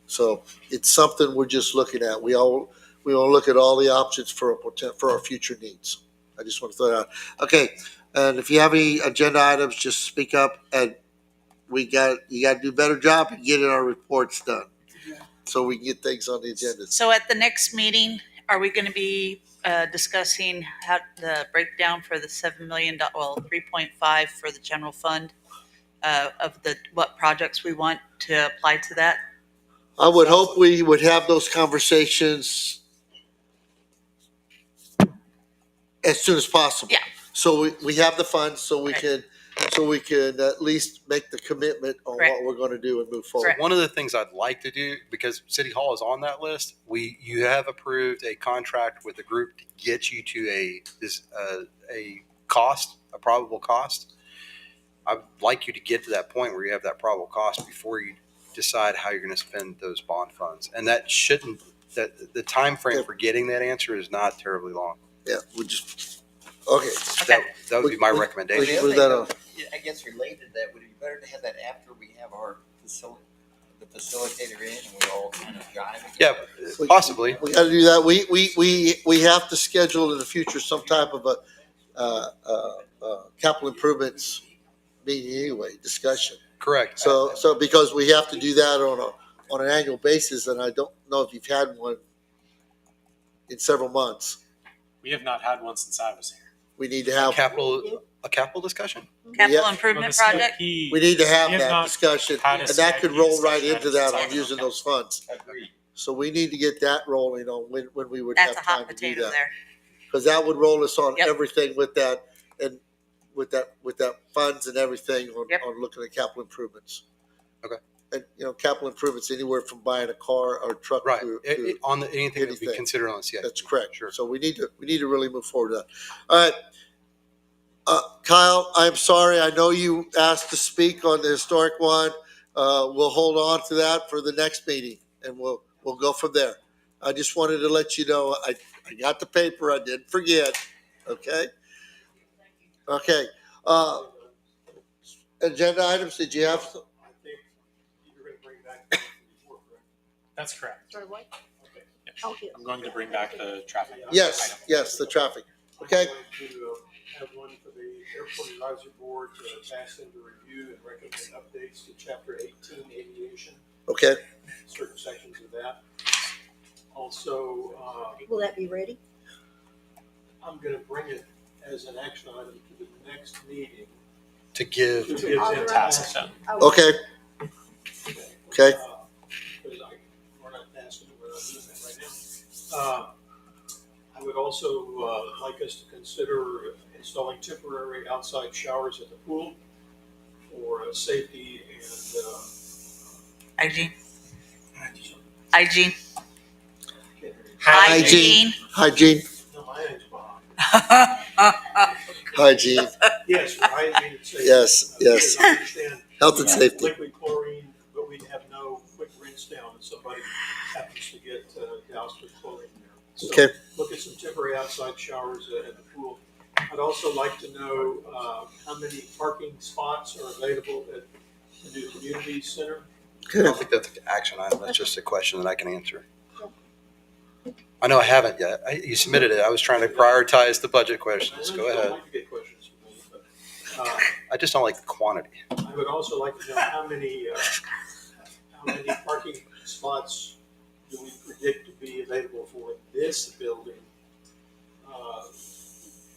so it's something we're just looking at. We want to look at all the options for our future needs. I just want to throw that out. Okay, and if you have any agenda items, just speak up, and you got to do a better job in getting our reports done, so we can get things on the agenda. So at the next meeting, are we going to be discussing how the breakdown for the $7 million, 3.5 for the general fund of what projects we want to apply to that? I would hope we would have those conversations as soon as possible. Yeah. So we have the funds, so we can at least make the commitment on what Correct. we're going to do and move forward. Correct. One of the things I'd like to do, because City Hall is on that list, you have approved a contract with a group to get you to a cost, a probable cost. I'd like you to get to that point where you have that probable cost before you decide how you're going to spend those bond funds. And that shouldn't, that the time frame for getting that answer is not terribly long. Yeah, we just, okay. That would be my We- recommendation. we- move that on. I guess related to that, would it be better to have that after we have our the facilitator in and we all kind of jive Yeah, again? possibly. We got to do that. We have to schedule in the future some type of a capital improvements meeting anyway, discussion. Correct. So because we have to do that on an annual basis, and I don't know if you've had one in several months. We have not had one since I was here. We need to have, A capital discussion? Capital Yeah. improvement Well, the project? CIP we need to have we have that not discussion, had a and that could CIP roll right discussion into that on since using those funds. Agreed. So we need to get that rolling on when we would have That's a time hot to do potato that. there. Because that would roll us on Yep. everything with that and with that funds and everything Yep. on looking at capital improvements. Okay. And, capital improvements anywhere from buying a car or truck Right. to, On anything that we anything. consider on the CIP. that's correct. Sure. So we need to really move forward with that. All right. Kyle, I'm sorry. I know you asked to speak on the historic one. We'll hold on to that for the next meeting and we'll go from there. I just wanted to let you know, I got the paper. I didn't forget. Okay. Okay. Agenda items, did you have? I think you're going to bring back the report, correct? That's correct. Sorry, what? Yeah. Oh, yeah. I'm going to bring back the traffic. Yes, yes, the traffic. Okay. I'm going to have one for the Airport Advisory Board to pass them to review and recommend updates to Chapter 18 Aviation, Okay. certain sections of that. Also, Will that be ready? I'm going to bring it as an action item to the next meeting. To give. To give them Authorize. Task done. Okay. Okay. Because we're not asking, we're not doing that right now. I would also like us to consider installing temporary outside showers at the pool for safety and Hygiene. Hygiene. Hygiene. Hygiene. no, my name's Bob. Hygiene. Yes, for hygiene and safety. Yes, yes. Because I understand Health and safety. liquid chlorine, but we'd have no quick rinse down if somebody happens to get doused with chlorine there. So Okay. look at some temporary outside showers at the pool. I'd also like to know how many parking spots are available at the new community center. I don't think that's an action item. That's just a question that I can answer. I know I haven't yet. You submitted it. I was trying to prioritize the budget questions. Go I ahead. like to get questions from me, but I just don't like the quantity. I would also like to know how many parking spots do we predict to be available for this building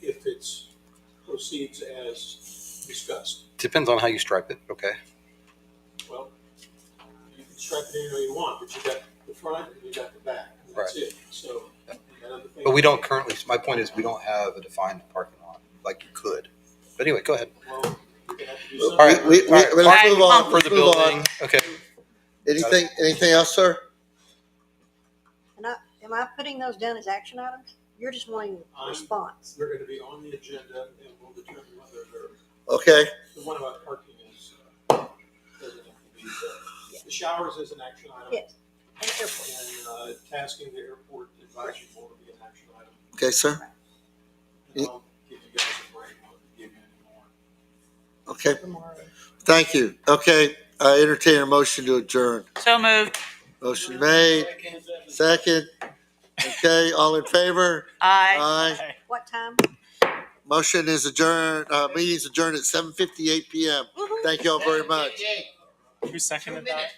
if it's proceeds as discussed? Depends on how you stripe it. Okay. Well, you can strike it any way you want, but you got the front and you got the back, and that's it. So, and that other thing. But we don't currently, my point is we don't have a defined parking lot like you could. But anyway, go ahead. Well, you're gonna have to do All something. right. Let's move on. For Let's the move on. building. Okay. Anything else, sir? And am I putting those down as action items? You're just wanting response. They're gonna be on the agenda and we'll determine whether they're, Okay. the one about parking is, doesn't have to be, the showers is an action item. Yes. And airport. And tasking the airport advisory board will be an action item. Okay, sir. And I'll give you guys a break, I'll give you any more. Okay. Tomorrow. Thank you. Okay. I entertain a motion to adjourn. So moved. Motion made. Second. Okay. All in favor? Aye. Aye. What time? Motion is adjourned. Meeting's adjourned at 7:58 p.m. Thank you all very much. Who seconded that?